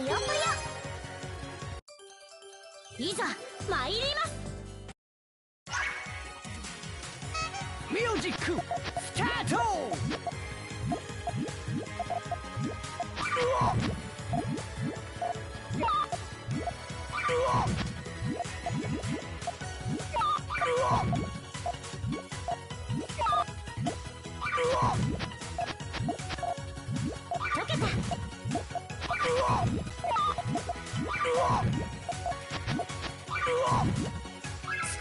ぷよぷよ、いざ参ります。ミュージックスタート。溶けた。ス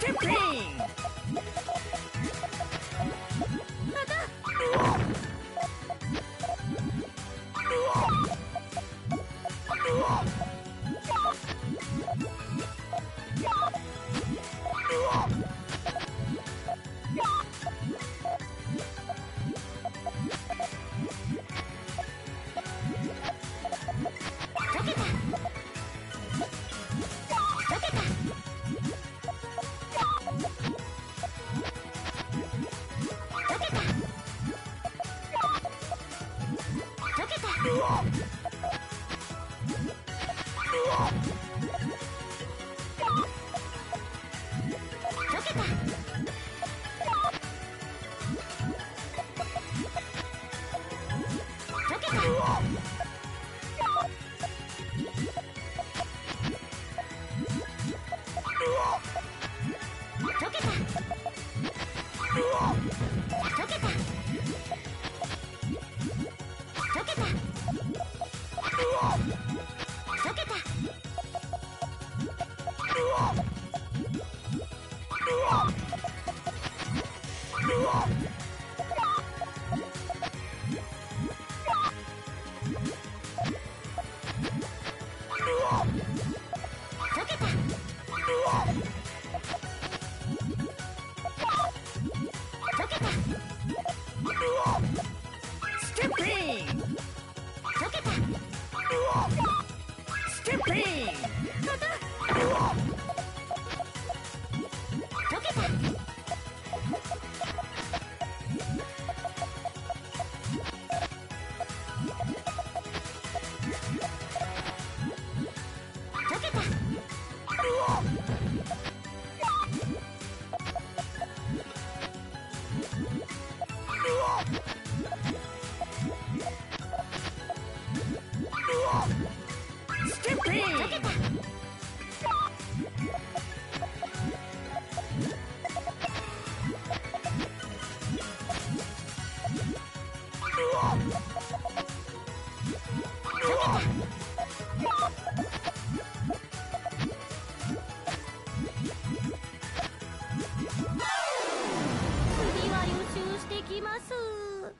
テッピング。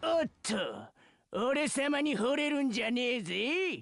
おっと、俺様に惚れるんじゃねえぜ。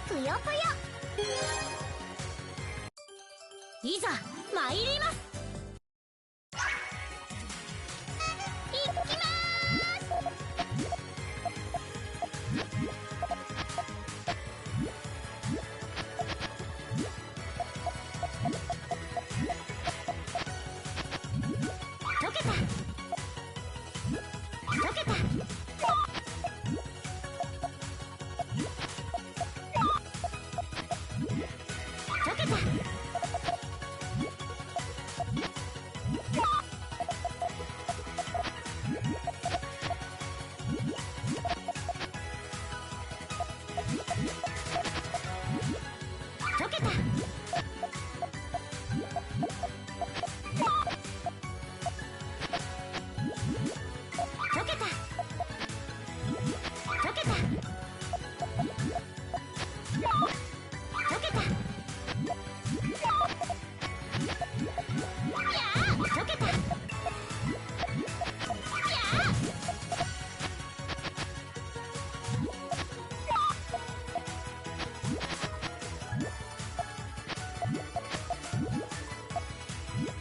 ぷよぷよ、いざ参ります。いきます。溶けた。溶けた。溶けた。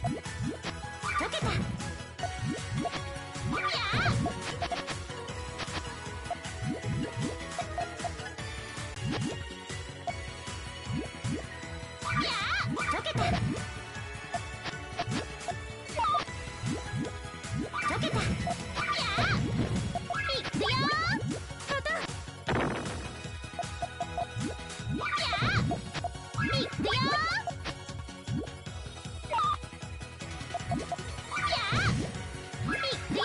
溶けた。溶けた。溶けた。いくよ。たた。いくよ。いくよ。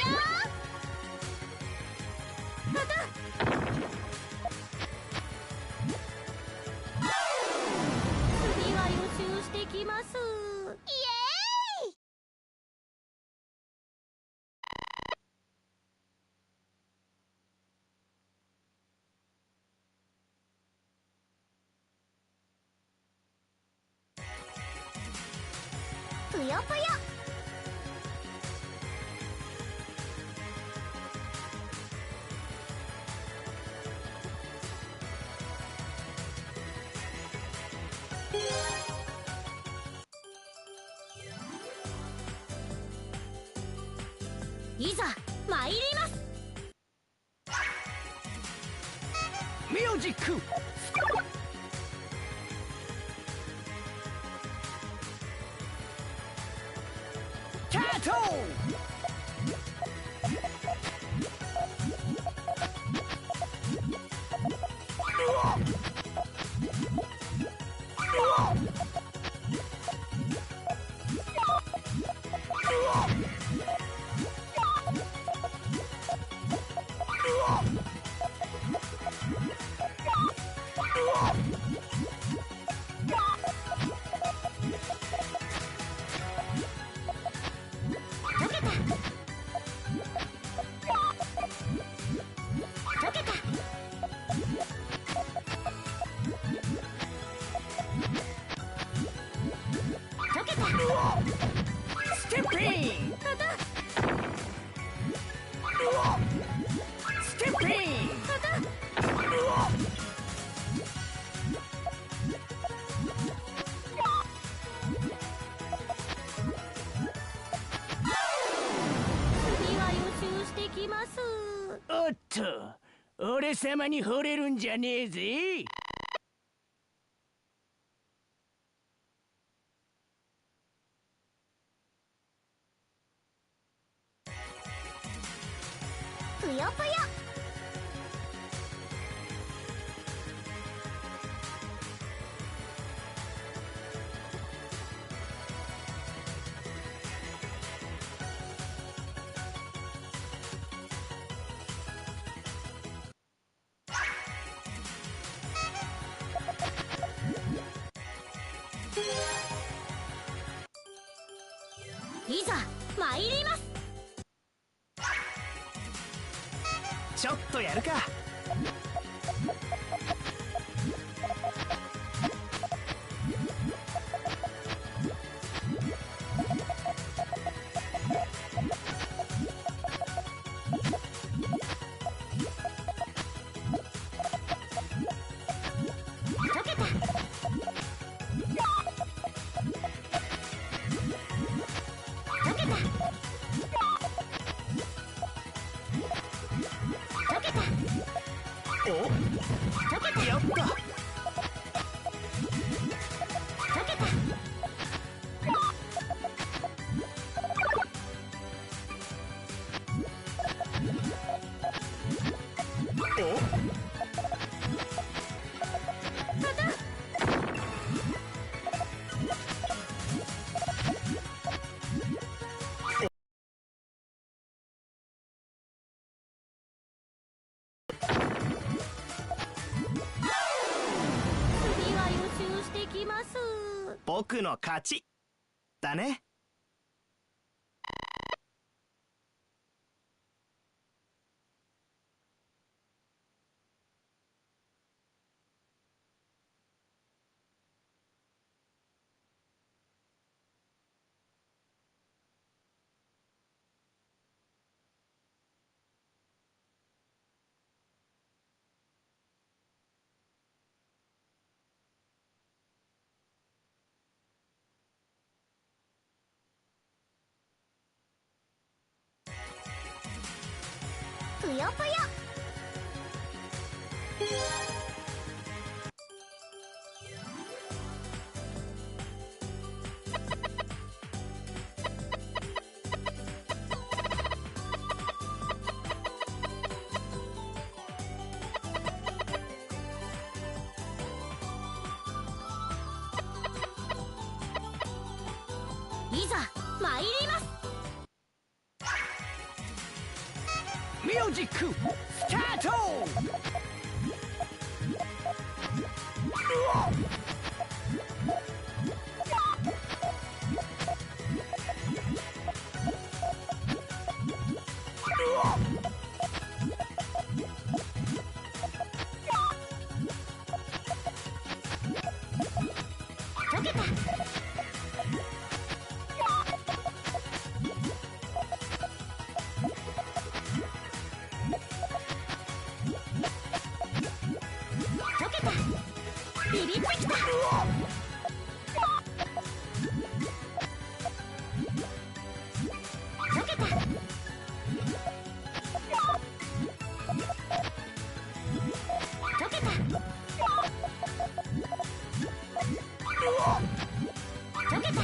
たた。次は予習してきます。イエーイ。ぷよぷよ。いざ参ります。ミュージックスタート。溶けた。溶けた。溶けた。ステップイン。たた。ステップイン。たた。次は予習してきます。おっと、俺様に惚れるんじゃねえぜ。ぷよぷよ。いざ参ります。ちょっとやるか。溶けた。溶けた。溶けた。お、溶けた。やった。溶けた。お、たた。次は予習してきます。僕の勝ちだね。ぷよぷよ。いざ参ります。ミュージックスタート。溶けた。ビビってきた。溶けた。溶けた。溶けた。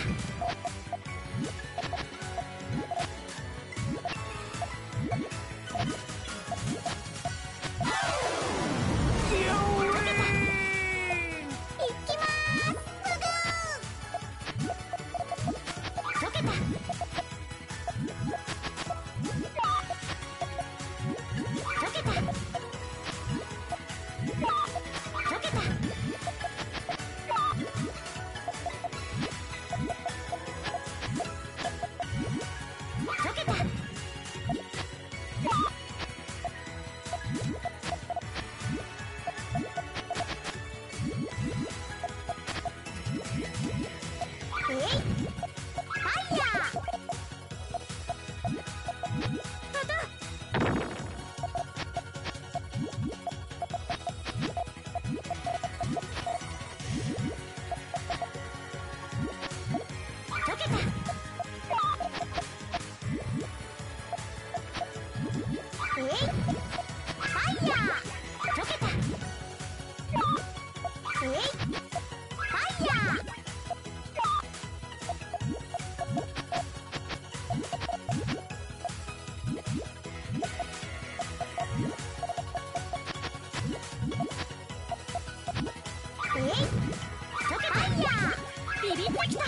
ビビってきた。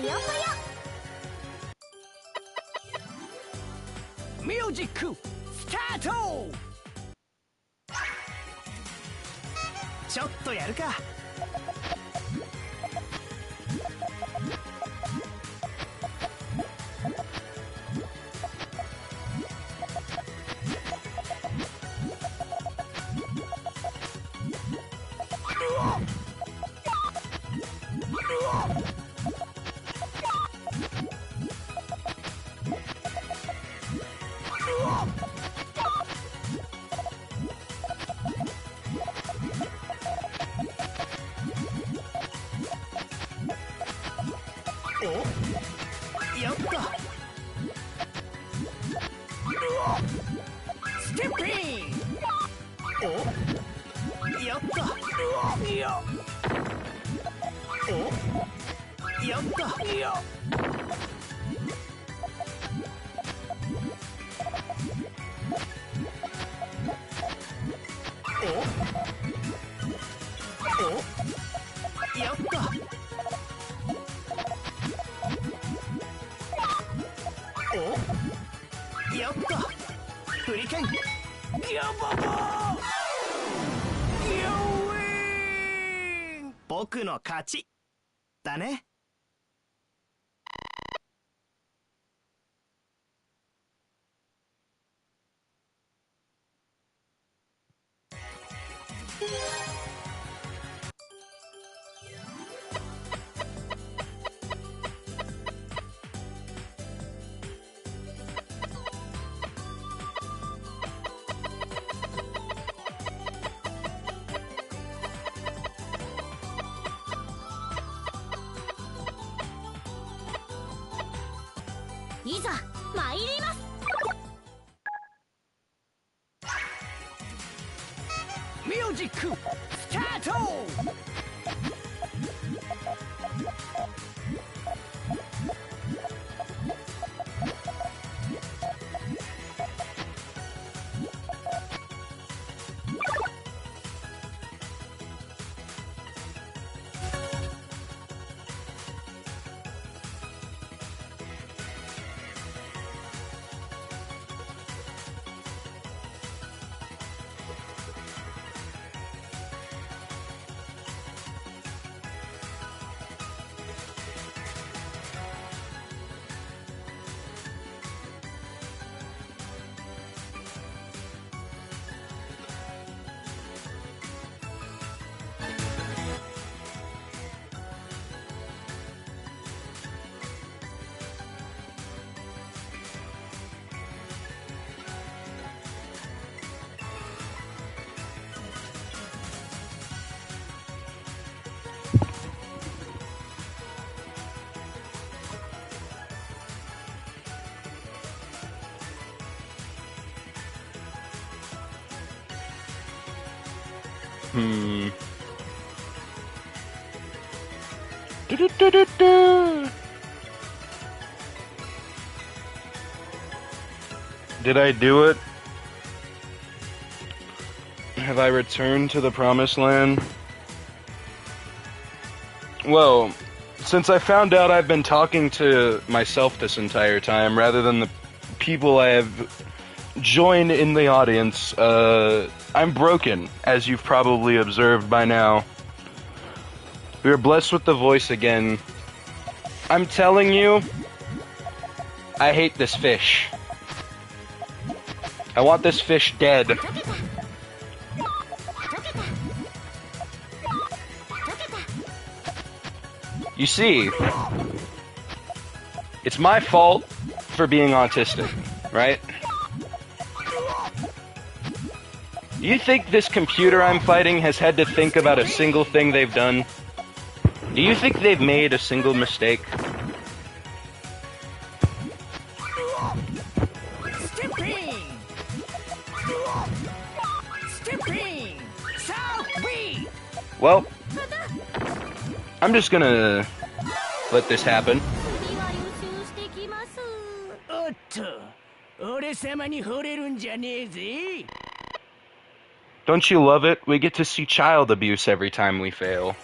ぷよぷよ。ミュージックスタート。ちょっとやるか。お、やった。ステップイン。お、やった。いや。お、やった。いや。お、やった。お、やった。フリケンギャババギャウィン。僕の勝ちだね。いざ参ります。ミュージックスタート。Did I do it? Have I returned to the promised land? Well, since I found out I've been talking to myself this entire time rather than the people I have joined in the audience, I'm broken, as you've probably observed by now. We are blessed with the voice again. I'm telling you, I hate this fish. I want this fish dead. You see, it's my fault for being autistic, right? You think this computer I'm fighting has had to think about a single thing they've done? Do you think they've made a single mistake? Well, I'm just gonna let this happen. Don't you love it? We get to see child abuse every time we fail.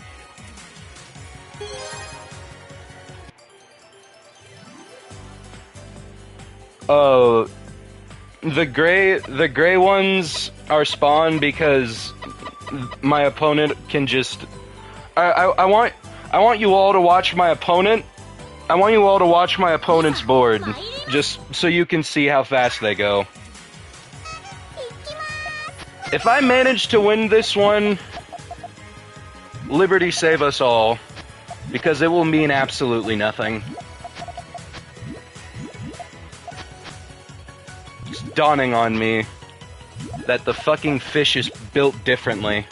Oh, the gray ones are spawned because my opponent can just. I want you all to watch my opponent. I want you all to watch my opponent's board, just so you can see how fast they go. If I manage to win this one, Liberty save us all, because it will mean absolutely nothing. It's dawning on me that the fucking fish is built differently.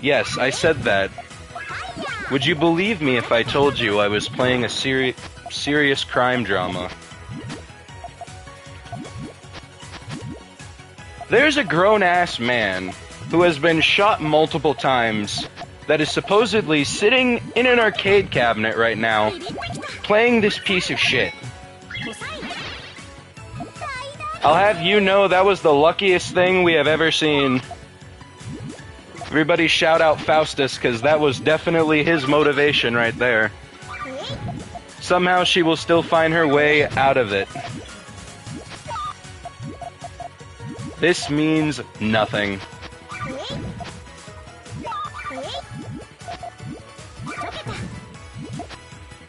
Yes, I said that. Would you believe me if I told you I was playing a serious crime drama? There's a grown-ass man who has been shot multiple times that is supposedly sitting in an arcade cabinet right now playing this piece of shit. I'll have you know that was the luckiest thing we have ever seen. Everybody shout out Faustus, because that was definitely his motivation right there. Somehow she will still find her way out of it. This means nothing.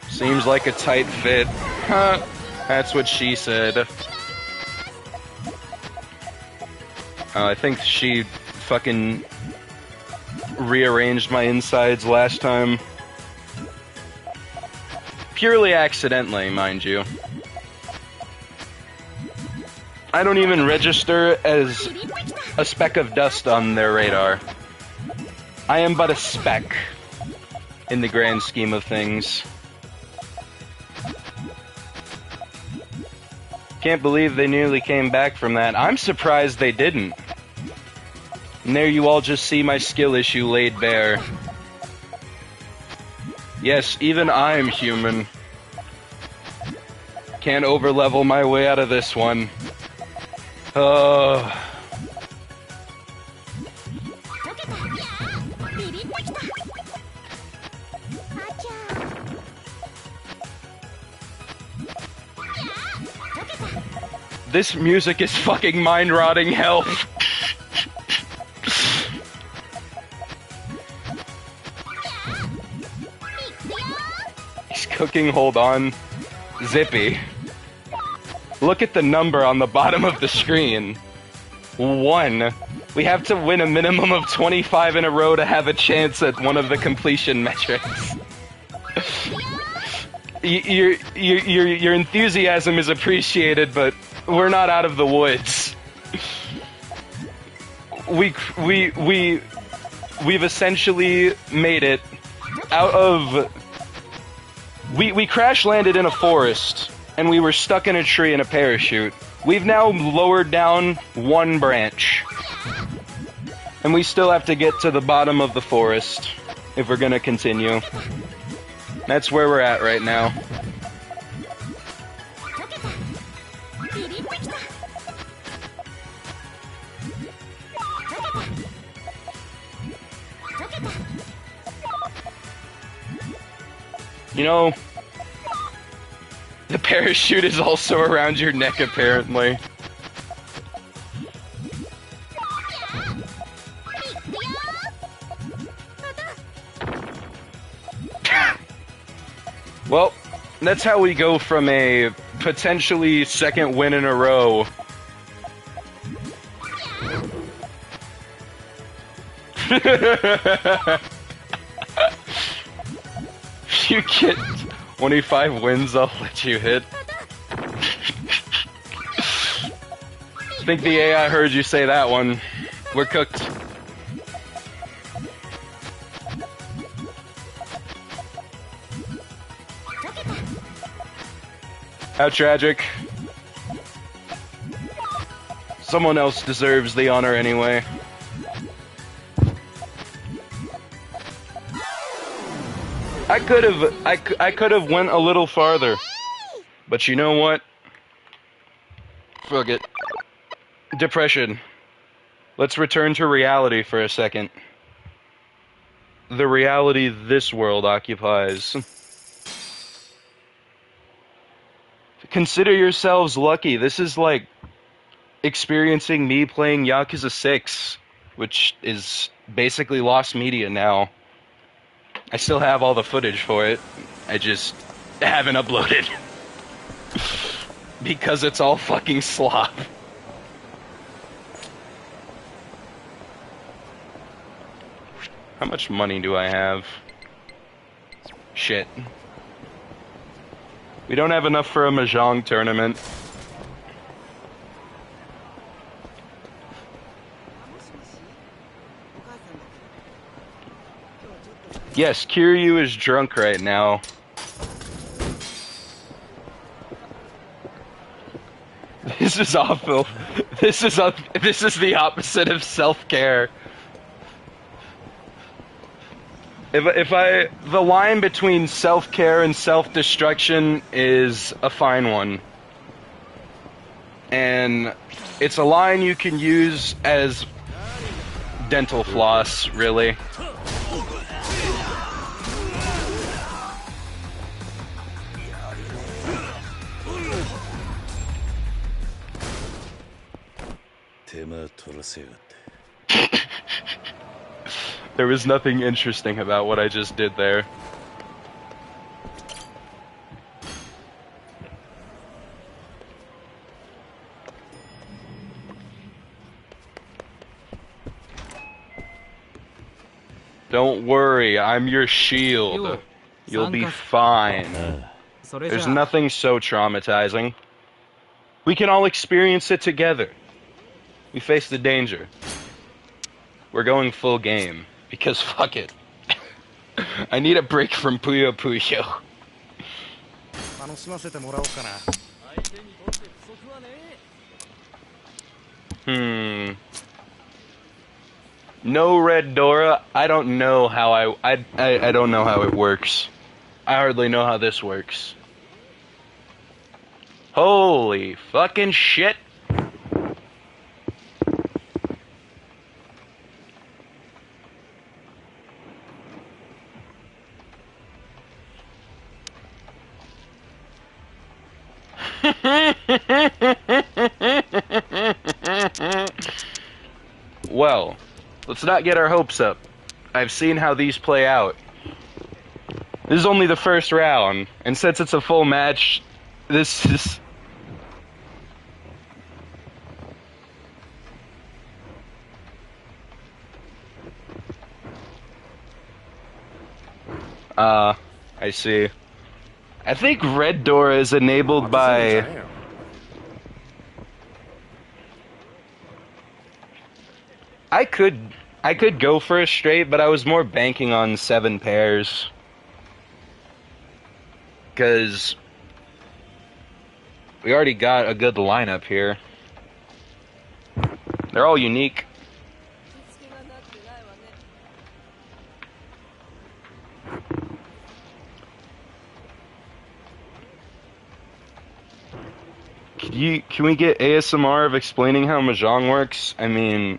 Seems like a tight fit. Huh. That's what she said. I think she fucking rearranged my insides last time. Purely accidentally, mind you. I don't even register as a speck of dust on their radar. I am but a speck in the grand scheme of things. Can't believe they nearly came back from that. I'm surprised they didn't. And there you all just see my skill issue laid bare. Yes, even I'm human. Can't overlevel my way out of this one. This music is fucking mind-rotting hell. He's cooking, hold on. Zippy. Look at the number on the bottom of the screen. 1. We have to win a minimum of 25 in a row to have a chance at one of the completion metrics. Your enthusiasm is appreciated, but we're not out of the woods. We've essentially made it out of... We crash landed in a forest, and we were stuck in a tree in a parachute. We've now lowered down 1 branch. And we still have to get to the bottom of the forest if we're gonna continue. That's where we're at right now. You know, the parachute is also around your neck, apparently. Well, that's how we go from a potentially second win in a row. You get 25 wins, I'll let you hit. I think the AI heard you say that one. We're cooked. How tragic. Someone else deserves the honor anyway. I could have went a little farther. But you know what? Fuck it. Depression. Let's return to reality for a second. The reality this world occupies. consider yourselves lucky. This is like experiencing me playing Yakuza 6, which is basically lost media now. I still have all the footage for it. I just haven't uploaded. Because it's all fucking slop. How much money do I have? Shit. We don't have enough for a mahjong tournament. Yes, Kiryu is drunk right now. This is awful. This is the opposite of self-care. The line between self-care and self-destruction is a fine one. And it's a line you can use as dental floss, really. There was nothing interesting about what I just did there. Don't worry, I'm your shield. You'll be fine. There's nothing so traumatizing. We can all experience it together. We face the danger. We're going full game. Because fuck it. I need a break from Puyo-puyo. No Red Dora. I don't know how I don't know how it works. I hardly know how this works. Holy fucking shit. Well, let's not get our hopes up. I've seen how these play out. This is only the first round, and since it's a full match, this is... I see. I think Red Door is enabled by... I could go for a straight, but I was more banking on 7 pairs. Because we already got a good lineup here. They're all unique. Can we get ASMR of explaining how mahjong works? I mean,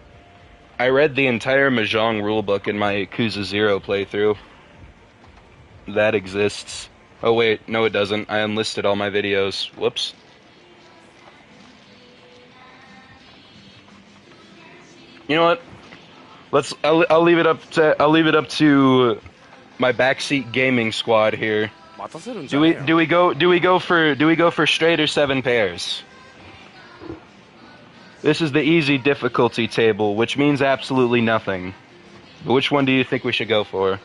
I read the entire mahjong rulebook in my Yakuza 0 playthrough. That exists. Oh wait, no it doesn't. I unlisted all my videos. Whoops. You know what? I'll leave it up to my backseat gaming squad here. Do we go for straight or 7 pairs? This is the easy difficulty table, which means absolutely nothing. But which one do you think we should go for?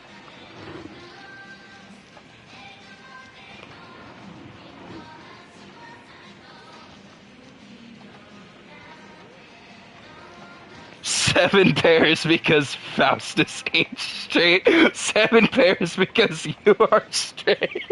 Seven pairs because Faustus ain't straight. 7 pairs because you are straight.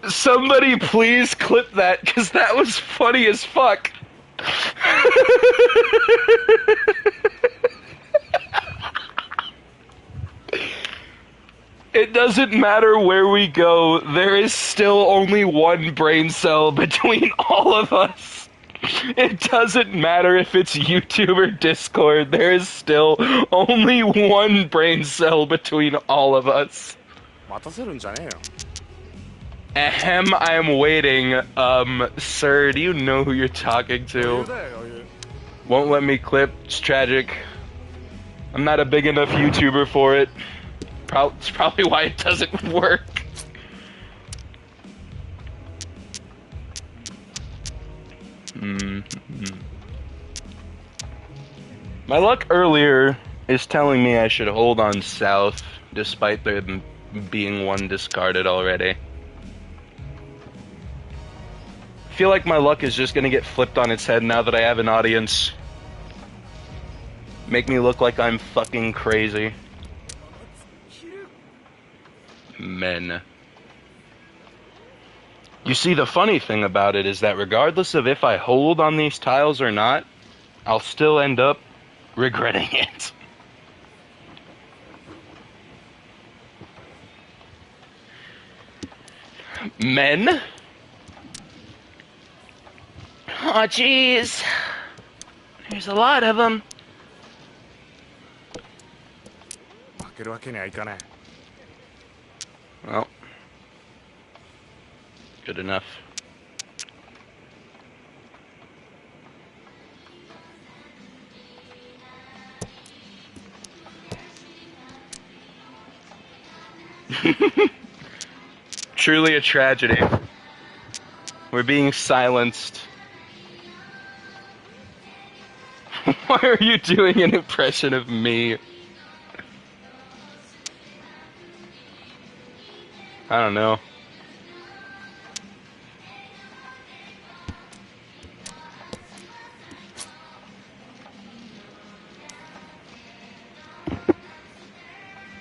Somebody please clip that, because that was funny as fuck. It doesn't matter where we go, there is still only one brain cell between all of us. It doesn't matter if it's YouTube or Discord, there is still only one brain cell between all of us. 待たせるんじゃねえよ。 Ahem, I'm waiting. Sir, do you know who you're talking 余 to? 裕だよ、余裕。 Won't let me clip, it's tragic. I'm not a big enough YouTuber for it. It's probably why it doesn't work. My luck earlier is telling me I should hold on south, despite there being one discarded already. I feel like my luck is just gonna get flipped on its head now that I have an audience. Make me look like I'm fucking crazy. Men. You see, the funny thing about it is that regardless of if I hold on these tiles or not, I'll still end up regretting it. Men? Oh, jeez. There's a lot of them. 負けるわけにはいかない。 Well, good enough. Truly a tragedy. We're being silenced. Why are you doing an impression of me? I don't know.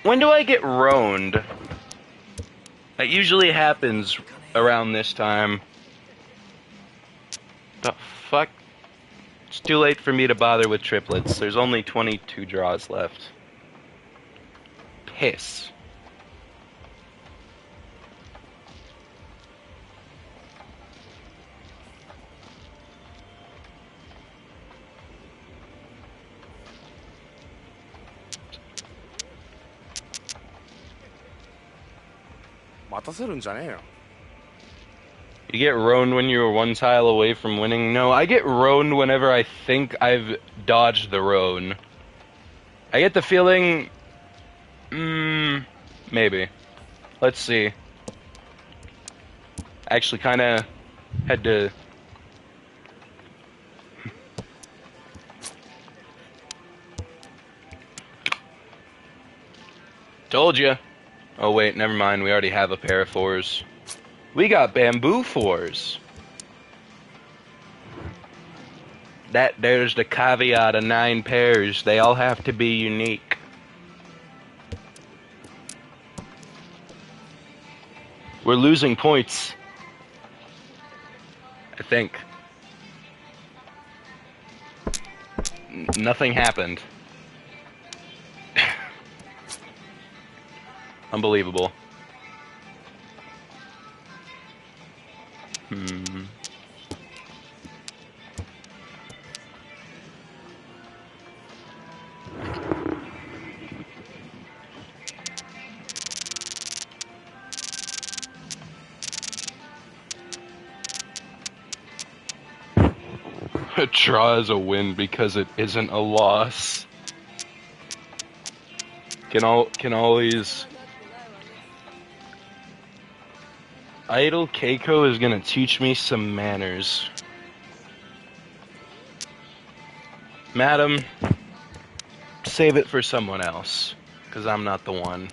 When do I get roaned? That usually happens around this time. The fuck? It's too late for me to bother with triplets. There's only 22 draws left. Piss. You get roaned when you're one tile away from winning? No, I get roaned whenever I think I've dodged the roan. I get the feeling... maybe. Let's see. I actually kinda had to... Told ya. Oh wait, never mind, we already have a pair of 4s. We got bamboo 4s. There's the caveat of 9 pairs. They all have to be unique. We're losing points. I think. Nothing happened. Unbelievable. A draw is a win because it isn't a loss. Can all these... Idle Keiko is gonna teach me some manners. Madam, save it for someone else, 'cause I'm not the one.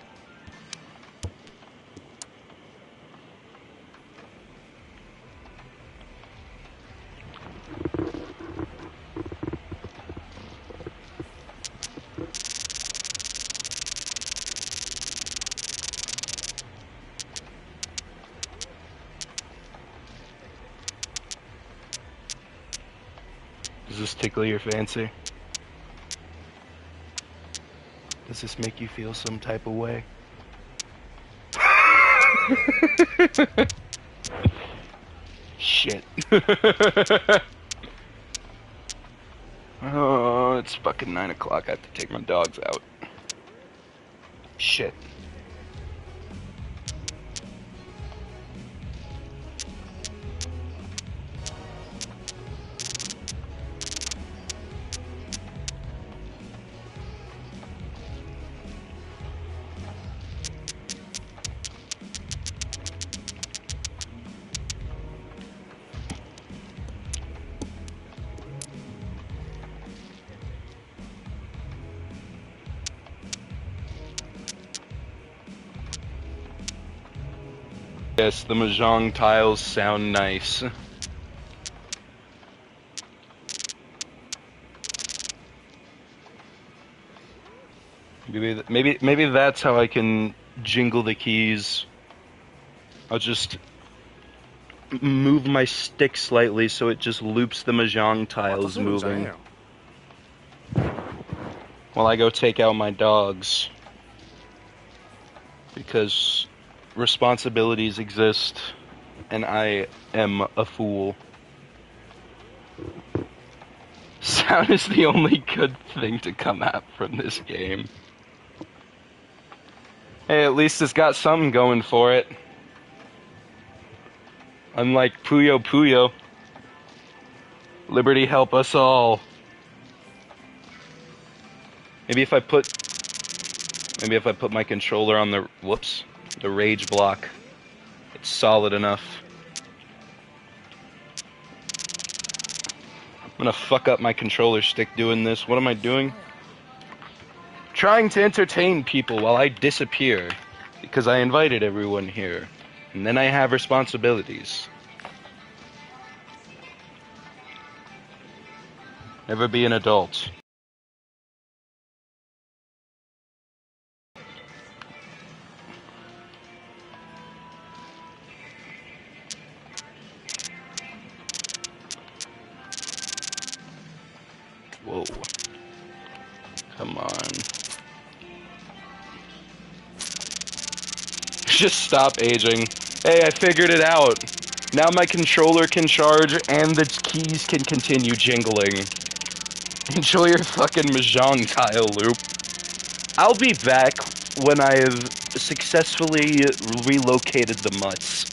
Does this tickle your fancy? Does this make you feel some type of way? Shit. Oh, it's fucking 9 o'clock. I have to take my dogs out. Shit. Yes, the mahjong tiles sound nice. Maybe that's how I can jingle the keys. I'll just move my stick slightly so it just loops the mahjong 待た tiles せるんじゃねえ moving よ while I go take out my dogs. Because responsibilities exist, and I am a fool. Sound is the only good thing to come out from this game. Hey, at least it's got something going for it. Unlike Puyo-puyo. Liberty help us all. Maybe if I put my controller on the rage block, it's solid enough. I'm gonna fuck up my controller stick doing this. What am I doing? Trying to entertain people while I disappear, because I invited everyone here, and then I have responsibilities. Never be an adult. Whoa. Come on. Just stop aging. Hey, I figured it out. Now my controller can charge and the keys can continue jingling. Enjoy your fucking mahjong tile loop. I'll be back when I have successfully relocated the mutts.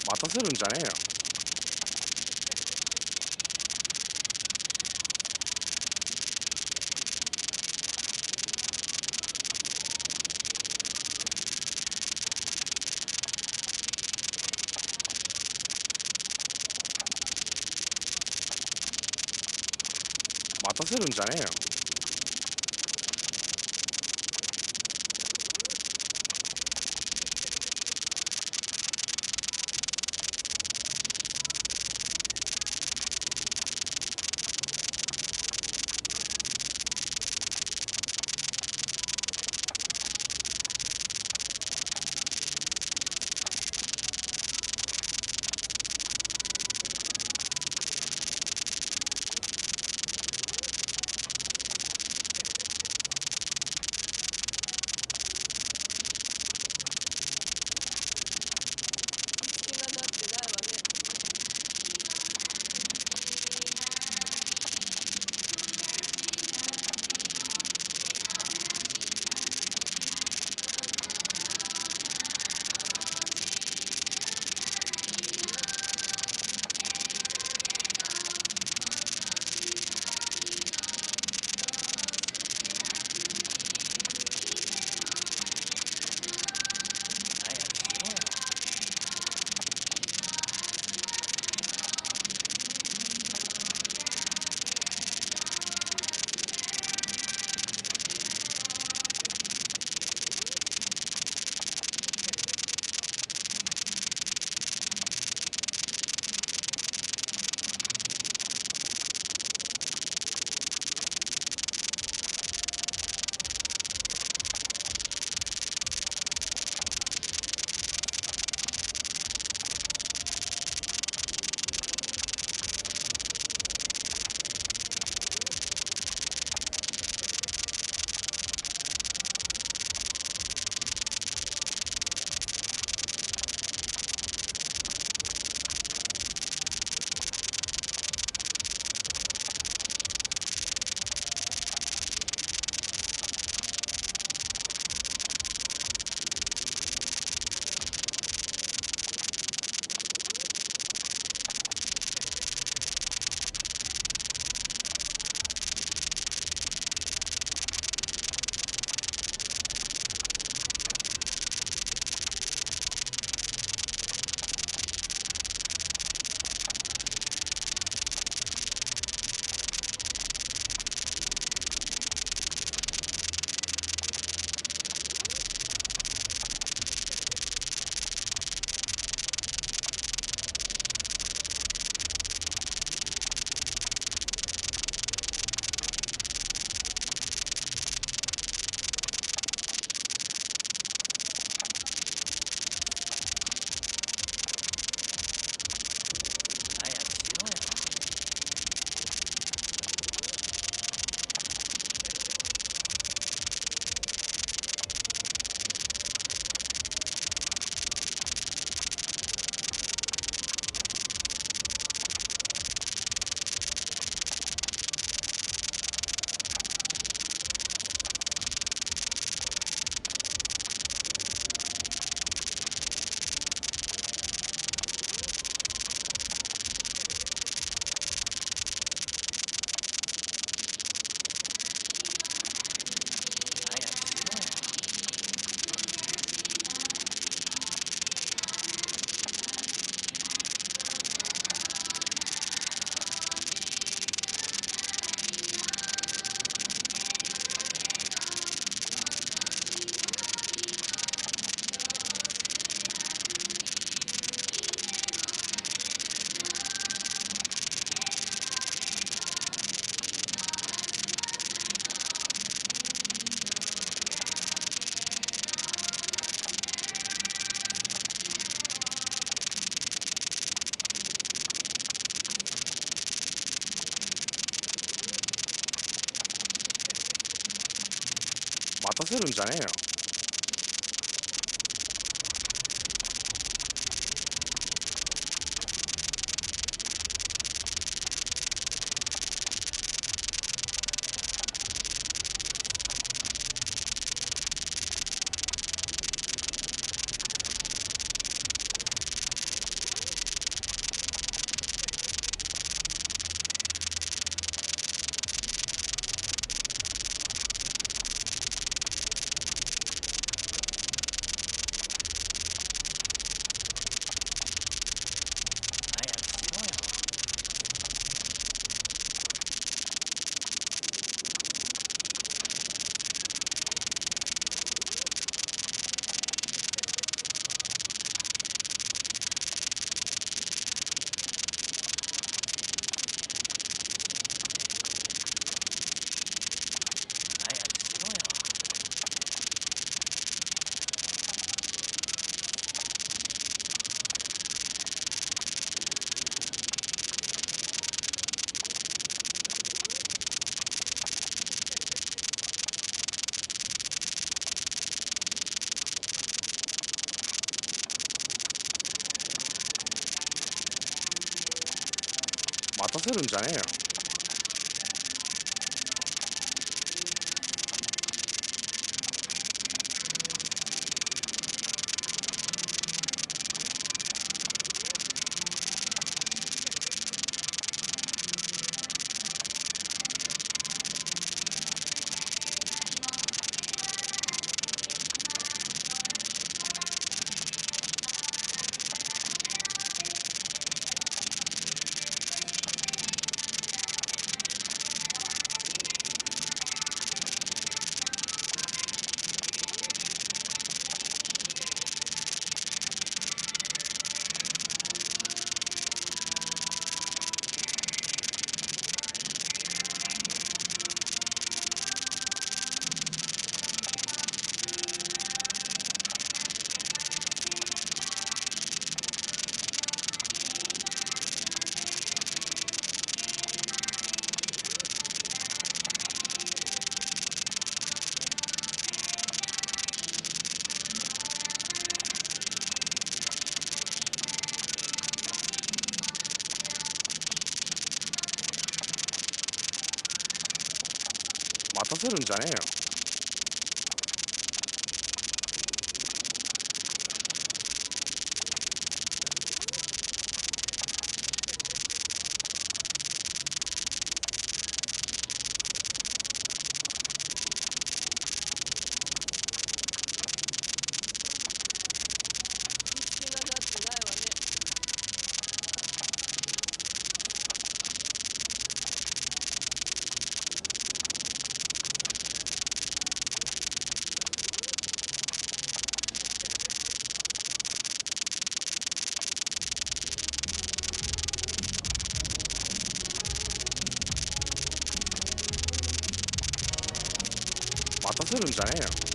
待たせるんじゃねえよ 待たせるんじゃねえよたせるんじゃねえよ。待たせるんじゃねえよ。待たせるんじゃねえよ。待たせるんじゃねえよ。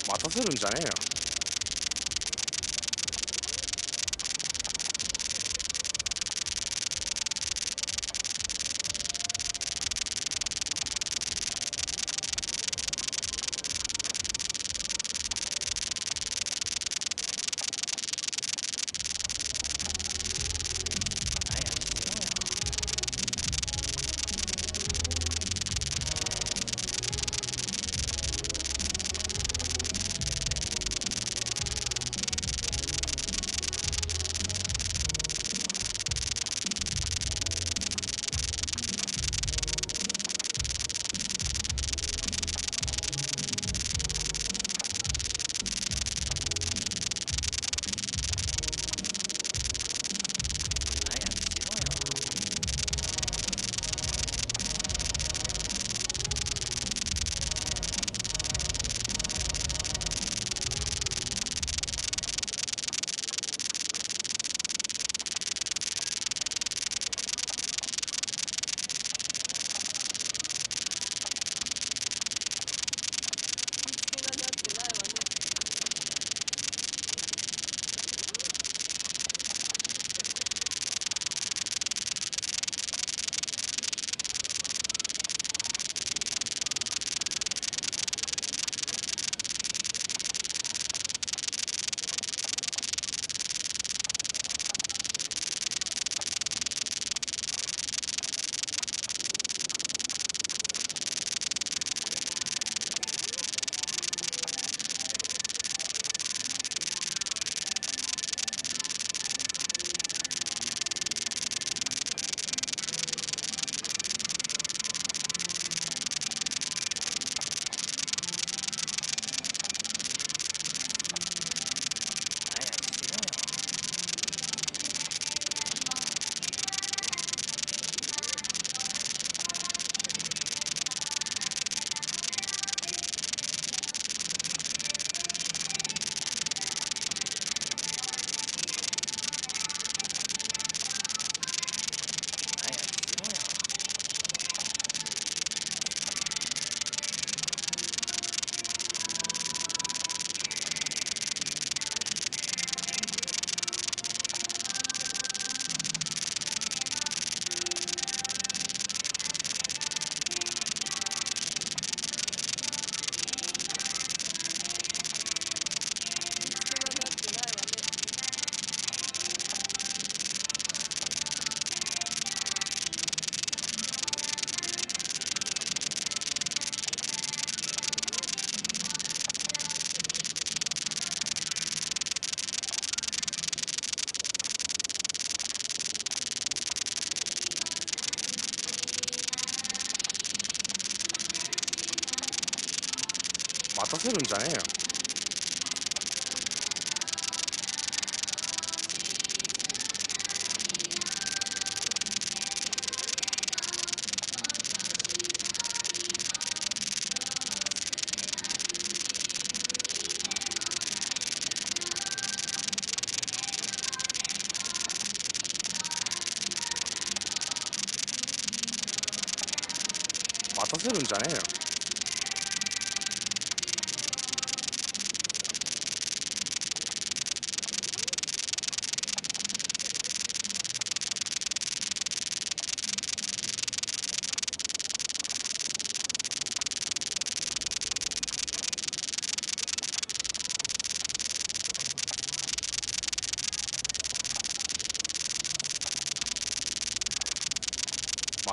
待たせるんじゃねえよ。待たせるんじゃねえよ。待たせるんじゃねえよ。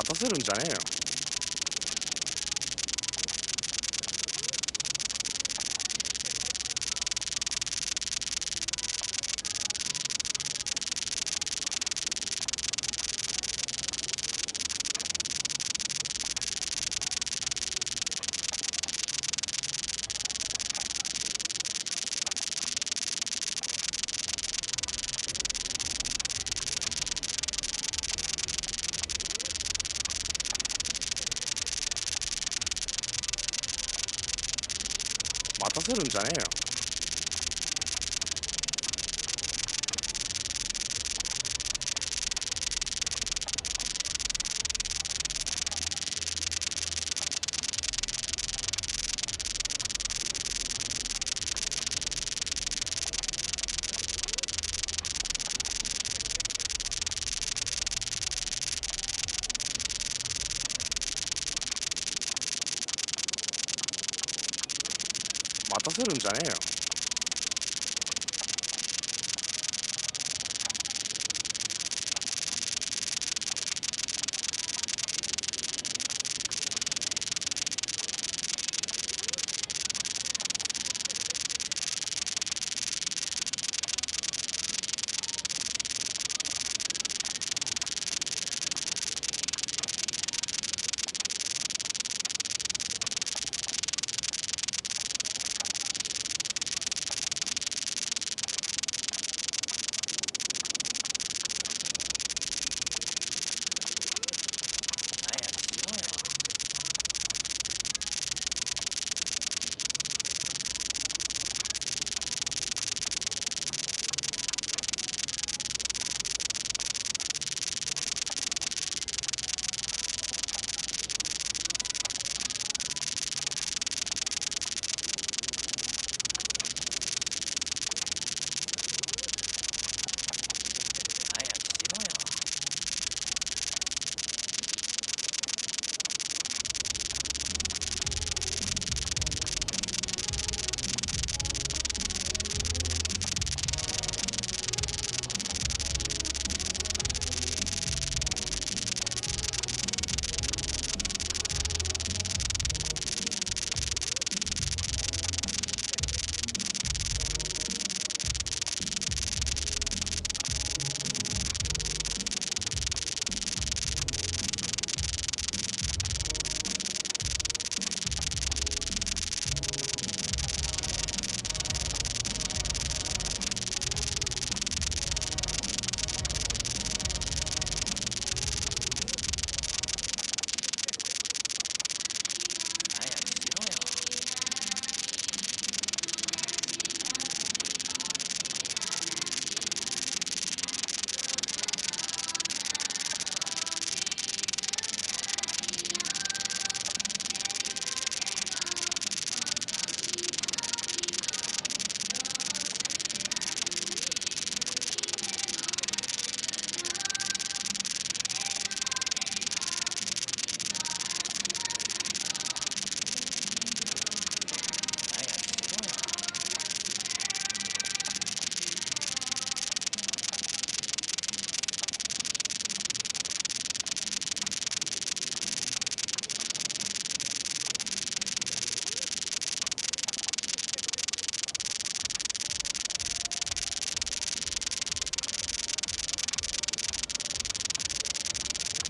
待たせるんじゃねえよ。待たせるんじゃねえよ。待たせるんじゃねえよ。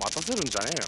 待たせるんじゃねえよ。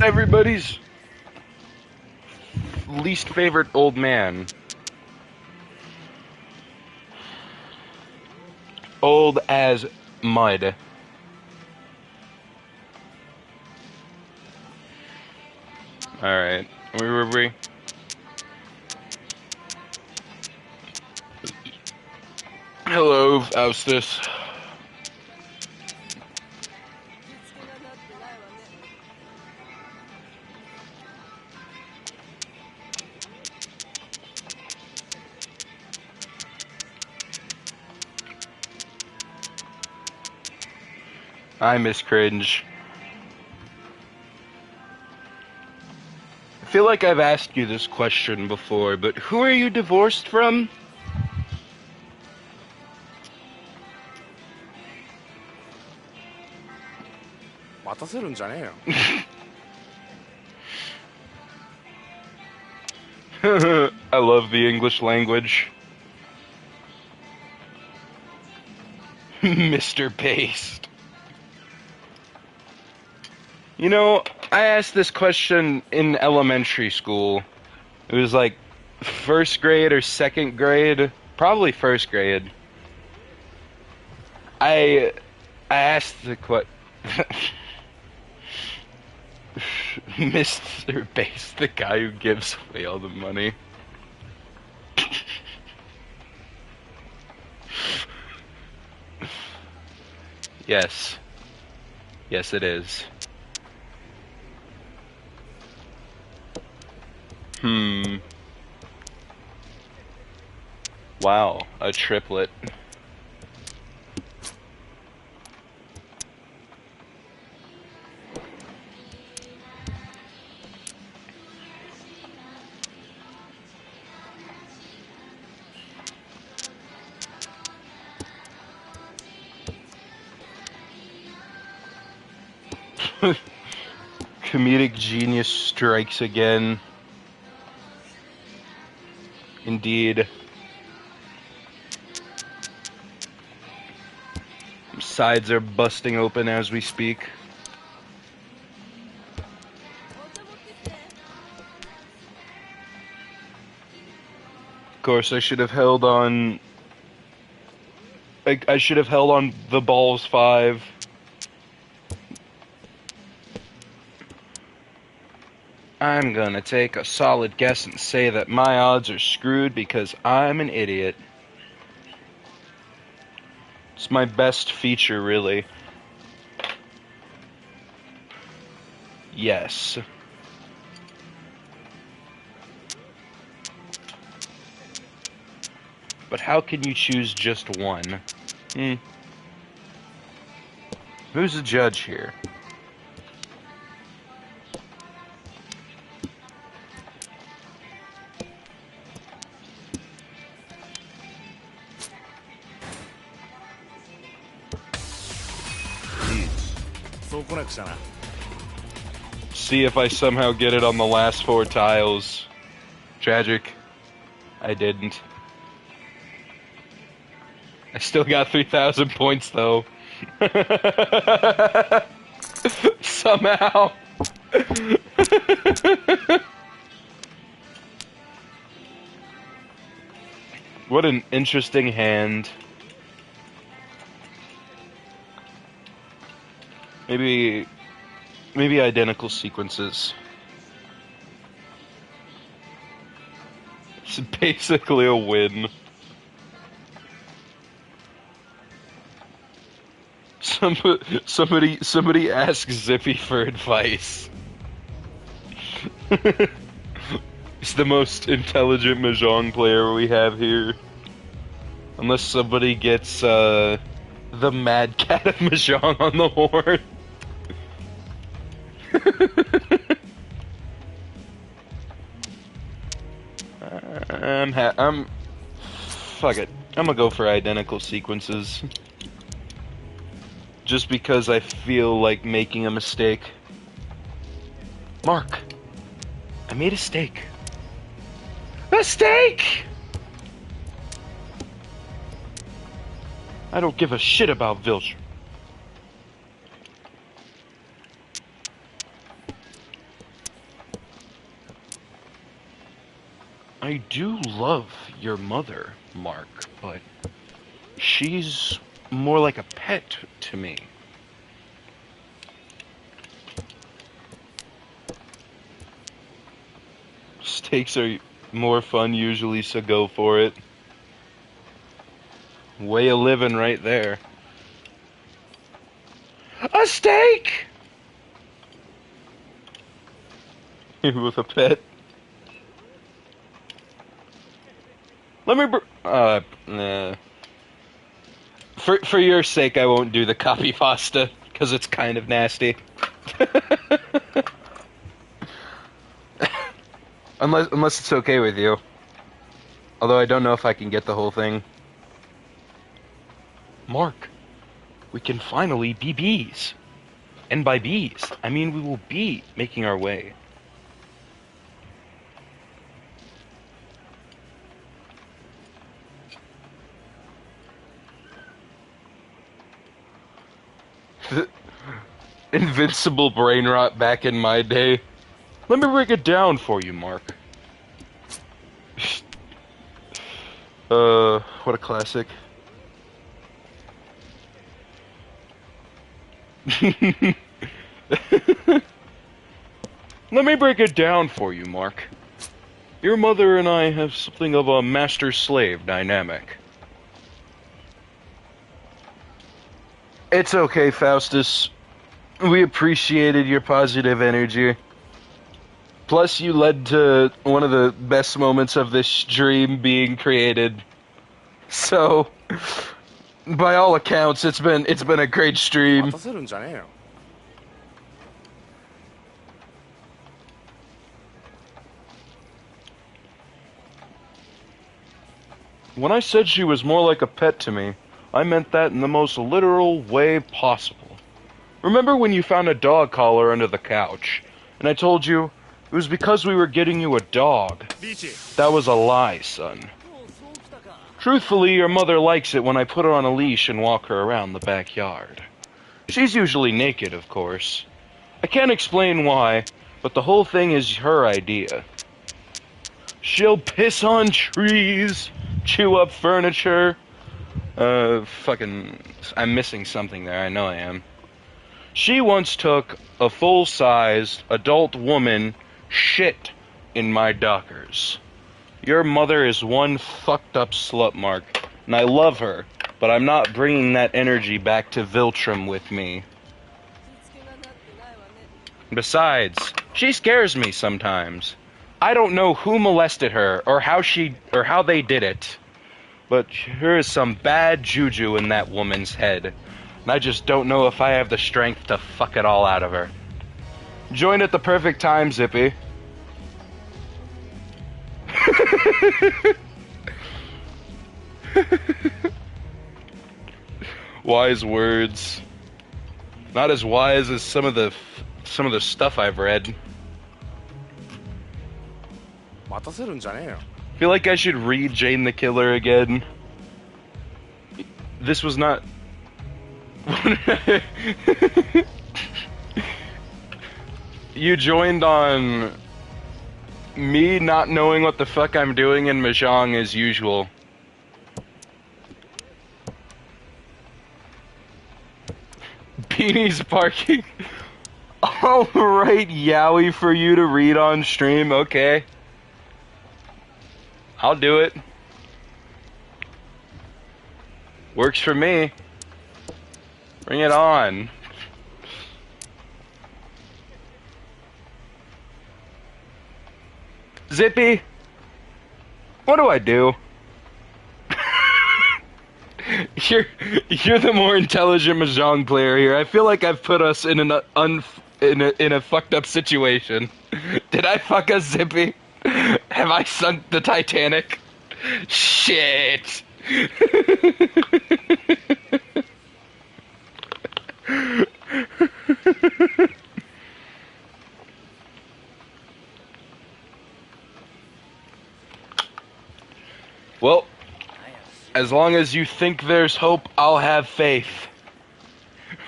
everybody's least favorite old man. Old as mud. Alright. Where were we? Hello, Faustus. I miss cringe. I feel like I've asked you this question before, but who are you divorced from? I love the English language. Mr. Paste. You know, I asked this question in elementary school. It was like first grade or second grade, probably first grade. I asked the question. Mr. Base, the guy who gives away all the money. Yes. Yes, it is. Wow, a triplet. Comedic genius strikes again. Indeed. Sides are busting open as we speak. Of course, I should have held on. I should have held on the balls 5. I'm gonna take a solid guess and say that my odds are screwed because I'm an idiot. It's my best feature, really. Yes. But how can you choose just one? Who's the judge here? See if I somehow get it on the last 4 tiles. Tragic. I didn't. I still got 3,000 points though. Somehow. What an interesting hand. Maybe identical sequences. It's basically a win. Somebody ask Zippy for advice. He's the most intelligent mahjong player we have here. Unless somebody gets the Mad Cat of mahjong on the horn. Fuck it. I'm gonna go for identical sequences. Just because I feel like making a mistake. Mark! I made a steak. A steak! I don't give a shit about Vilcher. I do love your mother, Mark, but she's more like a pet to me. Steaks are more fun usually, so go for it. Way of living right there. A steak! With a pet. Let me nah. For your sake, I won't do the copy pasta, because it's kind of nasty. Unless it's okay with you. Although I don't know if I can get the whole thing. Mark, we can finally be bees. And by bees, I mean we will be making our way. Invincible brain rot back in my day. Let me break it down for you, Mark. What a classic. Let me break it down for you, Mark. Your mother and I have something of a master-slave dynamic. It's okay, Faustus. We appreciated your positive energy. Plus, you led to one of the best moments of this stream being created. So, by all accounts, it's been a great stream. 待たせるんじゃねえよ When I said she was more like a pet to me, I meant that in the most literal way possible. Remember when you found a dog collar under the couch, and I told you it was because we were getting you a dog? That was a lie, son. Truthfully, your mother likes it when I put her on a leash and walk her around the backyard. She's usually naked, of course. I can't explain why, but the whole thing is her idea. She'll piss on trees, chew up furniture. I'm missing something there, I know I am. She once took a full-sized adult woman shit in my dockers. Your mother is one fucked up slut, Mark, and I love her, but I'm not bringing that energy back to Viltrum with me. Besides, she scares me sometimes. I don't know who molested her or how they did it, but there is some bad juju in that woman's head, and I just don't know if I have the strength to fuck it all out of her. Joined at the perfect time, Zippy. Wise words. Not as wise as some of the stuff I've read. 待たせるんじゃねえよ I feel like I should read Jane the Killer again. This was not... You joined on me not knowing what the fuck I'm doing in mahjong as usual. Beanie's barking. Alright, Yowie, for you to read on stream, okay. I'll do it. Works for me. Bring it on. Zippy, what do I do? You're the more intelligent mahjong player here. I feel like I've put us in in a fucked up situation. Did I fuck us, Zippy? Have I sunk the Titanic? Shit. Well, as long as you think there's hope, I'll have faith.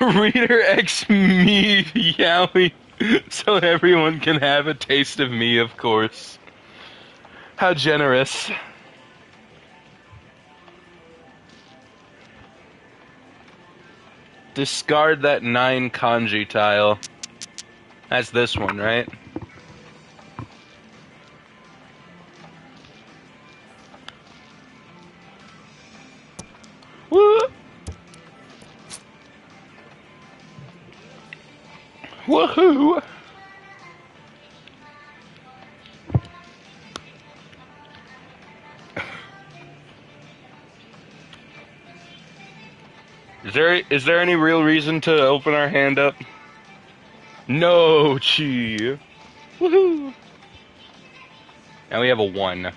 Reader X me, Yowie, so everyone can have a taste of me, of course. How generous. Discard that 9 kanji tile. That's this one, right? Woo! Woohoo! Is there any real reason to open our hand up? No, chi. Woohoo! And we have a 1.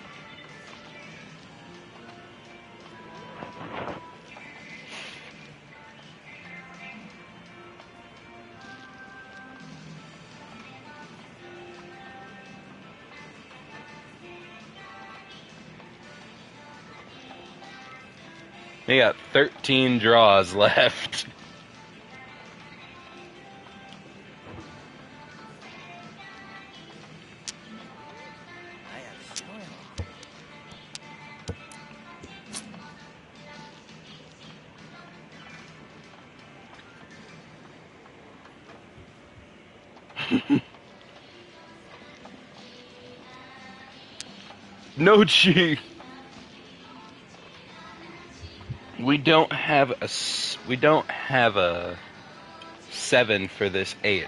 We got 13 draws left. No chi. We don't have a 7 for this 8.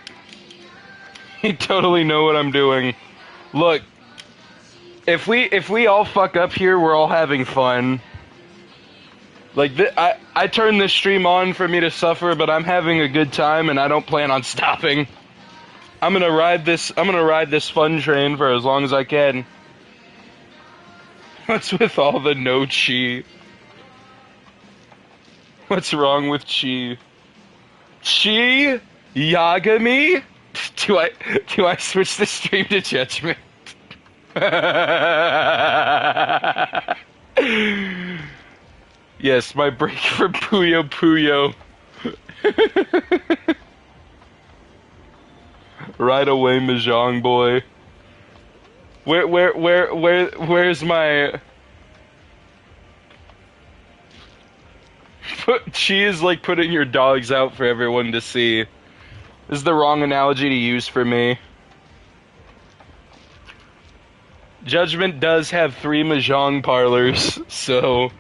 You totally know what I'm doing. Look, if we all fuck up here, we're all having fun. Like I turned this stream on for me to suffer, but I'm having a good time and I don't plan on stopping. I'm gonna ride this fun train for as long as I can. What's with all the no chi? What's wrong with chi? Chi? Yagami? Do I switch the stream to Judgment? Yes, my break from Puyo-puyo. Right away, mahjong boy. Where's my... Chi is like putting your dogs out for everyone to see. This is the wrong analogy to use for me. Judgment does have 3 mahjong parlors, so...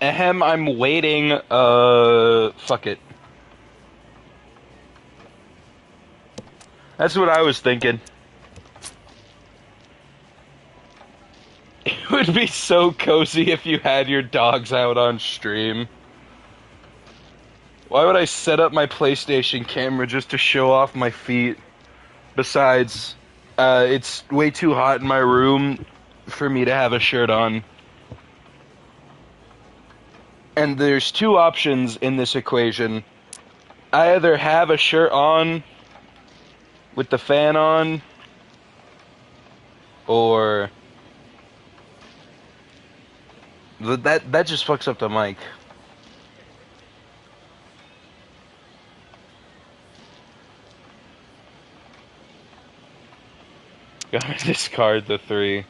Ahem, I'm waiting, fuck it. That's what I was thinking. It would be so cozy if you had your dogs out on stream. Why would I set up my PlayStation camera just to show off my feet? Besides, it's way too hot in my room for me to have a shirt on. And there's 2 options in this equation. I either have a shirt on with the fan on, or that just fucks up the mic. Gotta discard the 3.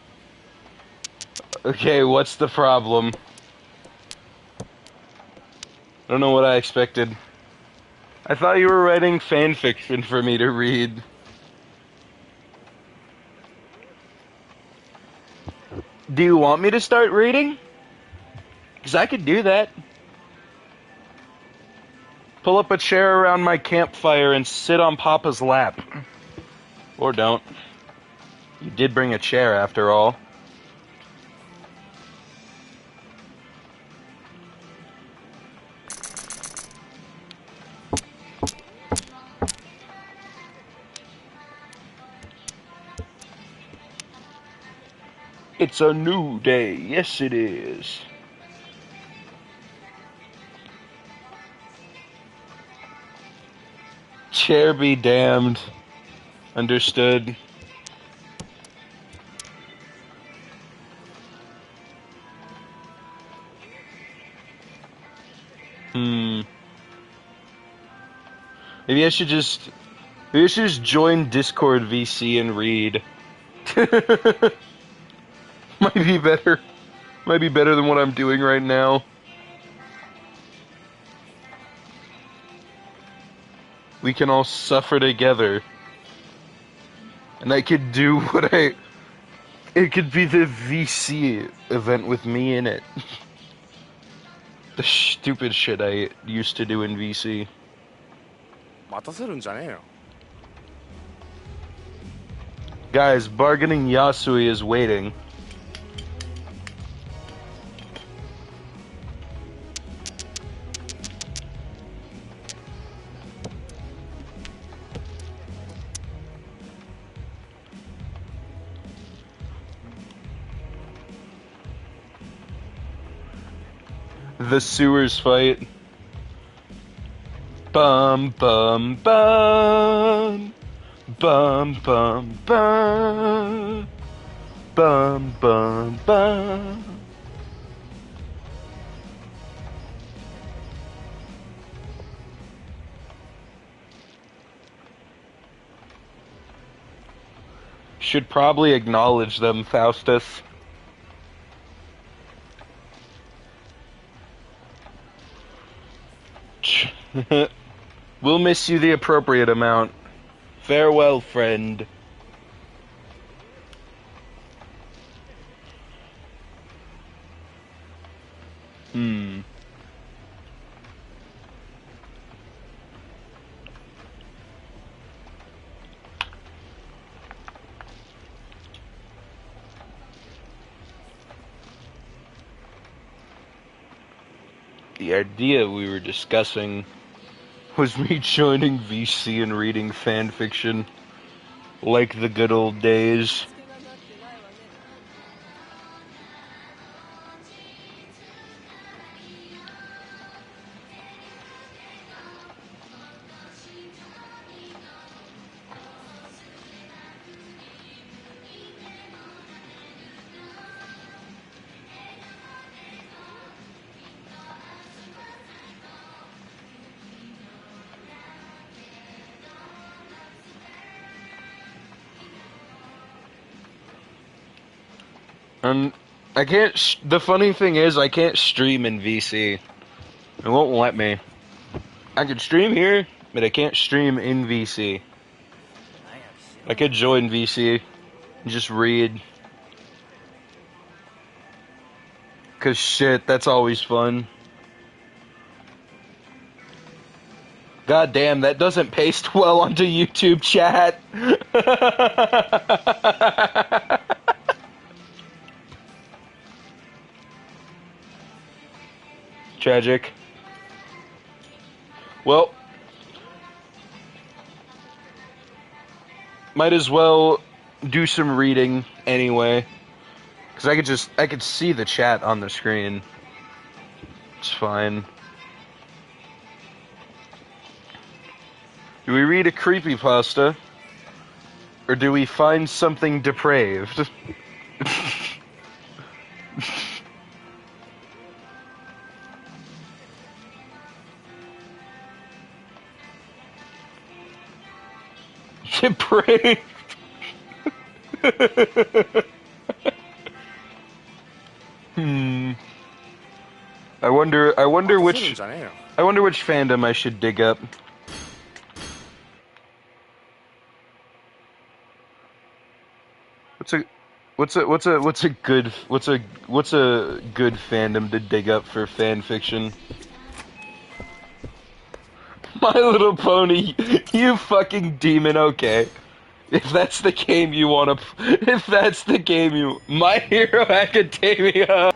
Okay, what's the problem? I don't know what I expected. I thought you were writing fanfiction for me to read. Do you want me to start reading? Because I could do that. Pull up a chair around my campfire and sit on Papa's lap. Or don't. You did bring a chair after all. It's a new day. Yes, it is. Chair be damned. Understood. Maybe I should just join Discord VC and read. Might be better. Might be better than what I'm doing right now. We can all suffer together. And I could do what I... It could be the VC event with me in it. The stupid shit I used to do in VC. 待たせるんじゃねえよ。 Guys, bargaining Yasui is waiting. The sewers fight. Bum bum bum. Bum bum bum. Bum bum bum. Should probably acknowledge them, Faustus. We'll miss you the appropriate amount. Farewell, friend. The idea we were discussing was me joining VC and reading fanfiction like the good old days. And I can't, the funny thing is, I can't stream in VC. It won't let me. I could stream here, but I can't stream in VC. I could join VC and just read. 'Cause shit, that's always fun. God damn, that doesn't paste well onto YouTube chat. Tragic. Well, might as well do some reading anyway, because I could see the chat on the screen. It's fine. Do we read a creepypasta, or do we find something depraved? Depraved. I wonder which fandom I should dig up. What's a good fandom to dig up for fan fiction? My Little Pony, you fucking demon, okay. If that's the game you wanna... If that's the game you... My Hero Academia!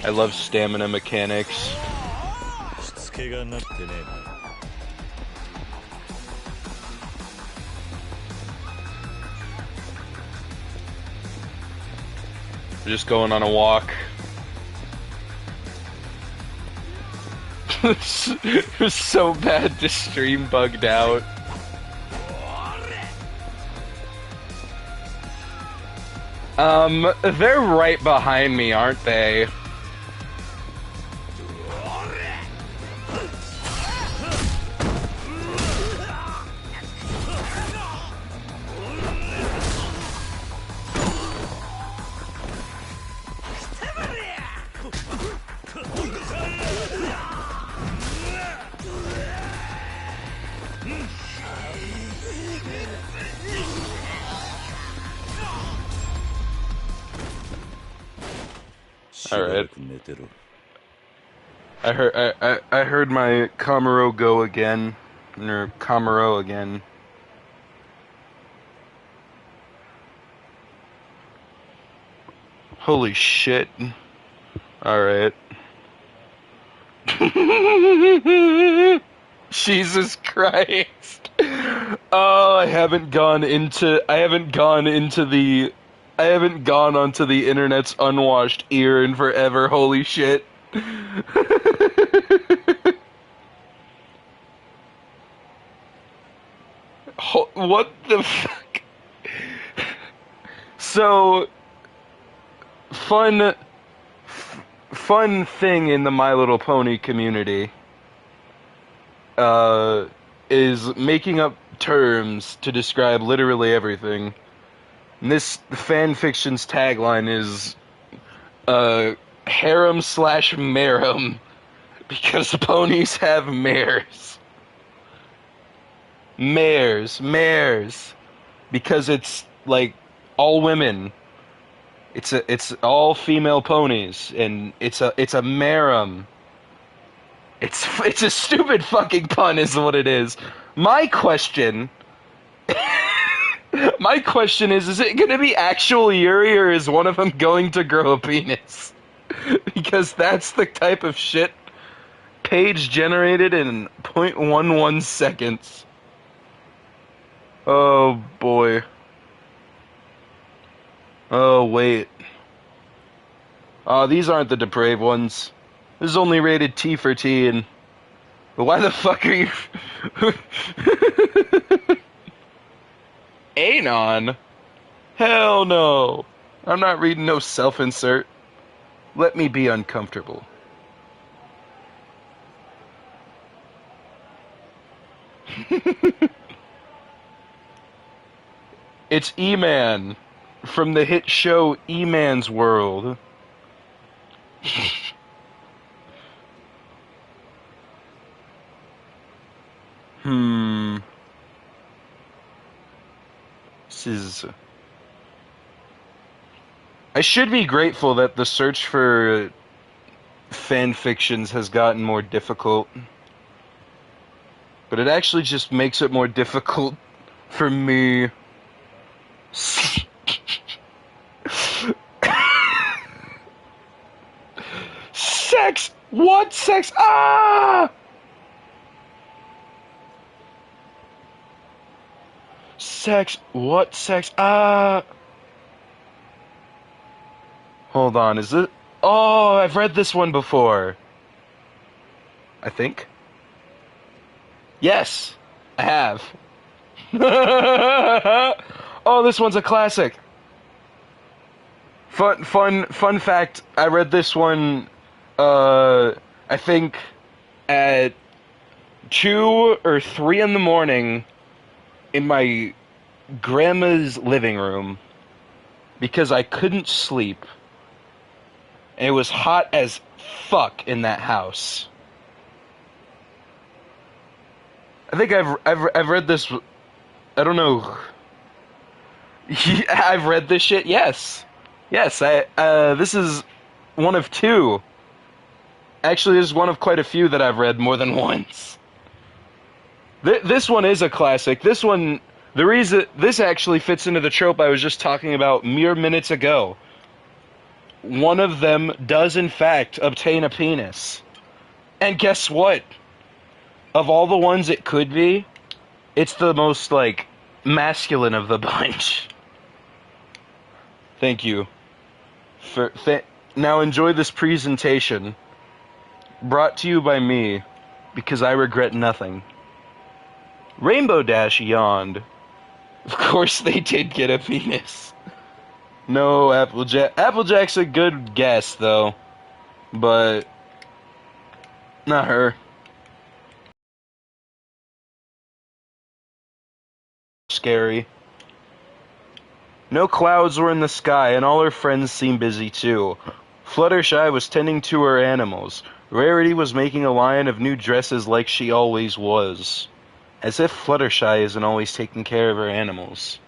I love stamina mechanics. We're just going on a walk. It was so bad the stream bugged out. They're right behind me, aren't they? Alright. I heard my Kamuro go again. Or Kamuro again. Holy shit. Alright. Jesus Christ. Oh, I haven't gone onto the internet's unwashed ear in forever. Holy shit. What the fuck? So, fun thing in the My Little Pony community is making up terms to describe literally everything. And this fanfiction's tagline is harem/marum, because ponies have mares. Mares, because it's like all women. It's all female ponies, and it's a marum. It's a stupid fucking pun, is what it is. My question is it gonna be actual Yuri, or is one of them going to grow a penis? Because that's the type of shit page generated in 0.11 seconds. Oh boy. Oh wait. Oh, these aren't the depraved ones. This is only rated T for teen. But why the fuck are you... Anon? Hell no. I'm not reading no self-insert. Let me be uncomfortable. It's E-Man from the hit show E-Man's World. This is... I should be grateful that the search for fanfictions has gotten more difficult. But it actually just makes it more difficult for me. Sex! What sex? Ah! Sex? What sex? Ah! Hold on, is it? Oh, I've read this one before. I think. Yes, I have. Oh, this one's a classic. Fun fact, I read this one, I think at 2 or 3 in the morning in my grandma's living room because I couldn't sleep. And it was hot as fuck in that house. I think I've read this. I don't know. I've read this shit. Yes. This is one of 2. Actually, this is one of quite a few that I've read more than once. This one is a classic. This one, the reason this actually fits into the trope I was just talking about mere minutes ago. One of them does in fact obtain a penis. And guess what? Of all the ones it could be, it's the most, like, masculine of the bunch. Thank you. Now enjoy this presentation. Brought to you by me, because I regret nothing. Rainbow Dash yawned. Of course they did get a penis. No, Applejack. Applejack's a good guess, though. But not her. Scary. No clouds were in the sky, and all her friends seemed busy too. Fluttershy was tending to her animals. Rarity was making a line of new dresses like she always was. As if Fluttershy isn't always taking care of her animals.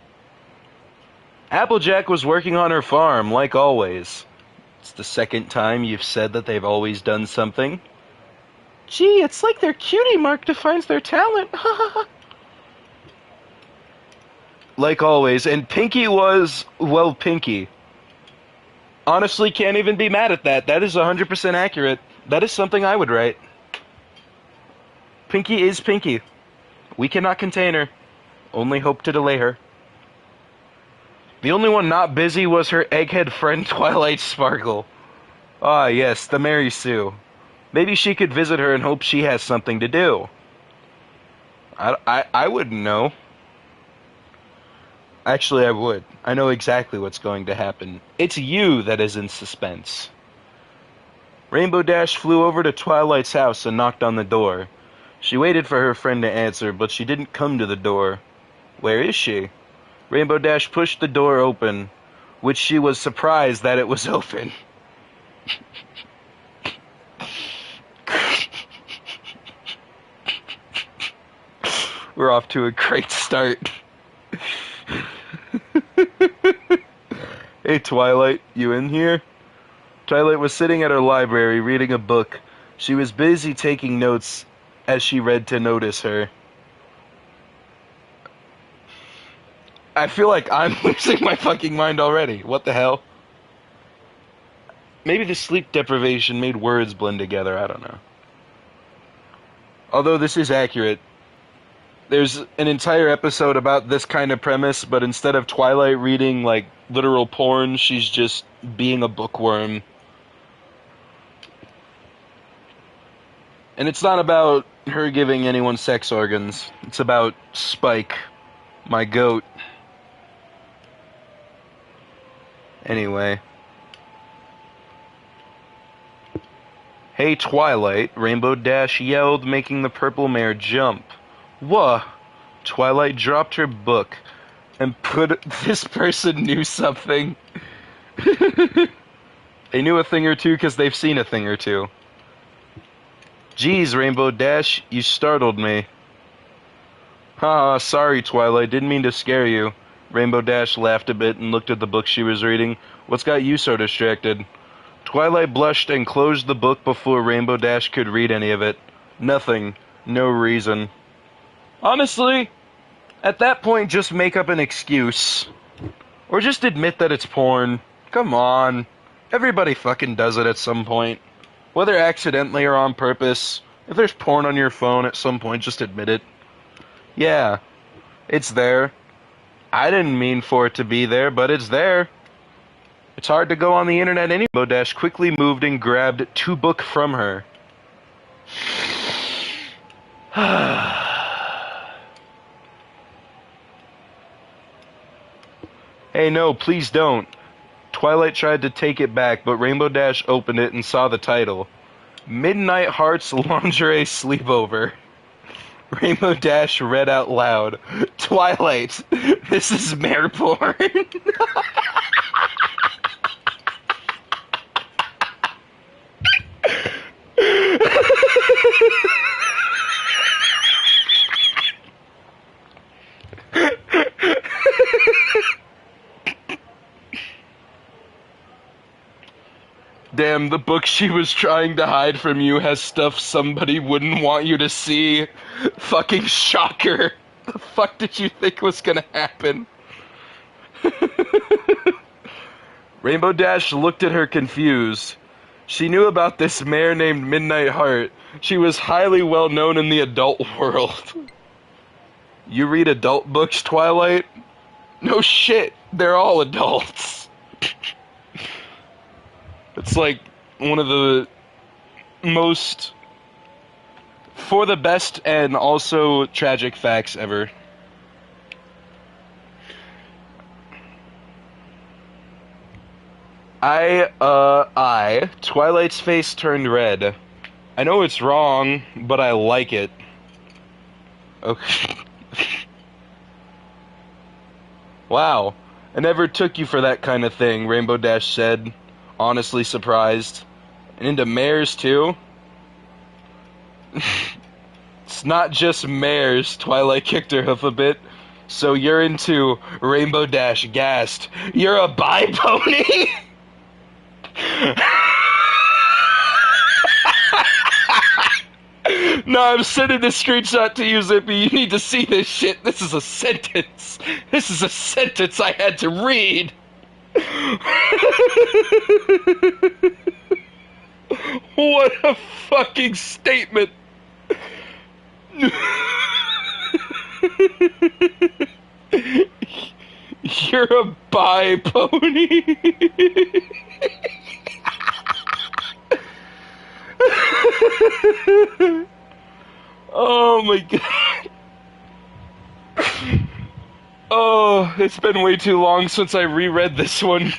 Applejack was working on her farm, like always. It's the second time you've said that they've always done something. Gee, it's like their cutie mark defines their talent. Like always, and Pinky was, well, Pinky. Honestly, can't even be mad at that. That is 100% accurate. That is something I would write. Pinky is Pinky. We cannot contain her. Only hope to delay her. The only one not busy was her egghead friend Twilight Sparkle. Ah, yes, the Mary Sue. Maybe she could visit her and hope she has something to do. I wouldn't know. Actually, I would. I know exactly what's going to happen. It's you that is in suspense. Rainbow Dash flew over to Twilight's house and knocked on the door. She waited for her friend to answer, but she didn't come to the door. Where is she? Rainbow Dash pushed the door open, which she was surprised that it was open. We're off to a great start. Hey Twilight, you in here? Twilight was sitting at her library reading a book. She was busy taking notes as she read to notice her. I feel like I'm losing my fucking mind already. What the hell? Maybe the sleep deprivation made words blend together, I don't know. Although this is accurate. There's an entire episode about this kind of premise, but instead of Twilight reading, like, literal porn, she's just being a bookworm. And it's not about her giving anyone sex organs. It's about Spike, my goat. Anyway. Hey Twilight, Rainbow Dash yelled, making the purple mare jump. Whoa! Twilight dropped her book and put this person knew something. They knew a thing or two because they've seen a thing or two. Geez, Rainbow Dash, you startled me. Haha, sorry Twilight, didn't mean to scare you. Rainbow Dash laughed a bit and looked at the book she was reading. What's got you so distracted? Twilight blushed and closed the book before Rainbow Dash could read any of it. Nothing. No reason. Honestly, at that point, just make up an excuse. Or just admit that it's porn. Come on. Everybody fucking does it at some point. Whether accidentally or on purpose. If there's porn on your phone at some point, just admit it. Yeah, it's there. I didn't mean for it to be there, but it's there. It's hard to go on the internet anyway. Rainbow Dash quickly moved and grabbed 2 books from her. Hey, no, please don't. Twilight tried to take it back, but Rainbow Dash opened it and saw the title. Midnight Heart's Lingerie Sleepover. Rainbow Dash read out loud. Twilight, this is mare porn. Damn, the book she was trying to hide from you has stuff somebody wouldn't want you to see. Fucking shocker. The fuck did you think was gonna happen? Rainbow Dash looked at her confused. She knew about this mare named Midnight Heart. She was highly well known in the adult world. You read adult books, Twilight? No shit, they're all adults. It's like one of the most for the best and also tragic facts ever. Twilight's face turned red. I know it's wrong, but I like it. Okay. Wow. I never took you for that kind of thing, Rainbow Dash said, honestly surprised. And into mares, too? It's not just mares, Twilight kicked her hoof a bit. So you're into Rainbow Dash gassed. You're a bi-pony? No, I'm sending this screenshot to you, Zippy. You need to see this shit. This is a sentence. This is a sentence I had to read. What a fucking statement. You're a bi-pony. Oh my god. Oh, it's been way too long since I reread this one.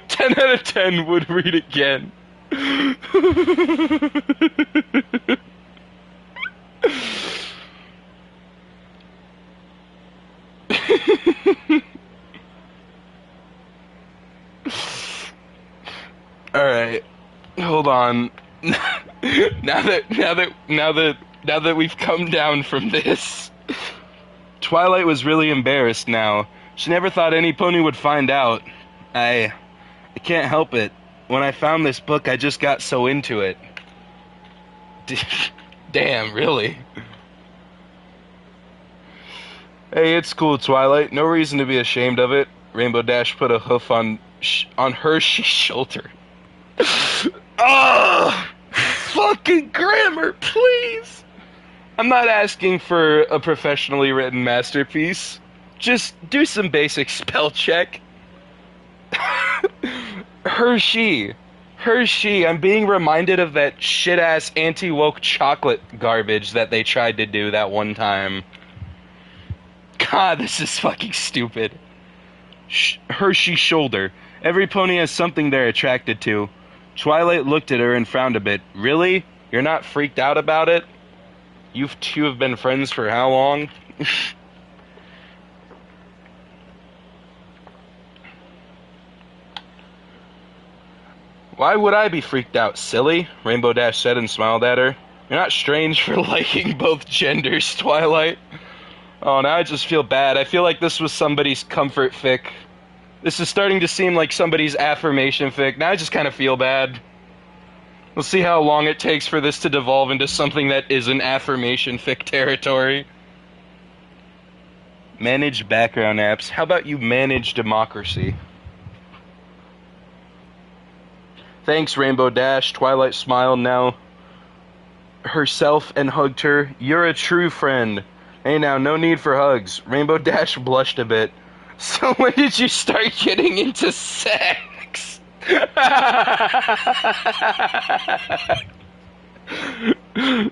10 out of 10 would read again. Alright. Hold on. Now that we've come down from this, Twilight was really embarrassed now. She never thought any pony would find out. I can't help it. When I found this book, I just got so into it. Damn, really? Hey, it's cool, Twilight. No reason to be ashamed of it. Rainbow Dash put a hoof on Hershey's shoulder. Ah! Fucking grammar, please! I'm not asking for a professionally written masterpiece. Just do some basic spell check. Hershey. I'm being reminded of that shit-ass anti-woke chocolate garbage that they tried to do that one time. God, this is fucking stupid. Hershey's shoulder. Every pony has something they're attracted to. Twilight looked at her and frowned a bit. Really? You're not freaked out about it? You two have been friends for how long? Why would I be freaked out, silly? Rainbow Dash said and smiled at her. You're not strange for liking both genders, Twilight. Oh, now I just feel bad. I feel like this was somebody's comfort fic. This is starting to seem like somebody's affirmation fic. Now I just kind of feel bad. We'll see how long it takes for this to devolve into something that isn't affirmation fic territory. Manage background apps. How about you manage democracy? Thanks, Rainbow Dash. Twilight smiled now herself and hugged her. You're a true friend. Hey now, no need for hugs. Rainbow Dash blushed a bit. So when did you start getting into sex?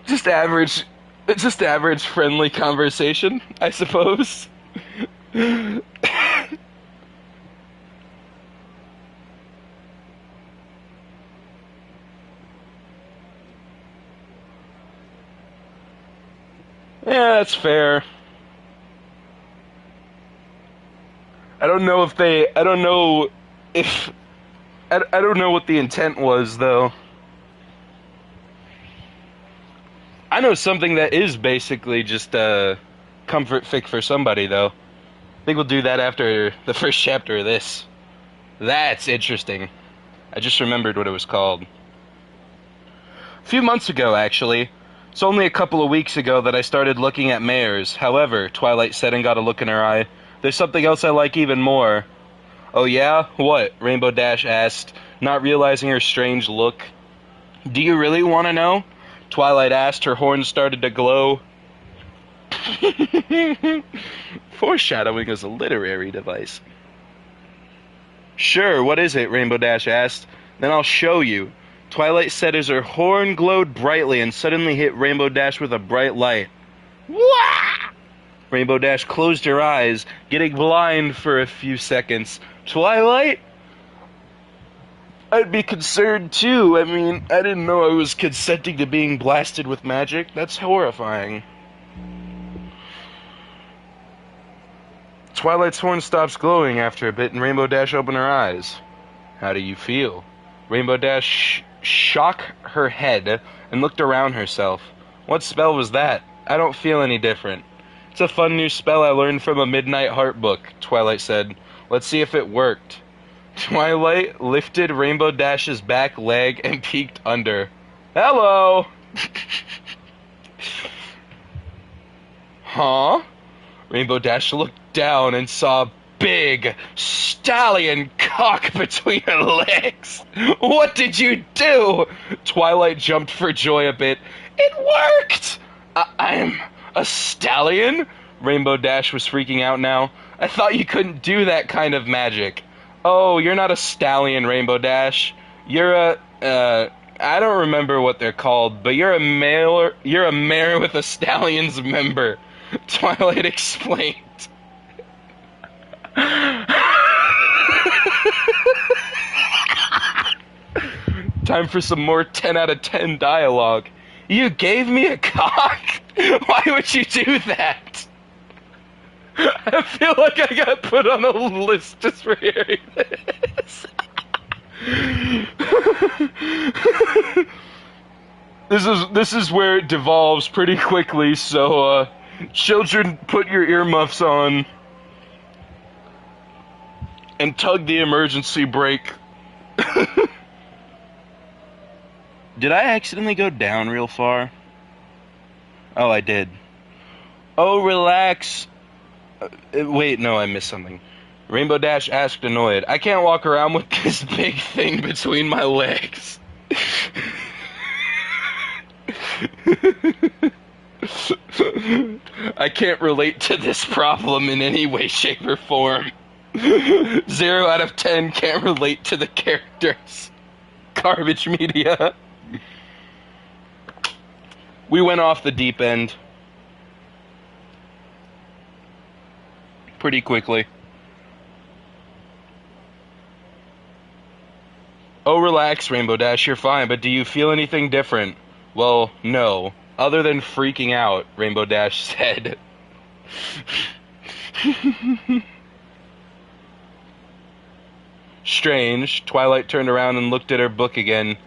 Just average friendly conversation, I suppose. Yeah, that's fair. I don't know what the intent was, though. I know something that is basically just a comfort fic for somebody, though. I think we'll do that after the first chapter of this. That's interesting. I just remembered what it was called. A few months ago, actually. It's only a couple of weeks ago that I started looking at mares. However, Twilight said and got a look in her eye, there's something else I like even more. Oh yeah? What? Rainbow Dash asked, not realizing her strange look. Do you really want to know? Twilight asked, her horns started to glow. Foreshadowing is a literary device. Sure, what is it? Rainbow Dash asked. Then I'll show you. Twilight said as her horn glowed brightly and suddenly hit Rainbow Dash with a bright light. Wah! Rainbow Dash closed her eyes, getting blind for a few seconds. Twilight? I'd be concerned too. I mean, I didn't know I was consenting to being blasted with magic. That's horrifying. Twilight's horn stops glowing after a bit, and Rainbow Dash opened her eyes. How do you feel? Rainbow Dash shook her head and looked around herself. What spell was that? I don't feel any different. It's a fun new spell I learned from a Midnight Heart book, Twilight said. Let's see if it worked. Twilight lifted Rainbow Dash's back leg and peeked under. Hello! Huh? Rainbow Dash looked down and saw a big stallion cock between her legs. What did you do? Twilight jumped for joy a bit. It worked! I'm a stallion? Rainbow Dash was freaking out now. I thought you couldn't do that kind of magic. Oh, you're not a stallion, Rainbow Dash. You're a, I don't remember what they're called, but you're a mare with a stallion's member. Twilight explained. Time for some more 10 out of 10 dialogue. You gave me a cock? Why would you do that? I feel like I got put on a list just for hearing this. This is where it devolves pretty quickly, so children, put your earmuffs on and tug the emergency brake. Did I accidentally go down real far? Oh, I did. Oh, relax. Wait, no, I missed something. Rainbow Dash asked, annoyed. I can't walk around with this big thing between my legs. I can't relate to this problem in any way, shape, or form. 0 out of 10 can't relate to the characters. Garbage media. We went off the deep end pretty quickly. Oh, relax, Rainbow Dash, you're fine, but do you feel anything different? Well, no. Other than freaking out, Rainbow Dash said. Strange. Twilight turned around and looked at her book again.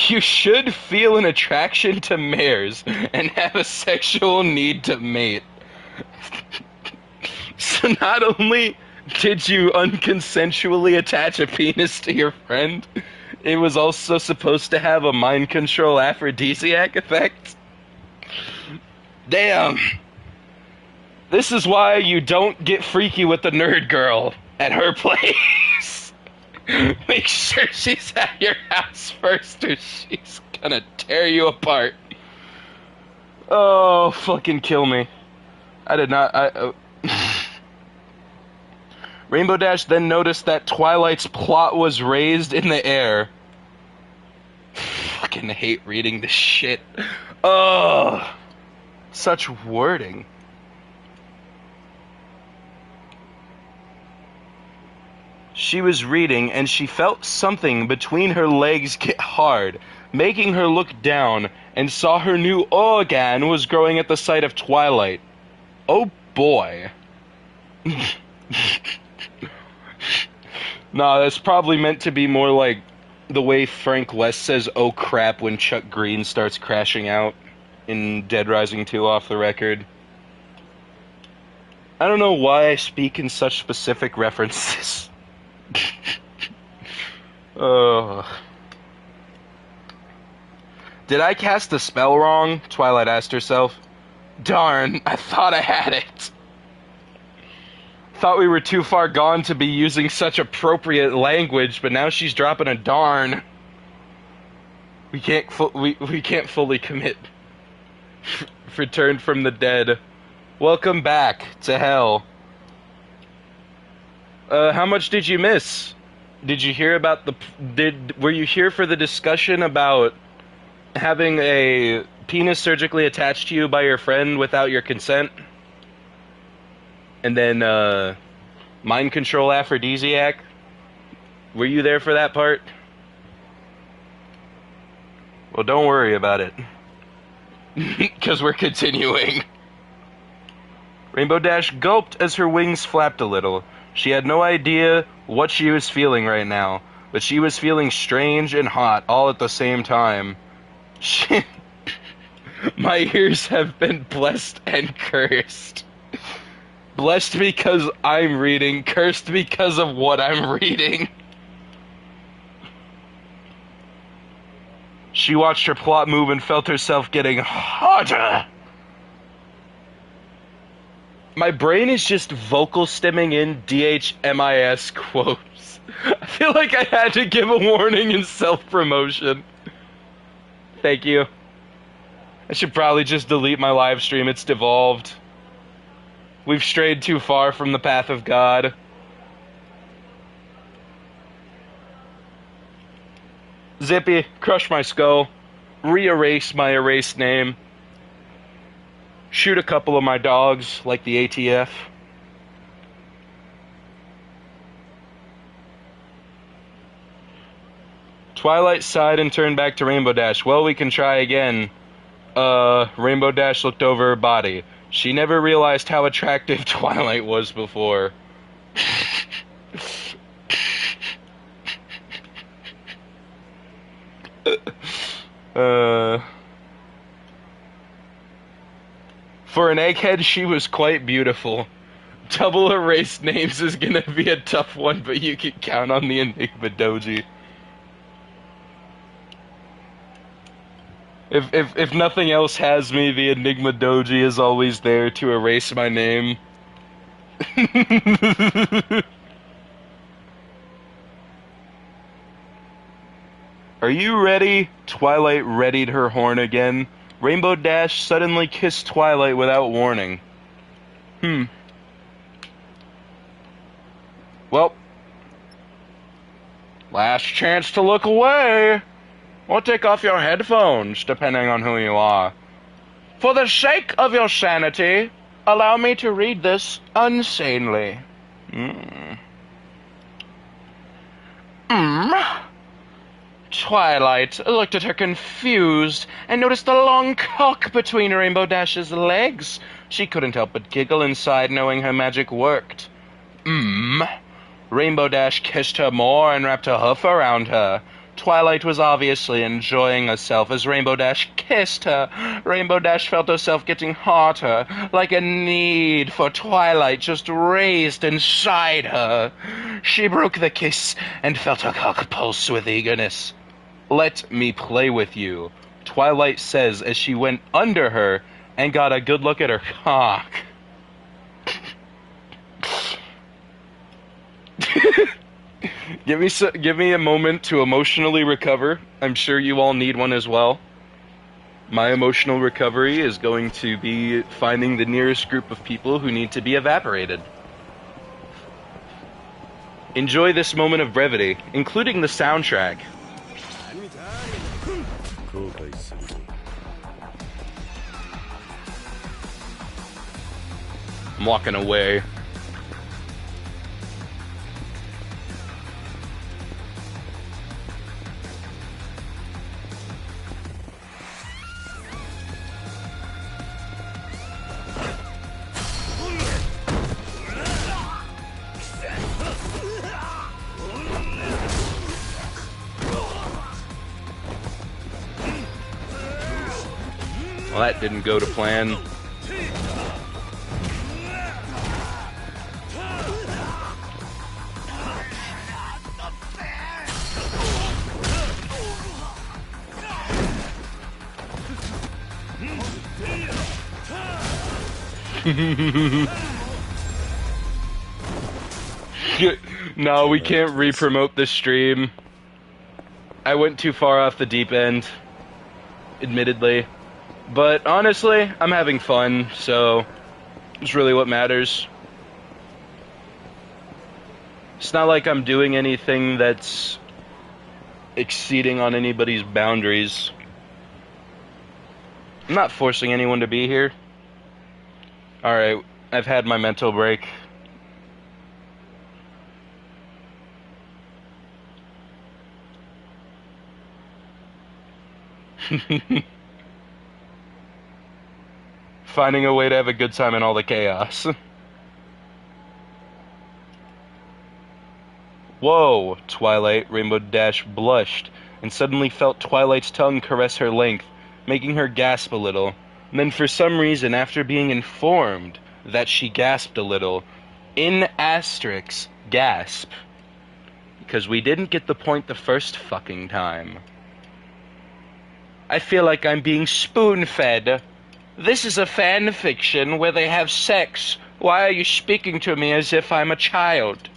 You should feel an attraction to mares and have a sexual need to mate. So not only did you unconsensually attach a penis to your friend, it was also supposed to have a mind control aphrodisiac effect? Damn. This is why you don't get freaky with the nerd girl at her place. Make sure she's at your house first or she's gonna tear you apart. Oh, fucking kill me. I did not, Rainbow Dash then noticed that Twilight's plot was raised in the air. Fucking hate reading this shit. Oh, such wording. She was reading, and she felt something between her legs get hard, making her look down, and saw her new organ was growing at the sight of Twilight. Oh boy. Nah, that's probably meant to be more like the way Frank West says "oh crap" when Chuck Green starts crashing out in Dead Rising 2 off the record. I don't know why I speak in such specific references. Did I cast the spell wrong? Twilight asked herself. Darn, I thought I had it. Thought we were too far gone to be using such appropriate language, but now she's dropping a darn. We can't fully commit. Returned from the dead. Welcome back to hell. How much did you miss? Did you hear about were you here for the discussion about having a penis surgically attached to you by your friend without your consent? And then, mind control aphrodisiac? Were you there for that part? Well, don't worry about it. Because we're continuing. Rainbow Dash gulped as her wings flapped a little. She had no idea what she was feeling right now, but she was feeling strange and hot all at the same time. My ears have been blessed and cursed. Blessed because I'm reading, cursed because of what I'm reading. She watched her plot move and felt herself getting hotter. My brain is just vocal stimming in DHMIS quotes. I feel like I had to give a warning in self-promotion. Thank you. I should probably just delete my live stream. It's devolved. We've strayed too far from the path of God. Zippy, crush my skull. Re-erase my erased name. Shoot a couple of my dogs, like the ATF. Twilight sighed and turned back to Rainbow Dash. Well, we can try again. Rainbow Dash looked over her body. She never realized how attractive Twilight was before. For an egghead, she was quite beautiful. Double erased names is gonna be a tough one, but you can count on the Enigma Doji. If nothing else has me, the Enigma Doji is always there to erase my name. Are you ready? Twilight readied her horn again. Rainbow Dash suddenly kissed Twilight without warning. Well, last chance to look away. Or take off your headphones, depending on who you are. For the sake of your sanity, allow me to read this unsanely. Twilight looked at her confused and noticed the long cock between Rainbow Dash's legs. She couldn't help but giggle inside, knowing her magic worked. Rainbow Dash kissed her more and wrapped her hoof around her. Twilight was obviously enjoying herself as Rainbow Dash kissed her. Rainbow Dash felt herself getting hotter, like a need for Twilight just raised inside her. She broke the kiss and felt her cock pulse with eagerness. Let me play with you, Twilight says as she went under her and got a good look at her cock. Give me a moment to emotionally recover. I'm sure you all need one as well. My emotional recovery is going to be finding the nearest group of people who need to be evaporated. Enjoy this moment of brevity, including the soundtrack. I'm walking away. Well, that didn't go to plan. No, we can't re-promote this stream. I went too far off the deep end, admittedly. But honestly, I'm having fun, so it's really what matters. It's not like I'm doing anything that's exceeding on anybody's boundaries. I'm not forcing anyone to be here. Alright, I've had my mental break. Finding a way to have a good time in all the chaos. Whoa, Twilight, Rainbow Dash blushed, and suddenly felt Twilight's tongue caress her length, making her gasp a little. And then for some reason, after being informed that she gasped a little, in asterisk, gasp, because we didn't get the point the first fucking time. I feel like I'm being spoon-fed. This is a fan fiction where they have sex. Why are you speaking to me as if I'm a child?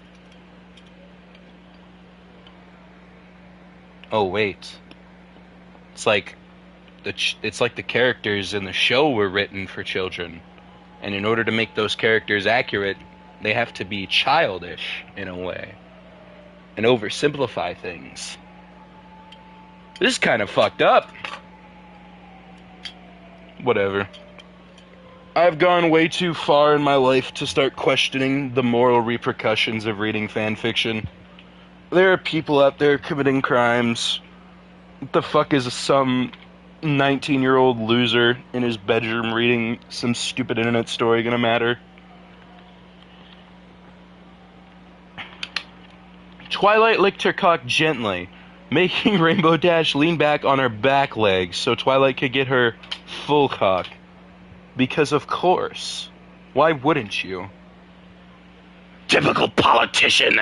Oh, wait. It's like the characters in the show were written for children. And in order to make those characters accurate, they have to be childish, in a way. And oversimplify things. This is kind of fucked up. Whatever. I've gone way too far in my life to start questioning the moral repercussions of reading fanfiction. There are people out there committing crimes. What the fuck is some 19-year-old loser in his bedroom reading some stupid internet story gonna matter? Twilight licked her cock gently, making Rainbow Dash lean back on her back legs so Twilight could get her full cock. Because of course. Why wouldn't you? Typical politician!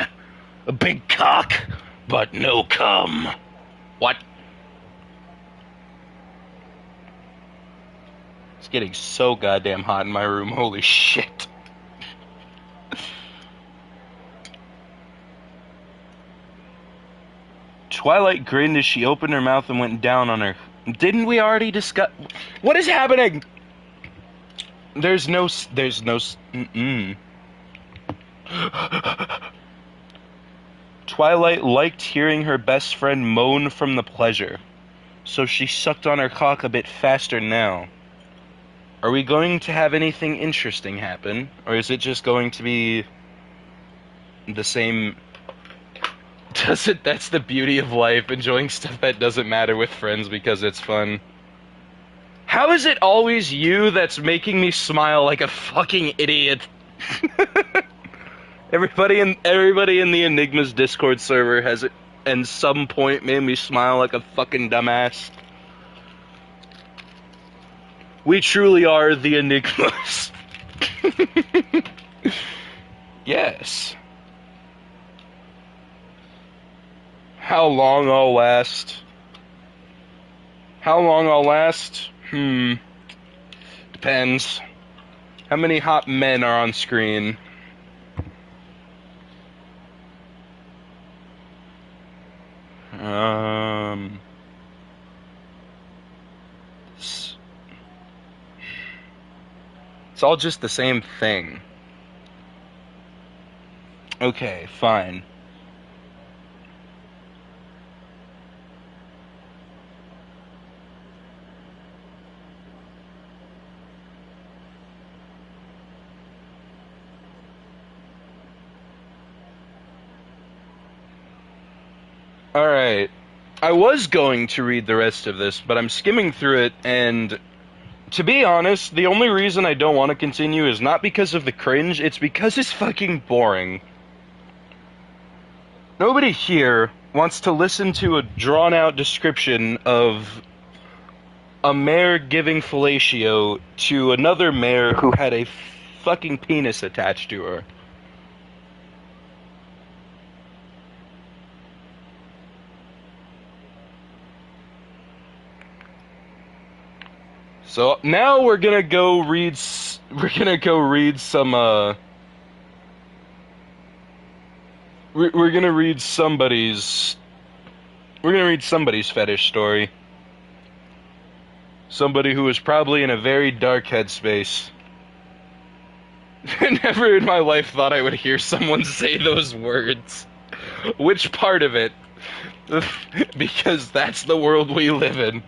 A big cock, but no cum. What? It's getting so goddamn hot in my room, holy shit. Twilight grinned as she opened her mouth and went down on her. Didn't we already discuss? What is happening? There's no. Twilight liked hearing her best friend moan from the pleasure, so she sucked on her cock a bit faster now. Are we going to have anything interesting happen, or is it just going to be the same? That's the beauty of life, enjoying stuff that doesn't matter with friends because it's fun. How is it always you that's making me smile like a fucking idiot? Everybody in the Enigma's Discord server has at some point made me smile like a fucking dumbass. We truly are the Enigmas. Yes. How long I'll last? How long I'll last? Depends. How many hot men are on screen? It's all just the same thing. Okay, fine. Alright. I was going to read the rest of this, but I'm skimming through it, and to be honest, the only reason I don't want to continue is not because of the cringe, it's because it's fucking boring. Nobody here wants to listen to a drawn-out description of a mare giving fellatio to another mare who had a fucking penis attached to her. So now we're gonna go read some we're gonna read somebody's fetish story. Somebody who was probably in a very dark headspace. I never in my life thought I would hear someone say those words. Which part of it? Because that's the world we live in.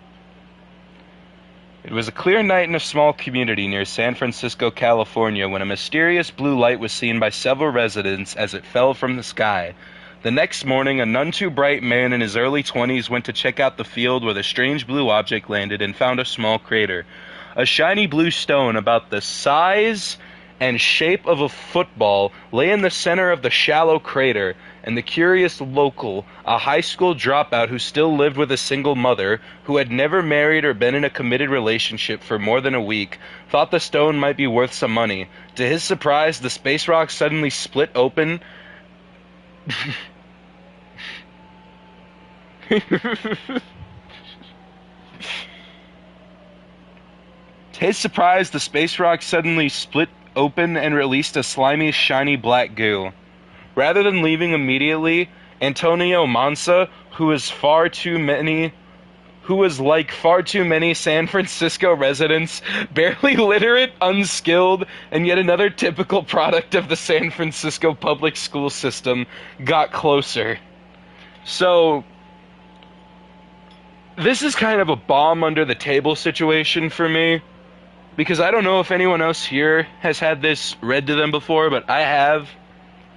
It was a clear night in a small community near San Francisco, California, when a mysterious blue light was seen by several residents as it fell from the sky. The next morning, a none too bright man in his early 20s went to check out the field where the strange blue object landed and found a small crater. A shiny blue stone about the size and shape of a football lay in the center of the shallow crater, and the curious local, a high school dropout who still lived with a single mother, who had never married or been in a committed relationship for more than a week, thought the stone might be worth some money. To his surprise, the space rock suddenly split open. To his surprise, the space rock suddenly split open and released a slimy, shiny black goo. Rather than leaving immediately, Antonio Mansa, who was like far too many San Francisco residents, barely literate, unskilled, and yet another typical product of the San Francisco public school system, got closer. So, this is kind of a bomb under the table situation for me, because I don't know if anyone else here has had this read to them before, but I have.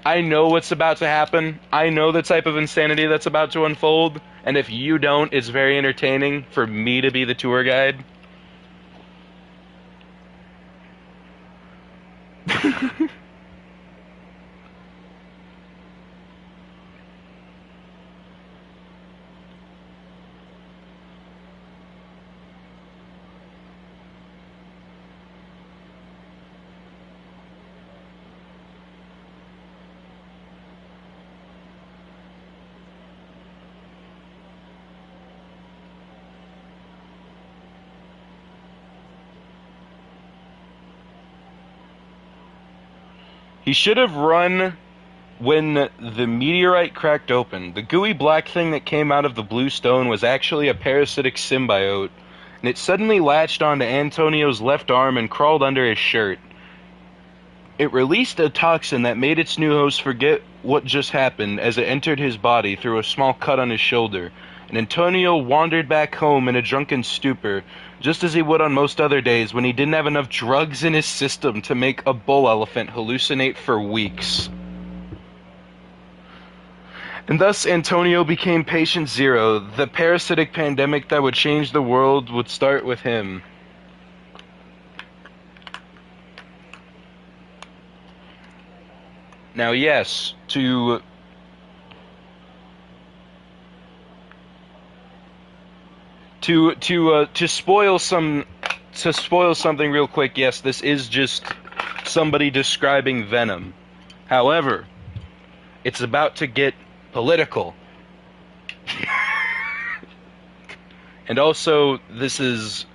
I know what's about to happen. I know the type of insanity that's about to unfold. And if you don't, it's very entertaining for me to be the tour guide. He should have run when the meteorite cracked open. The gooey black thing that came out of the blue stone was actually a parasitic symbiote, and it suddenly latched onto Antonio's left arm and crawled under his shirt. It released a toxin that made its new host forget what just happened as it entered his body through a small cut on his shoulder, and Antonio wandered back home in a drunken stupor, just as he would on most other days when he didn't have enough drugs in his system to make a bull elephant hallucinate for weeks. And thus Antonio became patient zero. The parasitic pandemic that would change the world would start with him. Now, yes, to spoil something real quick, yes, this is just somebody describing Venom. However, it's about to get political. And also, this is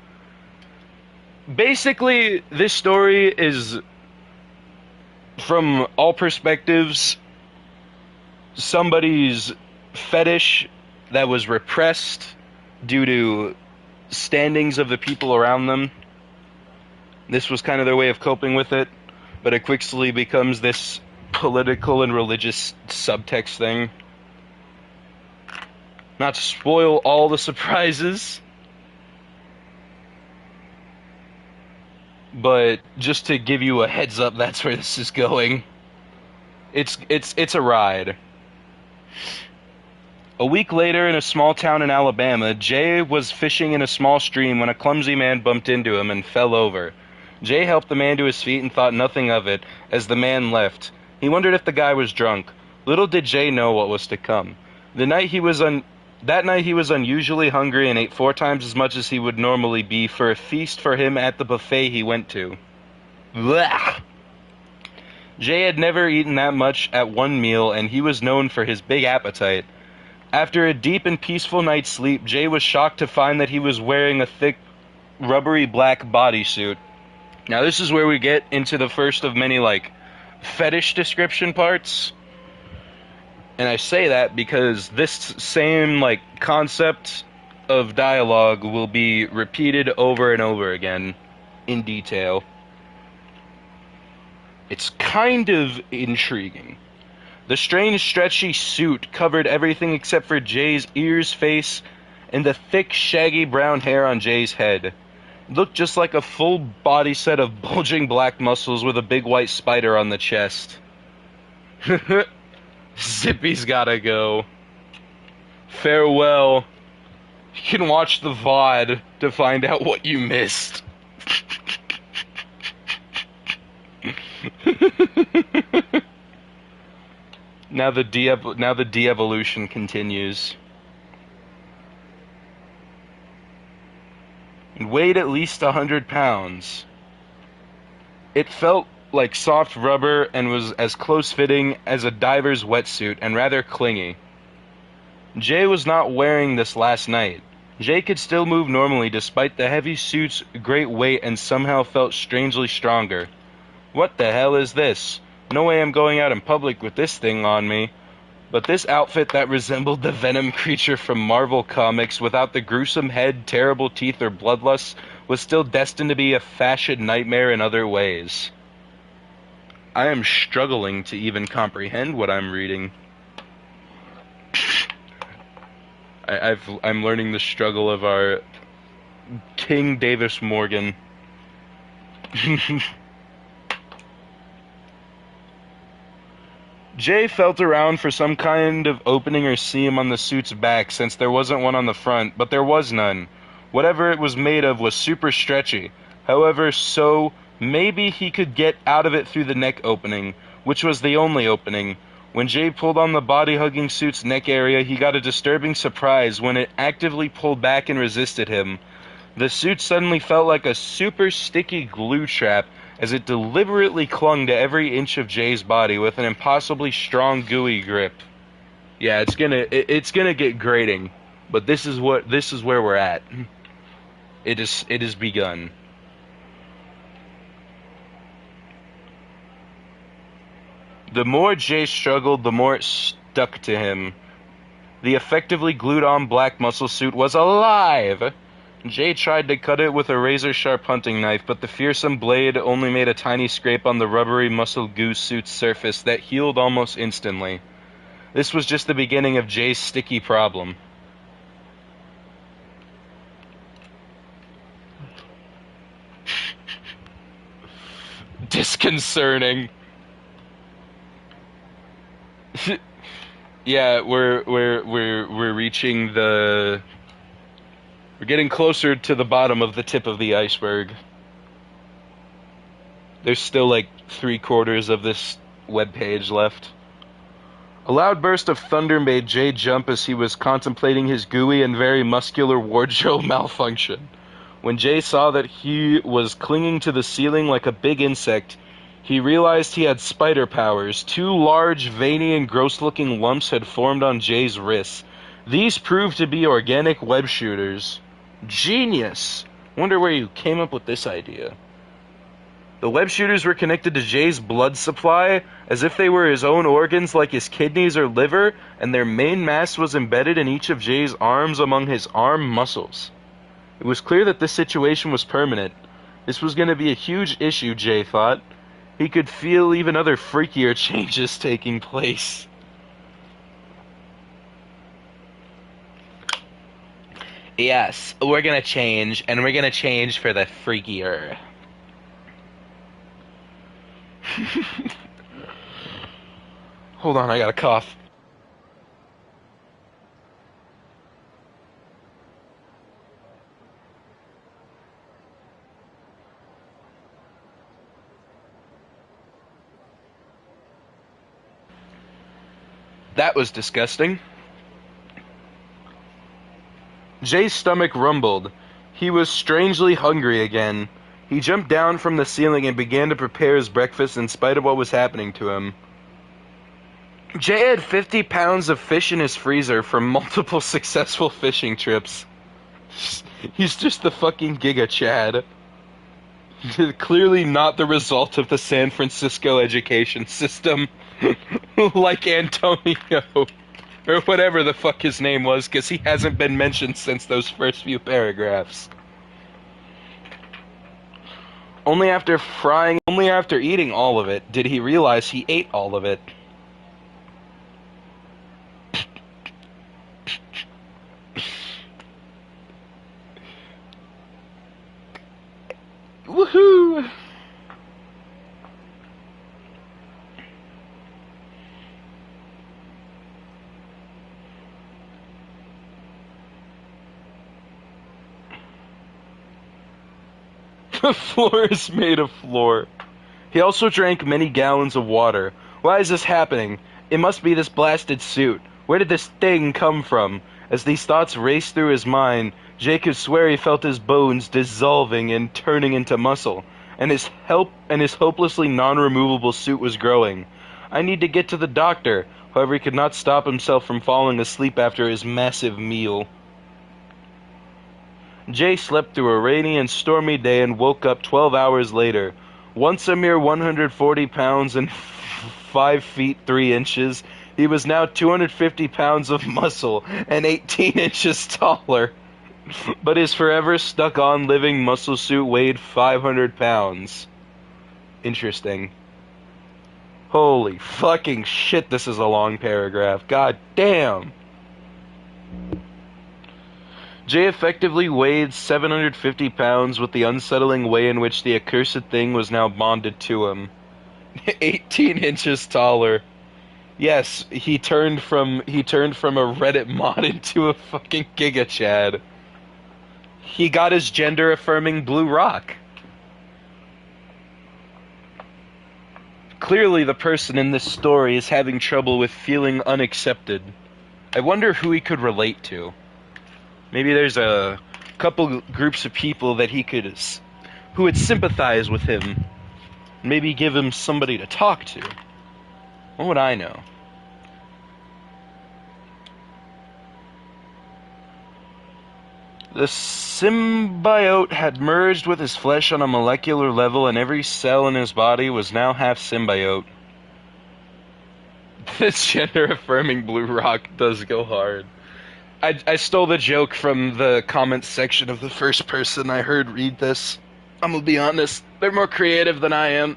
basically, this story is, from all perspectives, somebody's fetish that was repressed due to standings of the people around them. This was kind of their way of coping with it, but it quickly becomes this political and religious subtext thing. Not to spoil all the surprises, but just to give you a heads up, that's where this is going. It's a ride. A week later, in a small town in Alabama, Jay was fishing in a small stream when a clumsy man bumped into him and fell over. Jay helped the man to his feet and thought nothing of it as the man left. He wondered if the guy was drunk. Little did Jay know what was to come. That night he was unusually hungry and ate 4 times as much as he would normally be for a feast for him at the buffet he went to. Blech. Jay had never eaten that much at one meal, and he was known for his big appetite. After a deep and peaceful night's sleep, Jay was shocked to find that he was wearing a thick, rubbery black bodysuit. Now this is where we get into the first of many, fetish description parts. And I say that because this same, concept of dialogue will be repeated over and over again in detail. It's kind of intriguing. The strange, stretchy suit covered everything except for Jay's ears, face, and the thick, shaggy brown hair on Jay's head. It looked just like a full body set of bulging black muscles with a big white spider on the chest. Zippy's gotta go. Farewell. You can watch the VOD to find out what you missed. Now the de-evolution continues. It weighed at least 100 pounds. It felt like soft rubber and was as close-fitting as a diver's wetsuit and rather clingy. Jay was not wearing this last night. Jay could still move normally despite the heavy suit's great weight and somehow felt strangely stronger. What the hell is this? No way I'm going out in public with this thing on me. But this outfit that resembled the Venom creature from Marvel Comics without the gruesome head, terrible teeth, or bloodlust was still destined to be a fashion nightmare in other ways. I am struggling to even comprehend what I'm reading. I'm learning the struggle of our King Davis Morgan. Jay felt around for some kind of opening or seam on the suit's back since there wasn't one on the front, but there was none. Whatever it was made of was super stretchy. However, so maybe he could get out of it through the neck opening, which was the only opening. When Jay pulled on the body-hugging suit's neck area, he got a disturbing surprise when it actively pulled back and resisted him. The suit suddenly felt like a super sticky glue trap as it deliberately clung to every inch of Jay's body with an impossibly strong, gooey grip. Yeah, it's gonna get grating, but this is where we're at. It has begun. The more Jay struggled, the more it stuck to him. The effectively glued-on black muscle suit was alive! Jay tried to cut it with a razor-sharp hunting knife, but the fearsome blade only made a tiny scrape on the rubbery muscle goo suit's surface that healed almost instantly. This was just the beginning of Jay's sticky problem. Disconcerting. Yeah, we're reaching the... We're getting closer to the bottom of the tip of the iceberg. There's still like 3/4 of this webpage left. A loud burst of thunder made Jay jump as he was contemplating his gooey and very muscular wardrobe malfunction. When Jay saw that he was clinging to the ceiling like a big insect, he realized he had spider powers. 2 large, veiny, and gross-looking lumps had formed on Jay's wrists. These proved to be organic web shooters. Genius! Wonder where you came up with this idea. The web shooters were connected to Jay's blood supply, as if they were his own organs like his kidneys or liver, and their main mass was embedded in each of Jay's arms among his arm muscles. It was clear that this situation was permanent. This was going to be a huge issue, Jay thought. He could feel even other freakier changes taking place. Yes, we're gonna change, and we're gonna change for the freakier. Hold on, I got a cough. That was disgusting. Jay's stomach rumbled. He was strangely hungry again. He jumped down from the ceiling and began to prepare his breakfast in spite of what was happening to him. Jay had 50 pounds of fish in his freezer from multiple successful fishing trips. He's just the fucking Giga Chad. Clearly not the result of the San Francisco education system. Like Antonio. Or whatever the fuck his name was, because he hasn't been mentioned since those first few paragraphs. Only after eating all of it, did he realize he ate all of it. Woohoo! The floor is made of floor. He also drank many gallons of water. Why is this happening? It must be this blasted suit. Where did this thing come from? As these thoughts raced through his mind, Jay could swear he felt his bones dissolving and turning into muscle, and his hopelessly non-removable suit was growing. I need to get to the doctor. However, he could not stop himself from falling asleep after his massive meal. Jay slept through a rainy and stormy day and woke up 12 hours later. Once a mere 140 pounds and 5 feet 3 inches, he was now 250 pounds of muscle and 18 inches taller. But his forever stuck-on living muscle suit weighed 500 pounds. Interesting. Holy fucking shit, this is a long paragraph. God damn. Jay effectively weighed 750 pounds with the unsettling way in which the accursed thing was now bonded to him. 18 inches taller. Yes, he turned from a Reddit mod into a fucking Giga Chad. He got his gender-affirming blue rock. Clearly the person in this story is having trouble with feeling unaccepted. I wonder who he could relate to. Maybe there's a couple groups of people that who would sympathize with him. Maybe give him somebody to talk to. What would I know? The symbiote had merged with his flesh on a molecular level, and every cell in his body was now half symbiote. This gender-affirming blue rock does go hard. I stole the joke from the comments section of the first person I heard read this. I'm gonna be honest, they're more creative than I am.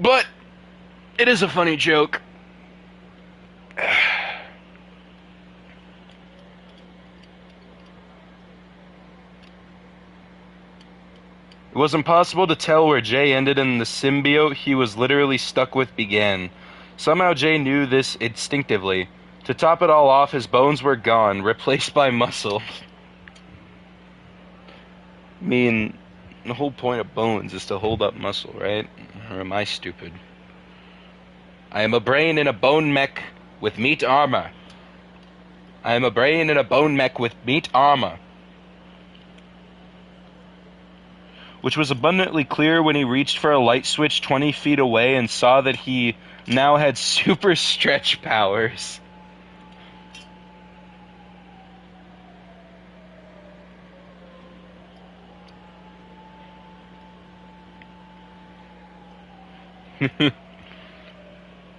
But it is a funny joke. It was impossible to tell where Jay ended and the symbiote he was literally stuck with began. Somehow Jay knew this instinctively. To top it all off, his bones were gone, replaced by muscle. I mean, the whole point of bones is to hold up muscle, right? Or am I stupid? I am a brain in a bone mech with meat armor. I am a brain in a bone mech with meat armor. Which was abundantly clear when he reached for a light switch 20 feet away and saw that he now had super stretch powers.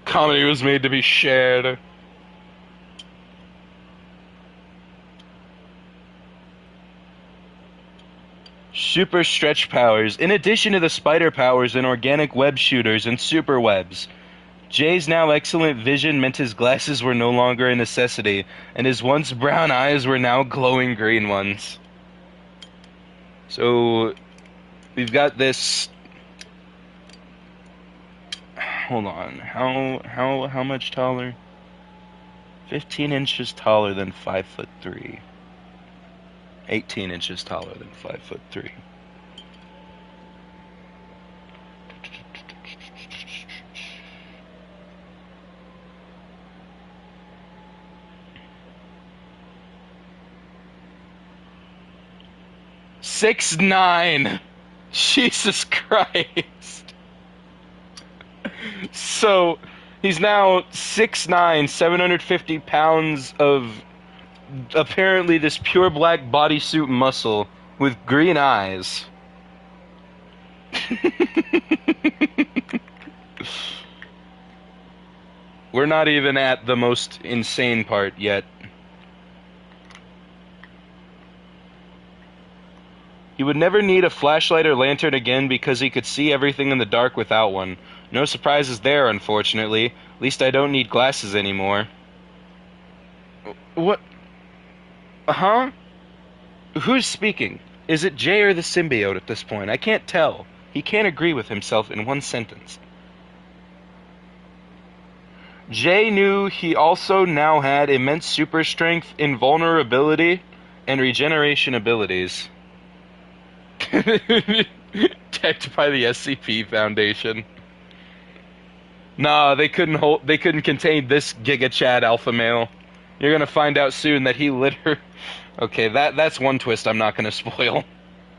Comedy was made to be shared. Super stretch powers, in addition to the spider powers and organic web shooters and super webs. Jay's now excellent vision meant his glasses were no longer a necessity, and his once brown eyes were now glowing green ones. So, we've got this... Hold on, how much taller? 15 inches taller than 5'3". 18 inches taller than 5'3". Six 9. Jesus Christ. So, he's now 6'9", 750 pounds of apparently this pure black bodysuit muscle with green eyes. We're not even at the most insane part yet. He would never need a flashlight or lantern again because he could see everything in the dark without one. No surprises there, unfortunately. At least I don't need glasses anymore. What? Huh? Who's speaking? Is it Jay or the symbiote at this point? I can't tell. He can't agree with himself in one sentence. Jay knew he also now had immense super strength, invulnerability, and regeneration abilities. Teched by the SCP Foundation. Nah, they couldn't contain this Giga Chad alpha male. You're gonna find out soon that he lit her. Okay, that's one twist I'm not gonna spoil.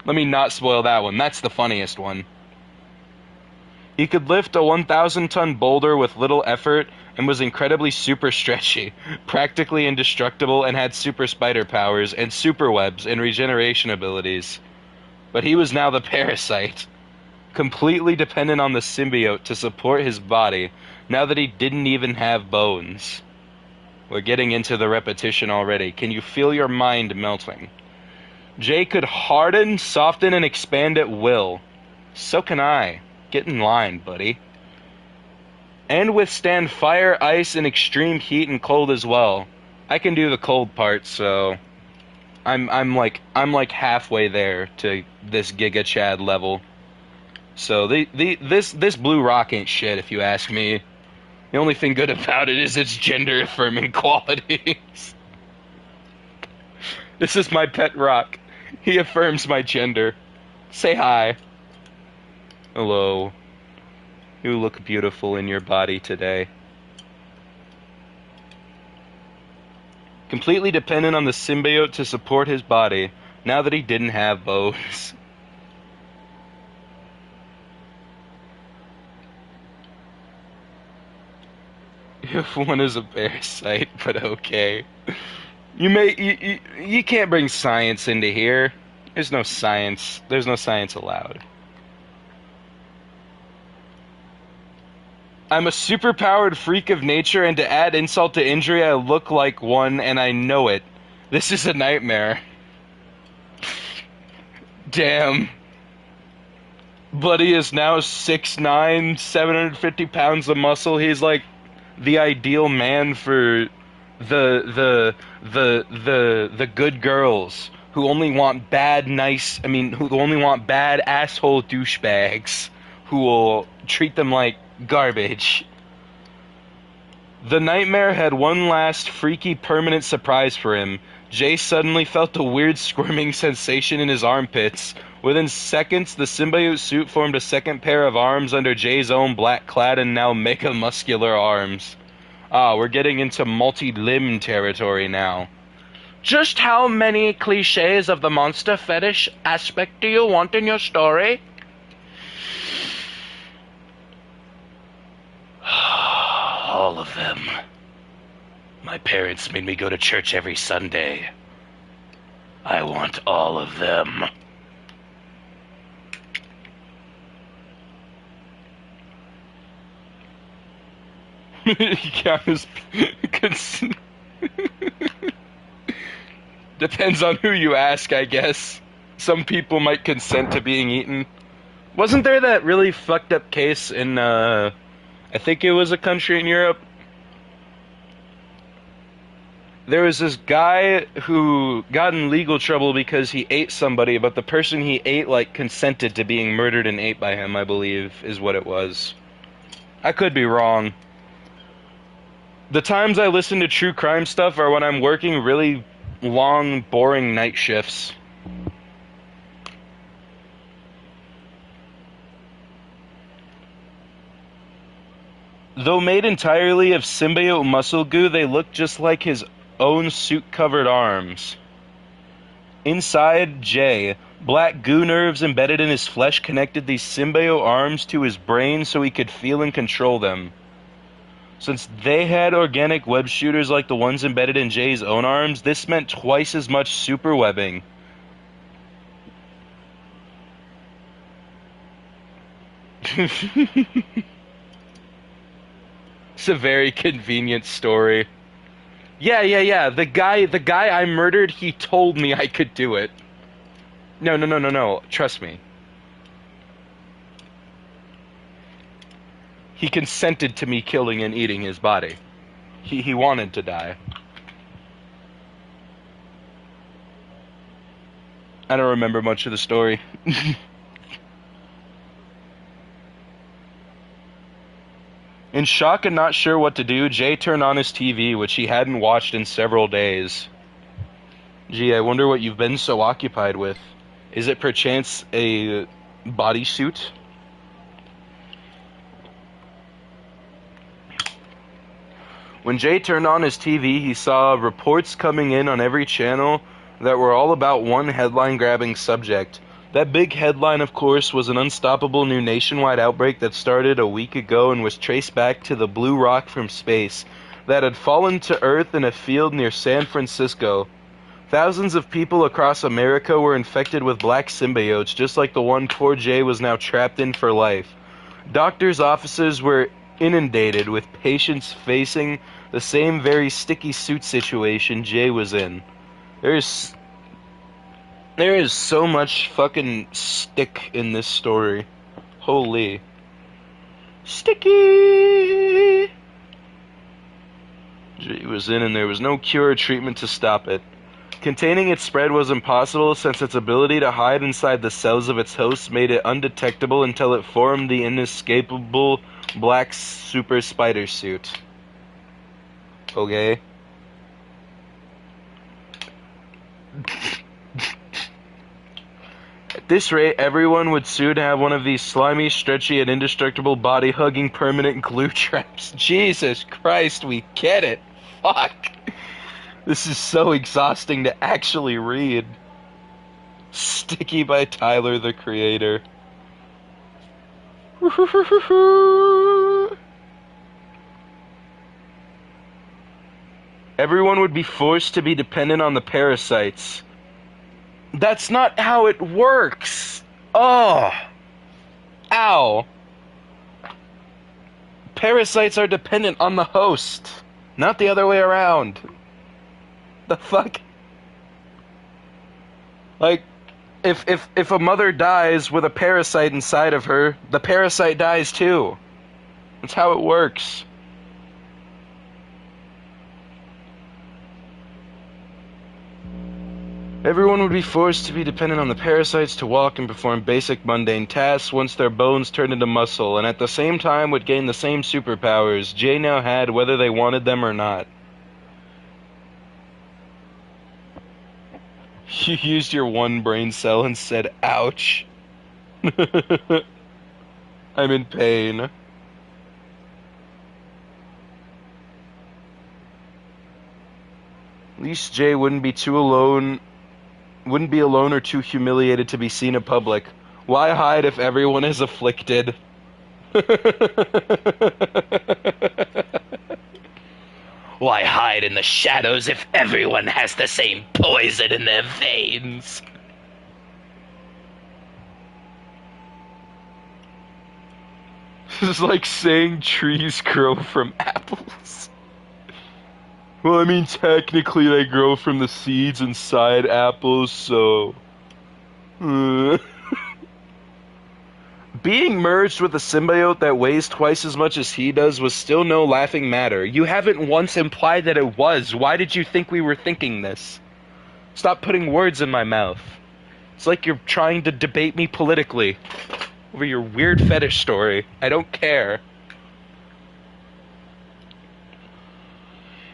Let me not spoil that one. That's the funniest one. He could lift a 1,000-ton boulder with little effort and was incredibly super stretchy, practically indestructible, and had super spider powers and super webs and regeneration abilities. But he was now the parasite, completely dependent on the symbiote to support his body, now that he didn't even have bones. We're getting into the repetition already. Can you feel your mind melting? Jay could harden, soften, and expand at will. So can I. Get in line, buddy. And withstand fire, ice, and extreme heat and cold as well. I can do the cold part, so I'm like halfway there to this Giga Chad level. So this blue rock ain't shit, if you ask me. The only thing good about it is its gender affirming qualities. This is my pet rock. He affirms my gender. Say hi. Hello. You look beautiful in your body today. Completely dependent on the symbiote to support his body, now that he didn't have bones. If one is a parasite, but okay. You can't bring science into here. There's no science allowed. I'm a superpowered freak of nature, and to add insult to injury, I look like one, and I know it. This is a nightmare. Damn. Buddy is now 6'9", 750 pounds of muscle. He's like the ideal man for the good girls who only want bad asshole douchebags who will treat them like garbage. The nightmare had one last freaky permanent surprise for him. Jay suddenly felt a weird squirming sensation in his armpits. Within seconds, the symbiote suit formed a second pair of arms under Jay's own black-clad and now mega-muscular arms. Ah, we're getting into multi-limb territory now. Just how many cliches of the monster fetish aspect do you want in your story? All of them. My parents made me go to church every Sunday. I want all of them. Depends on who you ask, I guess. Some people might consent to being eaten. Wasn't there that really fucked up case in, I think it was a country in Europe? There was this guy who got in legal trouble because he ate somebody, but the person he ate, like, consented to being murdered and ate by him, I believe, is what it was. I could be wrong. The times I listen to true crime stuff are when I'm working really long, boring night shifts. Though made entirely of symbiote muscle goo, they look just like his own suit-covered arms. Inside Jay, black goo nerves embedded in his flesh connected these symbiote arms to his brain so he could feel and control them. Since they had organic web shooters like the ones embedded in Jay's own arms, this meant twice as much super webbing. It's a very convenient story. Yeah. The guy I murdered, he told me I could do it. No. Trust me. He consented to me killing and eating his body. He wanted to die. I don't remember much of the story. In shock and not sure what to do, Jay turned on his TV, which he hadn't watched in several days. Gee, I wonder what you've been so occupied with. Is it perchance a bodysuit? When Jay turned on his TV, he saw reports coming in on every channel that were all about one headline-grabbing subject. That big headline, of course, was an unstoppable new nationwide outbreak that started a week ago and was traced back to the blue rock from space that had fallen to Earth in a field near San Francisco. Thousands of people across America were infected with black symbiotes, just like the one poor Jay was now trapped in for life. Doctors' offices were inundated with patients facing the same very sticky suit situation Jay was in. There is so much fucking stick in this story. Holy. Sticky! Jay was in and there was no cure or treatment to stop it. Containing its spread was impossible since its ability to hide inside the cells of its hosts made it undetectable until it formed the inescapable black super spider suit. Okay. At this rate, everyone would soon have one of these slimy, stretchy, and indestructible body-hugging permanent glue traps. Jesus Christ, we get it. Fuck. This is so exhausting to actually read. Sticky by Tyler, the Creator. Everyone would be forced to be dependent on the parasites. That's not how it works. Oh. Ow. Parasites are dependent on the host, not the other way around. The fuck? Like, if a mother dies with a parasite inside of her, the parasite dies too. That's how it works. Everyone would be forced to be dependent on the parasites to walk and perform basic mundane tasks once their bones turned into muscle, and at the same time would gain the same superpowers Jay now had whether they wanted them or not. You used your one brain cell and said, ouch. I'm in pain. At least Jay wouldn't be alone or too humiliated to be seen in public. Why hide if everyone is afflicted? Why hide in the shadows if everyone has the same poison in their veins? This is like saying trees grow from apples. Well, I mean, technically they grow from the seeds inside apples, so... Being merged with a symbiote that weighs twice as much as he does was still no laughing matter. You haven't once implied that it was. Why did you think we were thinking this? Stop putting words in my mouth. It's like you're trying to debate me politically over your weird fetish story. I don't care.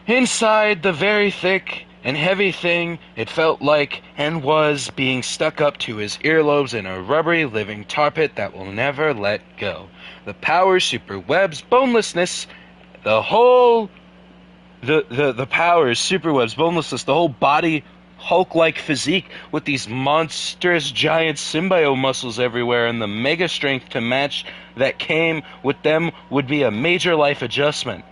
Inside the very thick and heavy thing, it felt like and was being stuck up to his earlobes in a rubbery living tar pit that will never let go. The powers, super webs, bonelessness, the whole... The powers, super webs, bonelessness, the whole body, Hulk-like physique with these monstrous giant symbiote muscles everywhere and the mega strength to match that came with them would be a major life adjustment.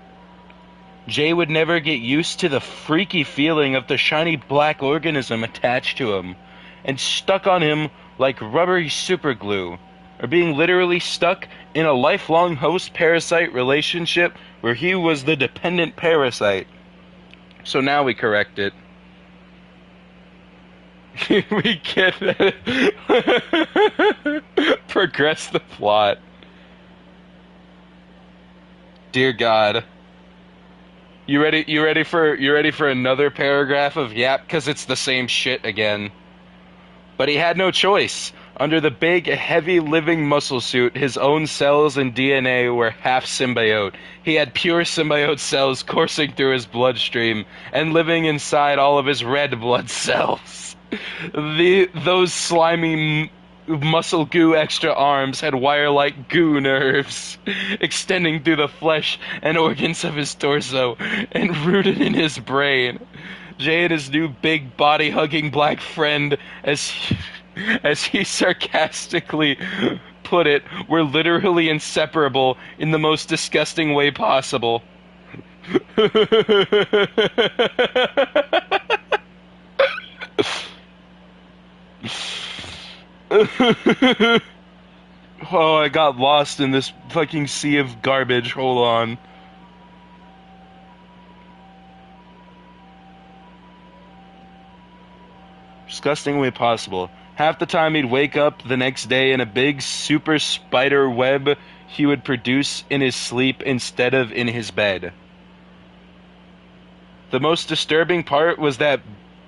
Jay would never get used to the freaky feeling of the shiny black organism attached to him and stuck on him like rubbery superglue, or being literally stuck in a lifelong host-parasite relationship where he was the dependent parasite. So now we correct it. We get it. Progress the plot. Dear God. You ready for another paragraph of yap? Because it's the same shit again. But he had no choice. Under the big, heavy living muscle suit, his own cells and DNA were half symbiote. He had pure symbiote cells coursing through his bloodstream and living inside all of his red blood cells. Those slimy muscle goo extra arms had wire-like goo nerves extending through the flesh and organs of his torso and rooted in his brain. Jay and his new big body-hugging black friend, as he sarcastically put it, were literally inseparable in the most disgusting way possible. Oh, I got lost in this fucking sea of garbage. Hold on. Disgusting way possible. Half the time he'd wake up the next day in a big super spider web he would produce in his sleep instead of in his bed. The most disturbing part was that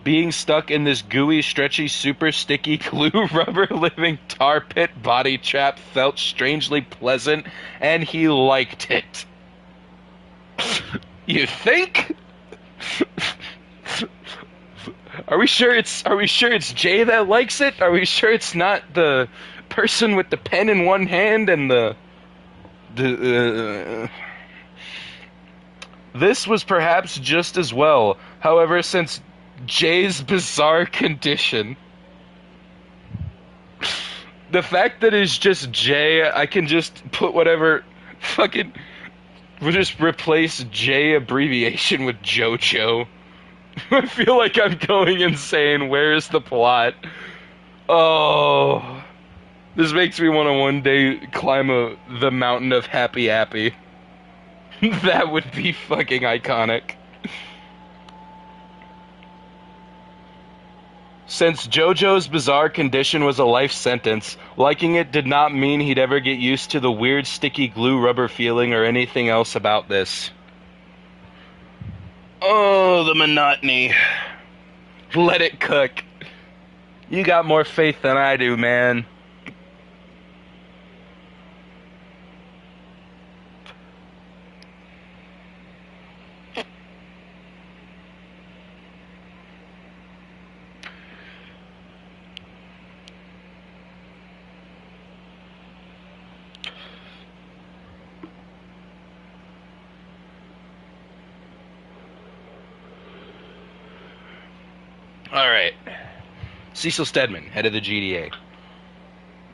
being stuck in this gooey, stretchy, super sticky glue rubber living tar pit body trap felt strangely pleasant, and he liked it. You think? Are we sure it's Jay that likes it? Are we sure it's not the person with the pen in one hand and the This was perhaps just as well. However, since Jay's bizarre condition, the fact that it's just Jay, I can just put whatever fucking, we'll just replace J abbreviation with JoJo. I feel like I'm going insane. Where's the plot? Oh, this makes me want to one day climb the mountain of Happy Happy. That would be fucking iconic. Since JoJo's bizarre condition was a life sentence, liking it did not mean he'd ever get used to the weird sticky glue rubber feeling or anything else about this. Oh, the monotony. Let it cook. You got more faith than I do, man. Alright. Cecil Stedman, head of the GDA.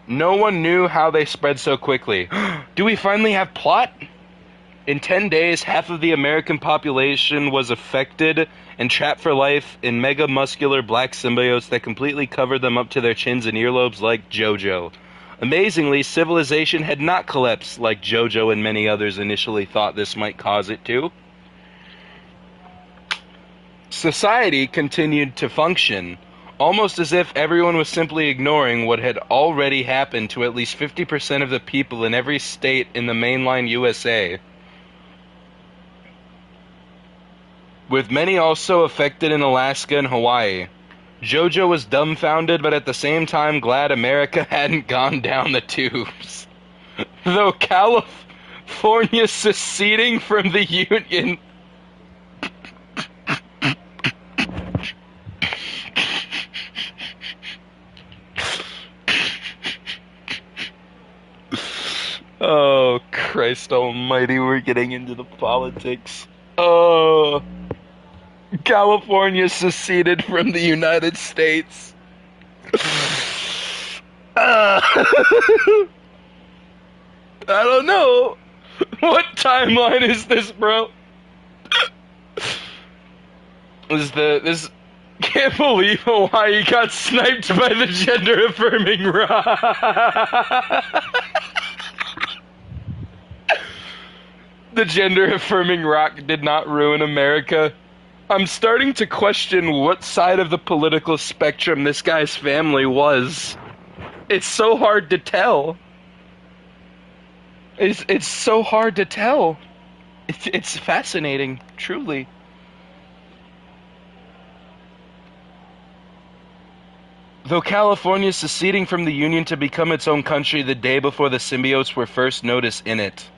No one knew how they spread so quickly. Do we finally have plot? In 10 days, half of the American population was affected and trapped for life in mega muscular black symbiotes that completely covered them up to their chins and earlobes like JoJo. Amazingly, civilization had not collapsed like JoJo and many others initially thought this might cause it to. Society continued to function, almost as if everyone was simply ignoring what had already happened to at least 50% of the people in every state in the mainline USA, with many also affected in Alaska and Hawaii. JoJo was dumbfounded, but at the same time glad America hadn't gone down the tubes. Though California seceding from the Union... Oh, Christ almighty, we're getting into the politics. Oh, California seceded from the United States. I don't know. What timeline is this, bro? This can't believe Hawaii got sniped by the gender-affirming rock. The gender-affirming rock did not ruin America. I'm starting to question what side of the political spectrum this guy's family was. It's so hard to tell. It's so hard to tell. It's fascinating, truly. Though California is seceding from the Union to become its own country the day before the symbiotes were first noticed in it,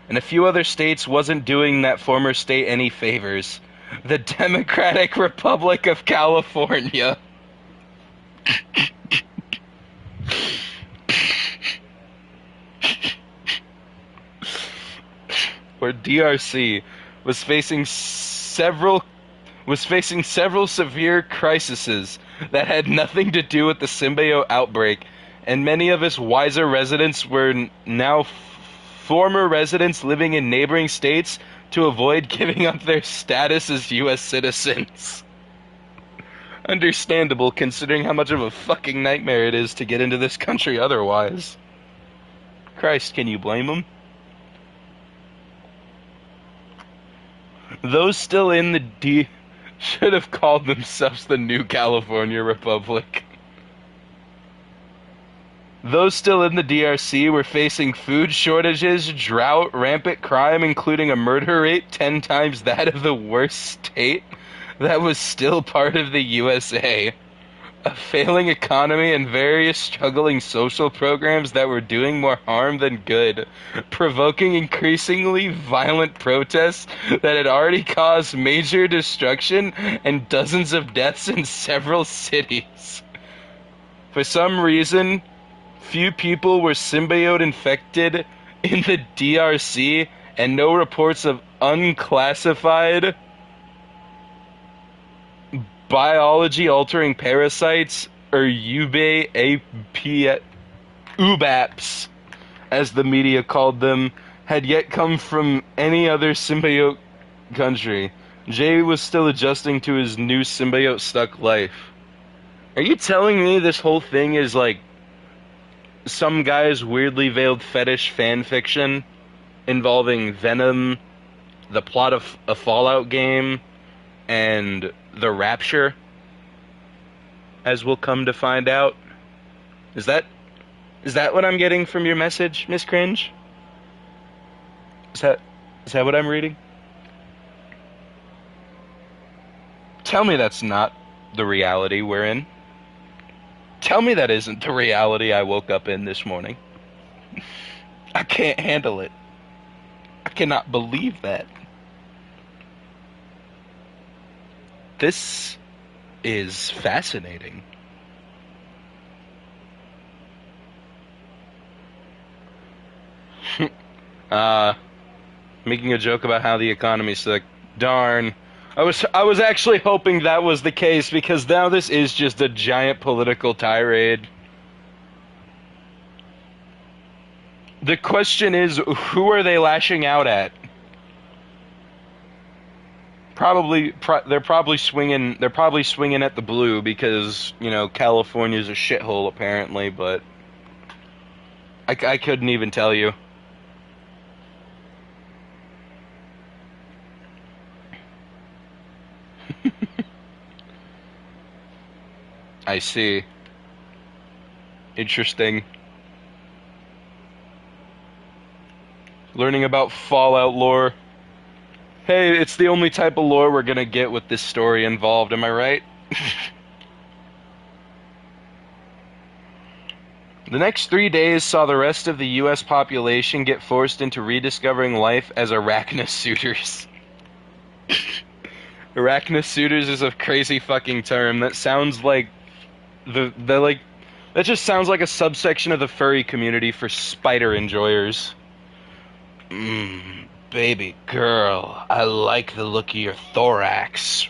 and a few other states wasn't doing that former state any favors. The Democratic Republic of California. Where DRC was facing several severe crises that had nothing to do with the symbiote outbreak, and many of its wiser residents were now former residents living in neighboring states to avoid giving up their status as U.S. citizens. Understandable, considering how much of a fucking nightmare it is to get into this country otherwise. Christ, can you blame them? Those still in the should have called themselves the New California Republic. Those still in the DRC were facing food shortages, drought, rampant crime, including a murder rate 10 times that of the worst state that was still part of the USA. A failing economy and various struggling social programs that were doing more harm than good, provoking increasingly violent protests that had already caused major destruction and dozens of deaths in several cities. For some reason, few people were symbiote infected in the DRC, and no reports of unclassified biology-altering parasites, or UBAPs, as the media called them, had yet come from any other symbiote country. Jay was still adjusting to his new symbiote-stuck life. Are you telling me this whole thing is like some guy's weirdly veiled fetish fanfiction involving Venom, the plot of a Fallout game, and the Rapture, as we'll come to find out? Is that what I'm getting from your message, Miss Cringe? Is that what I'm reading? Tell me that's not the reality we're in. Tell me that isn't the reality I woke up in this morning. I can't handle it. I cannot believe that. This is fascinating. Making a joke about how the economy's sick. Darn. I was actually hoping that was the case, because now this is just a giant political tirade. The question is, who are they lashing out at? They're probably swinging at the blue, because, you know, California's a shithole apparently, but I couldn't even tell you. I see. Interesting. Learning about Fallout lore. Hey, it's the only type of lore we're gonna get with this story involved, am I right? The next 3 days saw the rest of the US population get forced into rediscovering life as arachnosuiters. Arachnosuiters is a crazy fucking term that sounds like that just sounds like a subsection of the furry community for spider enjoyers. Baby girl, I like the look of your thorax.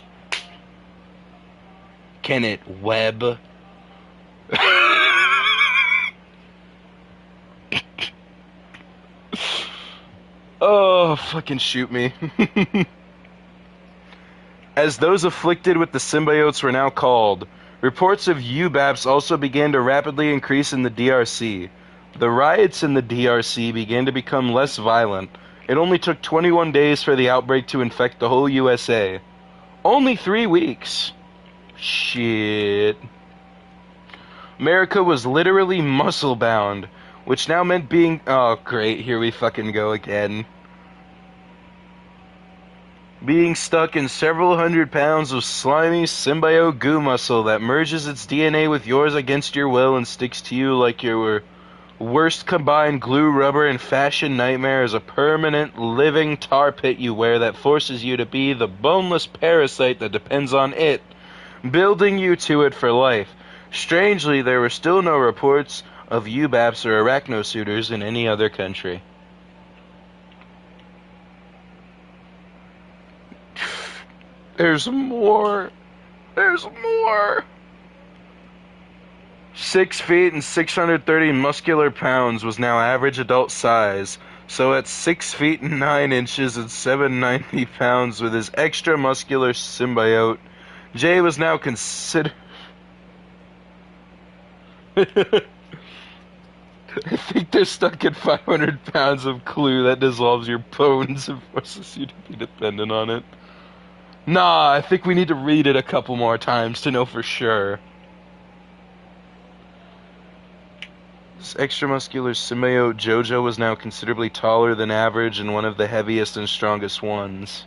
Can it web? Oh, fucking shoot me. As those afflicted with the symbiotes were now called, reports of UBAPs also began to rapidly increase in the DRC. The riots in the DRC began to become less violent. It only took 21 days for the outbreak to infect the whole USA. Only 3 weeks. Shit. America was literally muscle-bound, which now meant being... Oh, great, here we fucking go again. Being stuck in several hundred pounds of slimy symbiote goo muscle that merges its DNA with yours against your will and sticks to you like your worst combined glue, rubber, and fashion nightmare is a permanent living tar pit you wear that forces you to be the boneless parasite that depends on it, building you to it for life. Strangely, there were still no reports of Ubaps or arachnosuitors in any other country. There's more. There's more. 6 feet and 630 muscular pounds was now average adult size. So at 6 feet and 9 inches and 790 pounds with his extra muscular symbiote, Jay was now considered... I think they're stuck at 500 pounds of glue that dissolves your bones and forces you to be dependent on it. Nah, I think we need to read it a couple more times to know for sure. This extramuscular symbiote Jojo was now considerably taller than average and one of the heaviest and strongest ones.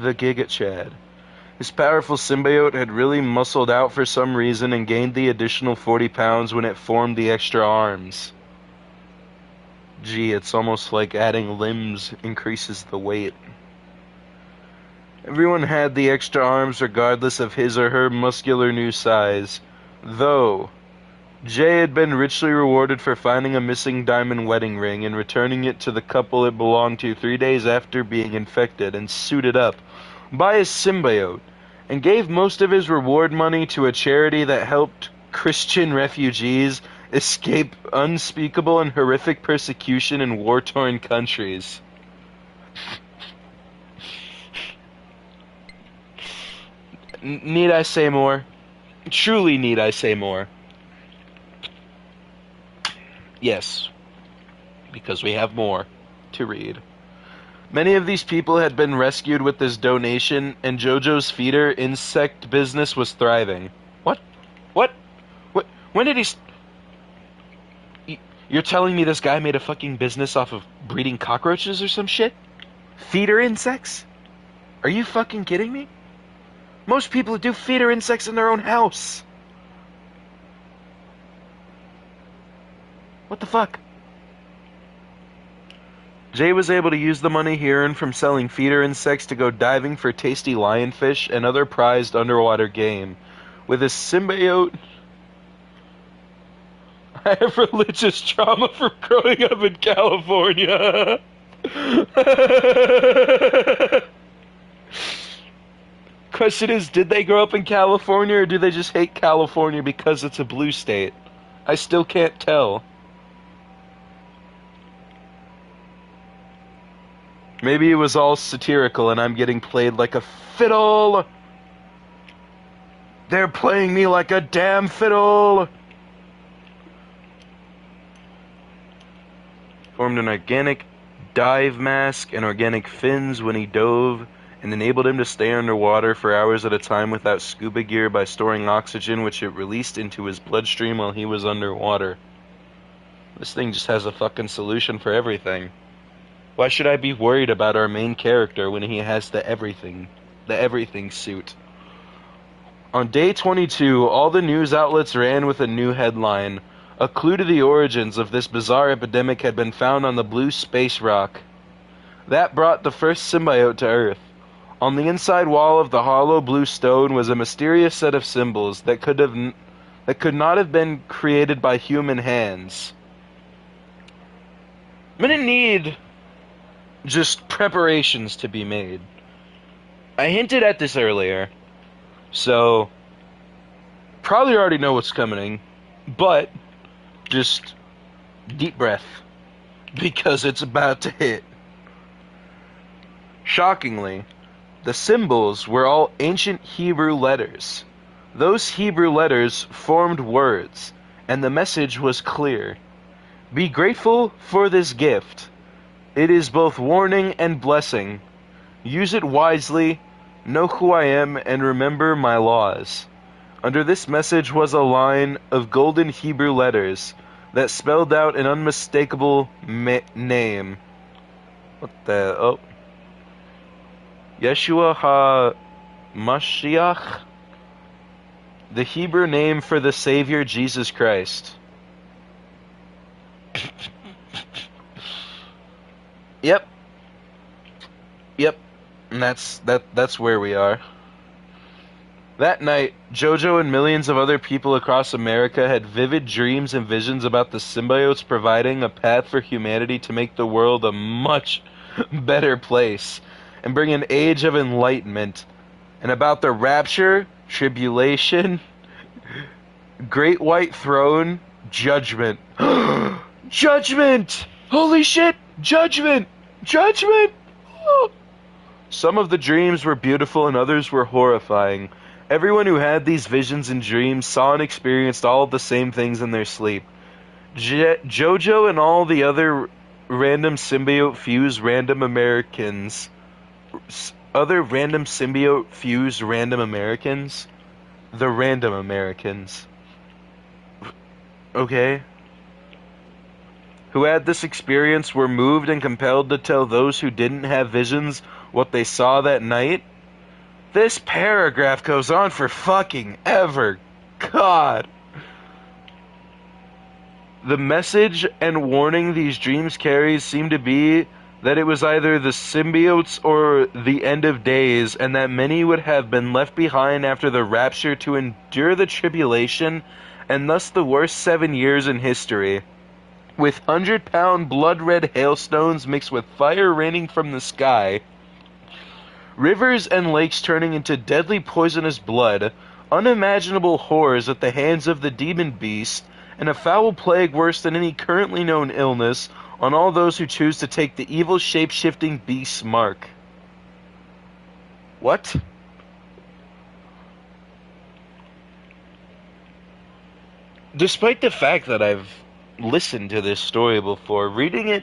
The Giga Chad. His powerful symbiote had really muscled out for some reason and gained the additional 40 pounds when it formed the extra arms. Gee, it's almost like adding limbs increases the weight. Everyone had the extra arms regardless of his or her muscular new size, though Jay had been richly rewarded for finding a missing diamond wedding ring and returning it to the couple it belonged to 3 days after being infected and suited up by his symbiote, and gave most of his reward money to a charity that helped Christian refugees escape unspeakable and horrific persecution in war-torn countries. Need I say more? Truly need I say more? Yes, because we have more to read. Many of these people had been rescued with this donation, and Jojo's feeder insect business was thriving. What? When did he... You're telling me this guy made a fucking business off of breeding cockroaches or some shit? Feeder insects? Are you fucking kidding me? Most people do feeder insects in their own house. What the fuck? Jay was able to use the money he earned from selling feeder insects to go diving for tasty lionfish and other prized underwater game. With his symbiote... I have religious trauma from growing up in California. Question is, did they grow up in California or do they just hate California because it's a blue state? I still can't tell. Maybe it was all satirical and I'm getting played like a fiddle. They're playing me like a damn fiddle. Formed an organic dive mask and organic fins when he dove, and enabled him to stay underwater for hours at a time without scuba gear by storing oxygen, which it released into his bloodstream while he was underwater. This thing just has a fucking solution for everything. Why should I be worried about our main character when he has the everything suit? On day 22, all the news outlets ran with a new headline. A clue to the origins of this bizarre epidemic had been found on the blue space rock. That brought the first symbiote to Earth. On the inside wall of the hollow blue stone was a mysterious set of symbols that could not have been created by human hands. I'm gonna need just preparations to be made. I hinted at this earlier, so probably already know what's coming, but just deep breath, because it's about to hit. Shockingly, the symbols were all ancient Hebrew letters. Those Hebrew letters formed words, and the message was clear. Be grateful for this gift. It is both warning and blessing. Use it wisely, know who I am, and remember my laws. Under this message was a line of golden Hebrew letters that spelled out an unmistakable name. What the... oh. Yeshua HaMashiach, the Hebrew name for the Savior Jesus Christ. Yep. And that's where we are. That night, Jojo and millions of other people across America had vivid dreams and visions about the symbiotes providing a path for humanity to make the world a much better place and bring an age of enlightenment, and about the rapture, tribulation, great white throne, judgment. Judgment! Holy shit! Judgment! Judgment! Some of the dreams were beautiful and others were horrifying. Everyone who had these visions and dreams saw and experienced all of the same things in their sleep. Jojo and all the other random symbiote fused random Americans. Other random symbiote fused random Americans? The random Americans. Okay. Who had this experience were moved and compelled to tell those who didn't have visions what they saw that night. This paragraph goes on for fucking ever. God. The message and warning these dreams carry seem to be that it was either the symbiotes or the end of days, and that many would have been left behind after the rapture to endure the tribulation, and thus the worst 7 years in history. With 100-pound blood-red hailstones mixed with fire raining from the sky, rivers and lakes turning into deadly poisonous blood, unimaginable horrors at the hands of the demon beast, and a foul plague worse than any currently known illness on all those who choose to take the evil shape-shifting beast's mark. What? Despite the fact that I've listened to this story before, reading it,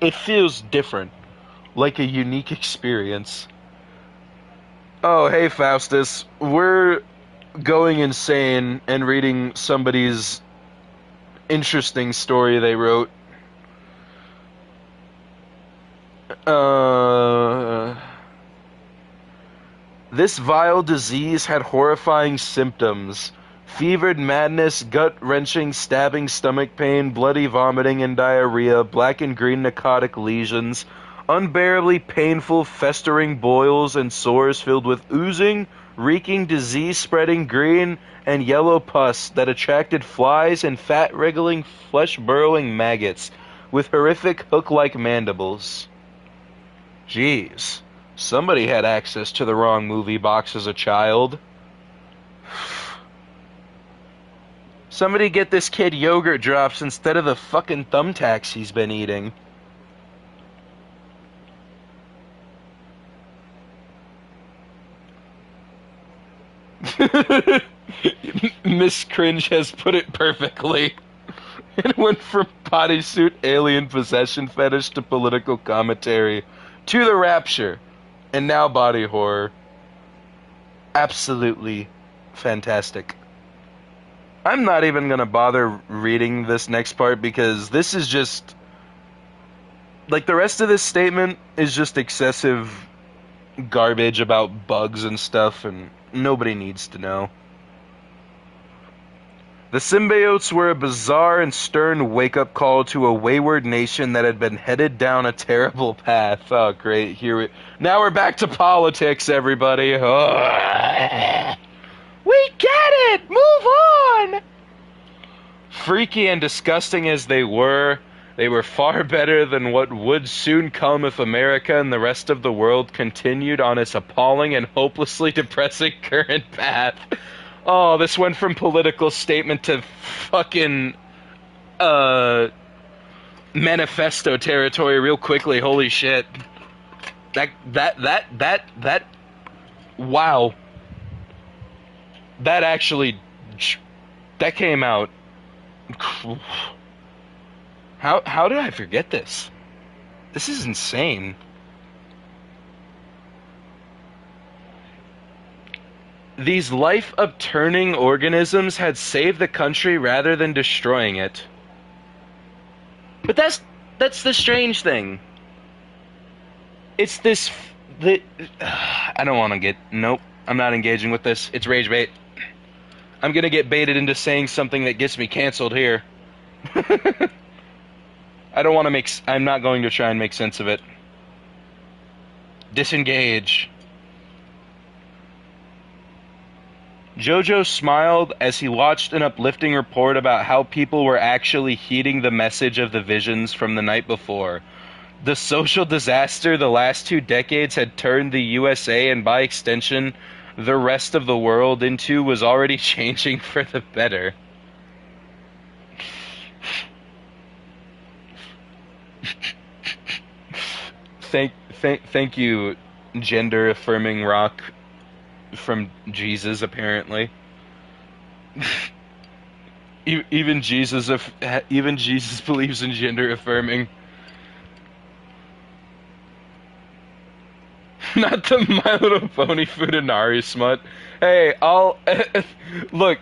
it feels different, like a unique experience. Oh, hey Faustus, we're going insane and reading somebody's interesting story they wrote. This vile disease had horrifying symptoms. Fevered madness, gut-wrenching, stabbing stomach pain, bloody vomiting and diarrhea, black and green necrotic lesions, unbearably painful, festering boils and sores filled with oozing, reeking, disease-spreading green and yellow pus that attracted flies and fat-wriggling, flesh-burrowing maggots with horrific hook-like mandibles. Jeez, somebody had access to the wrong movie box as a child. Somebody get this kid yogurt drops instead of the fucking thumbtacks he's been eating. Miss Cringe has put it perfectly. It went from bodysuit alien possession fetish to political commentary to the rapture, and now body horror. Absolutely fantastic. I'm not even gonna bother reading this next part because this is just... like, the rest of this statement is just excessive garbage about bugs and stuff, and nobody needs to know. The symbiotes were a bizarre and stern wake-up call to a wayward nation that had been headed down a terrible path. Oh, great. Now we're back to politics, everybody. Oh. We get it! Move on! Freaky and disgusting as they were far better than what would soon come if America and the rest of the world continued on its appalling and hopelessly depressing current path. Oh, this went from political statement to fucking, manifesto territory real quickly. Holy shit. Wow. That came out. How did I forget this? This is insane. These life-upturning organisms had saved the country rather than destroying it. But that's the strange thing. It's this... I don't want to get... Nope. I'm not engaging with this. It's rage bait. I'm gonna get baited into saying something that gets me canceled here. I'm not going to try and make sense of it. Disengage. Jojo smiled as he watched an uplifting report about how people were actually heeding the message of the visions from the night before. The social disaster the last 2 decades had turned the USA and by extension the rest of the world into was already changing for the better. Thank you, gender affirming rock from Jesus, apparently. even Jesus believes in gender affirming. Not the My Little Pony Futanari smut. Hey, look,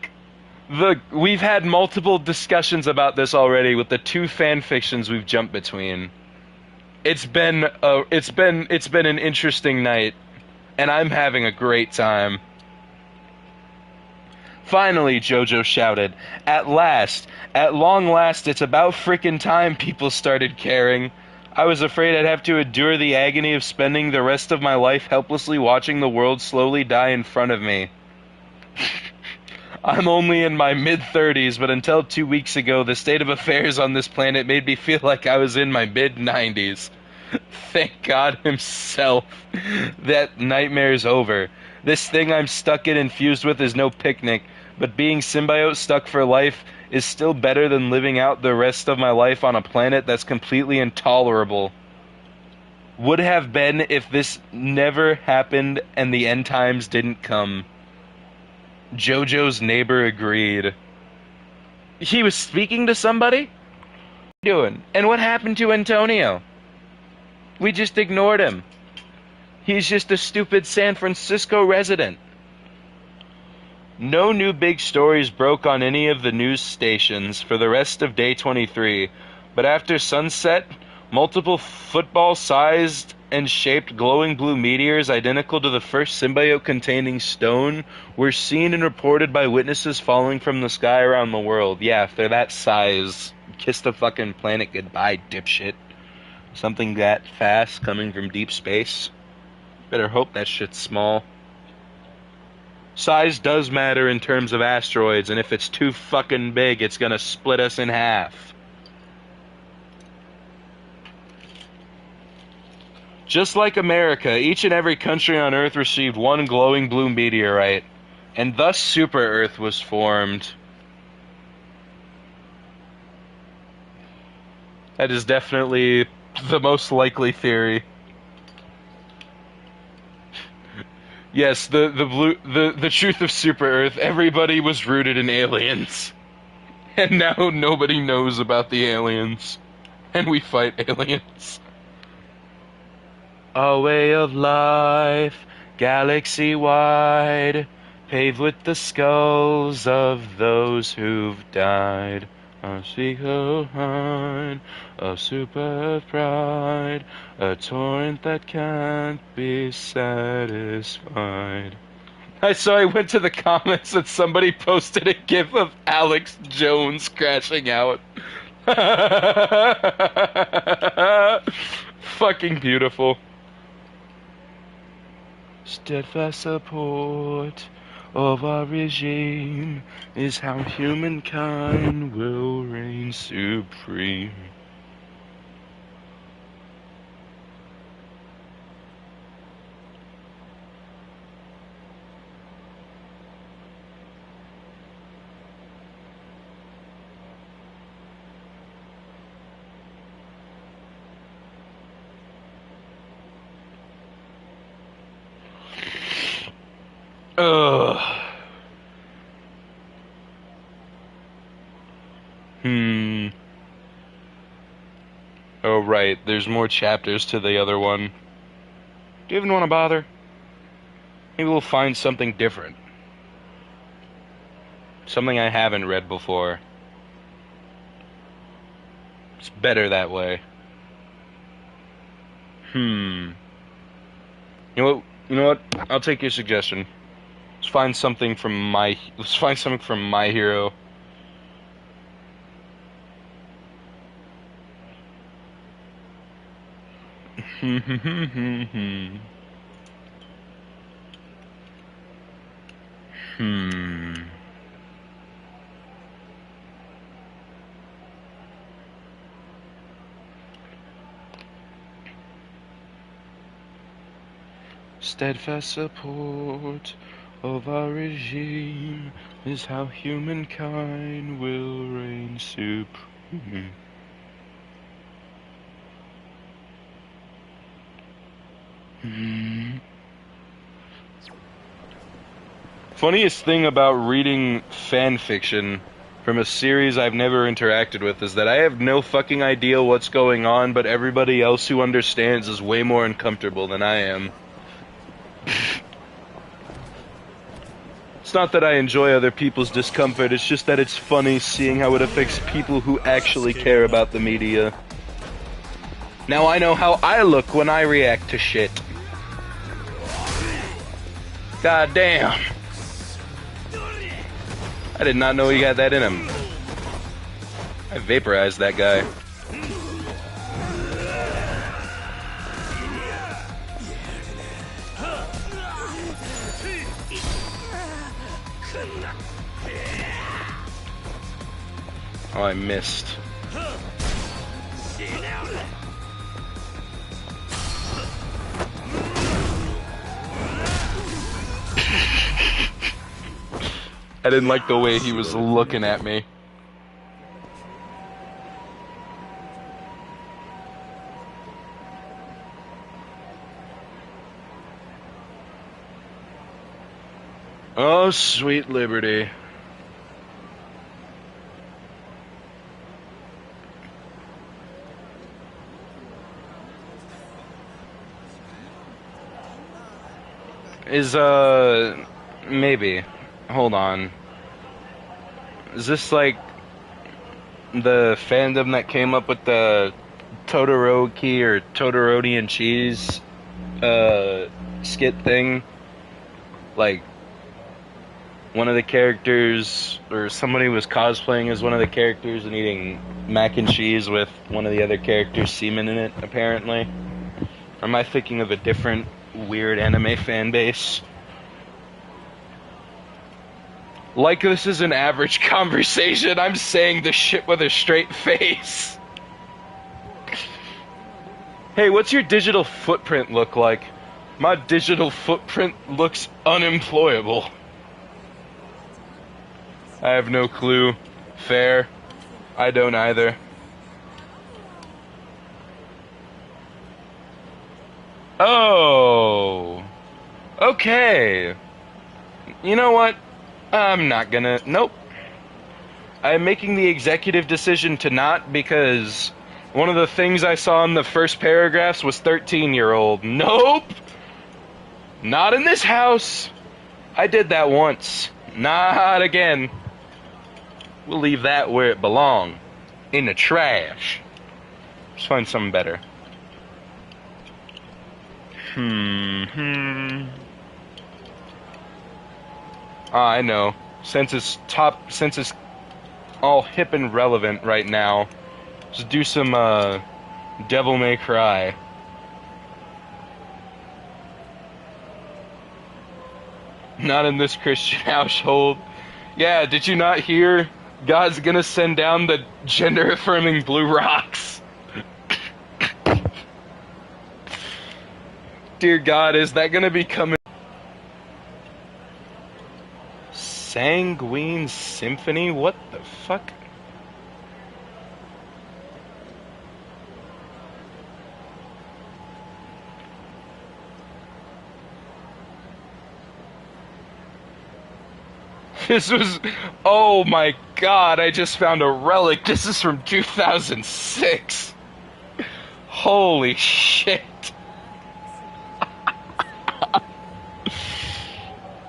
we've had multiple discussions about this already with the 2 fan fictions we've jumped between. It's been an interesting night, and I'm having a great time. Finally, Jojo shouted. At long last, it's about frickin' time people started caring. I was afraid I'd have to endure the agony of spending the rest of my life helplessly watching the world slowly die in front of me. I'm only in my mid-30s, but until 2 weeks ago, the state of affairs on this planet made me feel like I was in my mid-90s. Thank God himself. That nightmare's over. This thing I'm stuck in and fused with is no picnic, but being symbiote stuck for life is still better than living out the rest of my life on a planet that's completely intolerable. Would have been if this never happened and the end times didn't come. Jojo's neighbor agreed. He was speaking to somebody? What are you doing? And what happened to Antonio? We just ignored him. He's just a stupid San Francisco resident. No new big stories broke on any of the news stations for the rest of day 23, but after sunset, multiple football-sized and shaped glowing blue meteors identical to the first symbiote-containing stone were seen and reported by witnesses falling from the sky around the world. Yeah, if they're that size, kiss the fucking planet goodbye, dipshit. Something that fast coming from deep space. Better hope that shit's small. Size does matter in terms of asteroids, and if it's too fucking big, it's gonna split us in half. Just like America, each and every country on Earth received one glowing blue meteorite, and thus Super Earth was formed. That is definitely the most likely theory. Yes, the truth of Super Earth, everybody was rooted in aliens. And now nobody knows about the aliens. And we fight aliens. A way of life, galaxy-wide, paved with the skulls of those who've died. A secret line of super pride, a torrent that can't be satisfied. I went to the comments and somebody posted a gif of Alex Jones crashing out. Fucking beautiful. Steadfast support of our regime is how humankind will reign supreme. Ugh. Oh, right. There's more chapters to the other one. Do you even want to bother? Maybe we'll find something different. Something I haven't read before. It's better that way. You know what? I'll take your suggestion. Let's find something from my hero. Hmm. Steadfast support of our regime is how humankind will reign supreme. Funniest thing about reading fan fiction from a series I've never interacted with is that I have no fucking idea what's going on, but everybody else who understands is way more uncomfortable than I am. It's not that I enjoy other people's discomfort, it's just that it's funny seeing how it affects people who actually care about the media. Now I know how I look when I react to shit. God damn. I did not know he had that in him. I vaporized that guy. Oh, I missed. I didn't like the way he was looking at me. Oh, sweet liberty. Is, maybe. Hold on. Is this like the fandom that came up with the Todoroki or Todoroni and cheese, skit thing? Like, one of the characters, or somebody was cosplaying as one of the characters and eating mac and cheese with one of the other characters' semen in it, apparently? Or am I thinking of a different weird anime fan base? Like this is an average conversation, I'm saying this shit with a straight face. Hey, what's your digital footprint look like? My digital footprint looks unemployable. I have no clue. Fair. I don't either. Oh. Okay. You know what? I'm not gonna... Nope. I'm making the executive decision to not, because one of the things I saw in the first paragraphs was 13-year-old. Nope! Not in this house. I did that once. Not again. We'll leave that where it belongs. In the trash. Let's find something better. I know. Since it's all hip and relevant right now, just do some Devil May Cry. Not in this Christian household. Yeah, did you not hear? God's gonna send down the gender-affirming blue rocks. Dear God, is that gonna be coming? Sanguine Symphony? What the fuck? This was... Oh my God, I just found a relic. This is from 2006. Holy shit.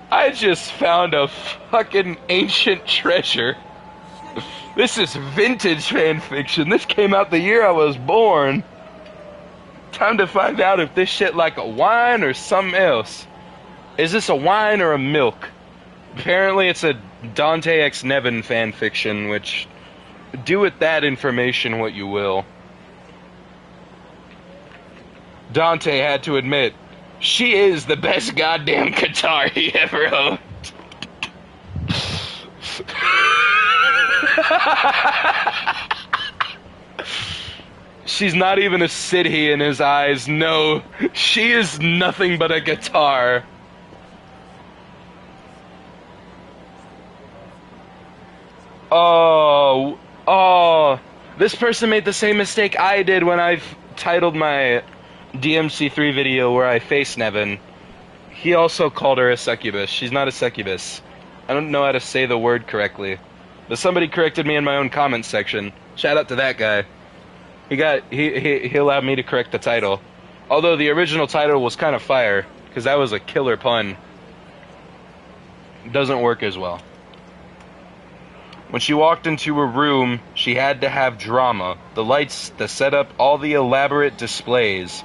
I just found a fucking ancient treasure. This is vintage fanfiction. This came out the year I was born. Time to find out if this shit like a wine or something else. Is this a wine or a milk? Apparently it's a Dante X Nevin fanfiction, which... do with that information what you will. Dante had to admit, she is the best goddamn guitar he ever owned. She's not even a city in his eyes. No, she is nothing but a guitar. Oh, this person made the same mistake I did when I titled my DMC3 video where I face Nevin. He also called her a succubus. She's not a succubus. I don't know how to say the word correctly. But somebody corrected me in my own comments section. Shout out to that guy. He allowed me to correct the title. Although the original title was kind of fire, because that was a killer pun. It doesn't work as well. When she walked into her room, she had to have drama. The lights, the setup, all the elaborate displays.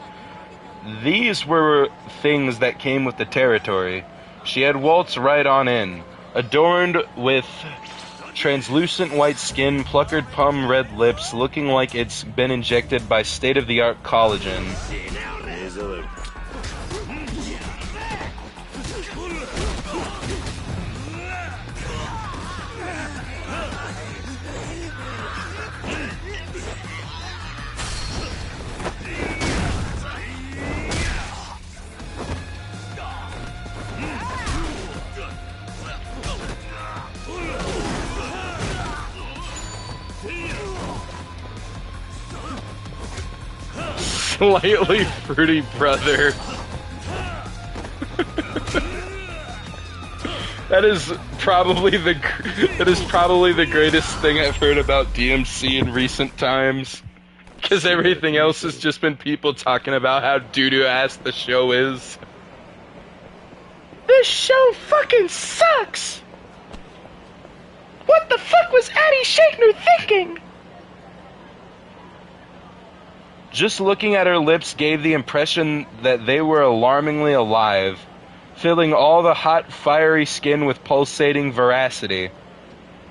These were things that came with the territory. She had waltzed right on in, adorned with translucent white skin, puckered plum red lips, looking like it's been injected by state-of-the-art collagen. Slightly fruity brother. That is probably the greatest thing I've heard about DMC in recent times. Because everything else has just been people talking about how doo-doo ass the show is. This show fucking sucks! What the fuck was Addie Shankner thinking? Just looking at her lips gave the impression that they were alarmingly alive, filling all the hot, fiery skin with pulsating veracity.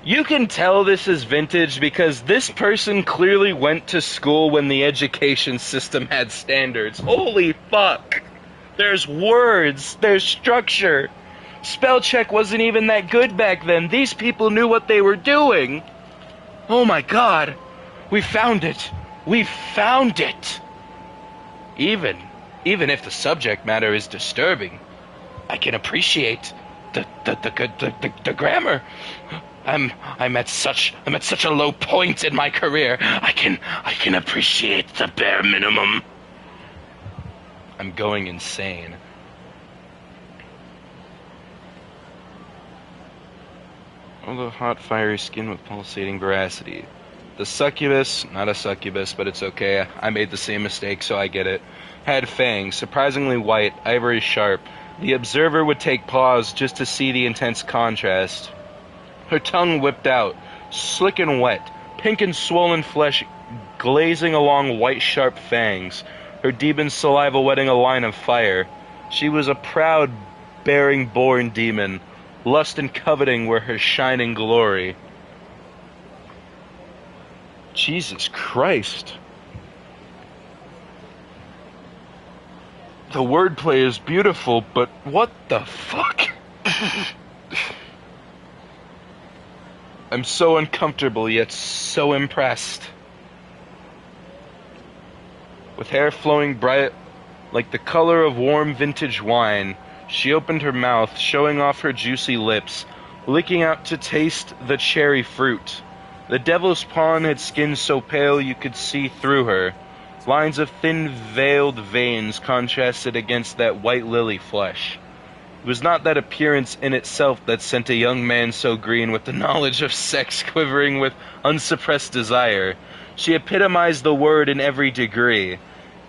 You can tell this is vintage because this person clearly went to school when the education system had standards. Holy fuck! There's words, there's structure. Spell check wasn't even that good back then. These people knew what they were doing. Oh my god, we found it. We found it! Even if the subject matter is disturbing, I can appreciate the grammar. I'm at such a low point in my career. I can appreciate the bare minimum. I'm going insane. All the hot, fiery skin with pulsating veracity. The succubus, not a succubus, but it's okay. I made the same mistake, so I get it. Had fangs, surprisingly white, ivory sharp. The observer would take pause just to see the intense contrast. Her tongue whipped out, slick and wet, pink and swollen flesh glazing along white sharp fangs, her demon saliva wetting a line of fire. She was a proud, bearing-born demon. Lust and coveting were her shining glory. Jesus Christ. The wordplay is beautiful, but what the fuck? I'm so uncomfortable, yet so impressed. With hair flowing bright like the color of warm vintage wine, she opened her mouth, showing off her juicy lips, licking out to taste the cherry fruit. The devil's pawn had skin so pale you could see through her. Lines of thin, veiled veins contrasted against that white lily flesh. It was not that appearance in itself that sent a young man so green with the knowledge of sex quivering with unsuppressed desire. She epitomized the word in every degree.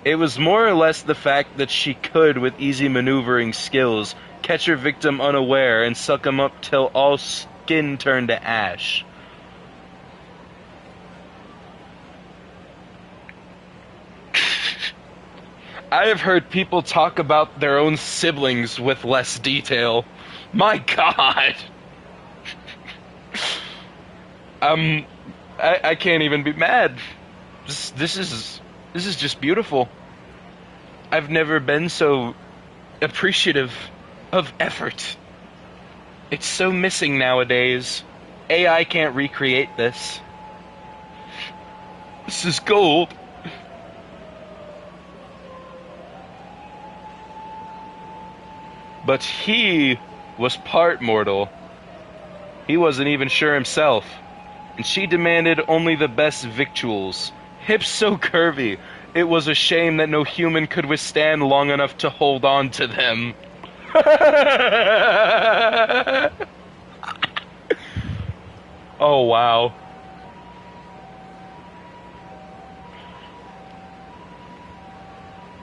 It was more or less the fact that she could, with easy maneuvering skills, catch her victim unaware and suck him up till all skin turned to ash. I have heard people talk about their own siblings with less detail. My God! I can't even be mad. This is just beautiful. I've never been so appreciative of effort. It's so missing nowadays. AI can't recreate this. This is gold. But he was part mortal. He wasn't even sure himself. And she demanded only the best victuals. Hips so curvy, it was a shame that no human could withstand long enough to hold on to them. Oh, wow.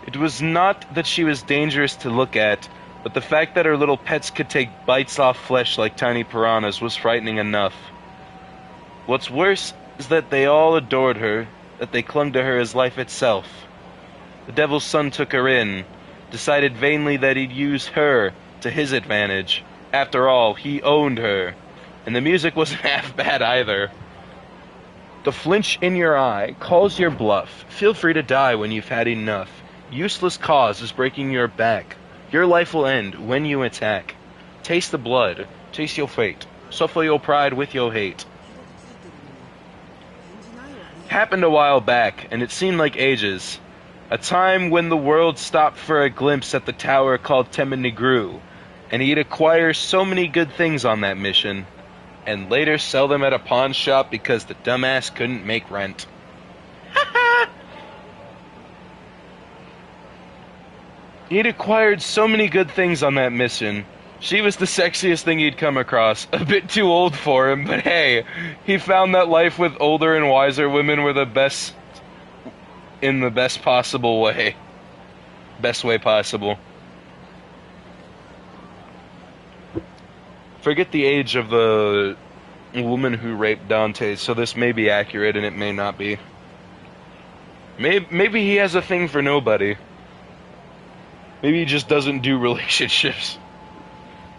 It was not that she was dangerous to look at, but the fact that her little pets could take bites off flesh like tiny piranhas was frightening enough. What's worse is that they all adored her, that they clung to her as life itself. The devil's son took her in, decided vainly that he'd use her to his advantage. After all, he owned her, and the music wasn't half bad either. The flinch in your eye calls your bluff. Feel free to die when you've had enough. Useless cause is breaking your back. Your life will end when you attack. Taste the blood, taste your fate. Suffer your pride with your hate. Happened a while back, and it seemed like ages. A time when the world stopped for a glimpse at the tower called Temenigru, and he'd acquire so many good things on that mission, and later sell them at a pawn shop because the dumbass couldn't make rent. He'd acquired so many good things on that mission. She was the sexiest thing he'd come across. A bit too old for him, but hey, he found that life with older and wiser women were the best in the best possible way. Best way possible. Forget the age of the woman who raped Dante, so this may be accurate and it may not be. Maybe he has a thing for nobody. Maybe he just doesn't do relationships.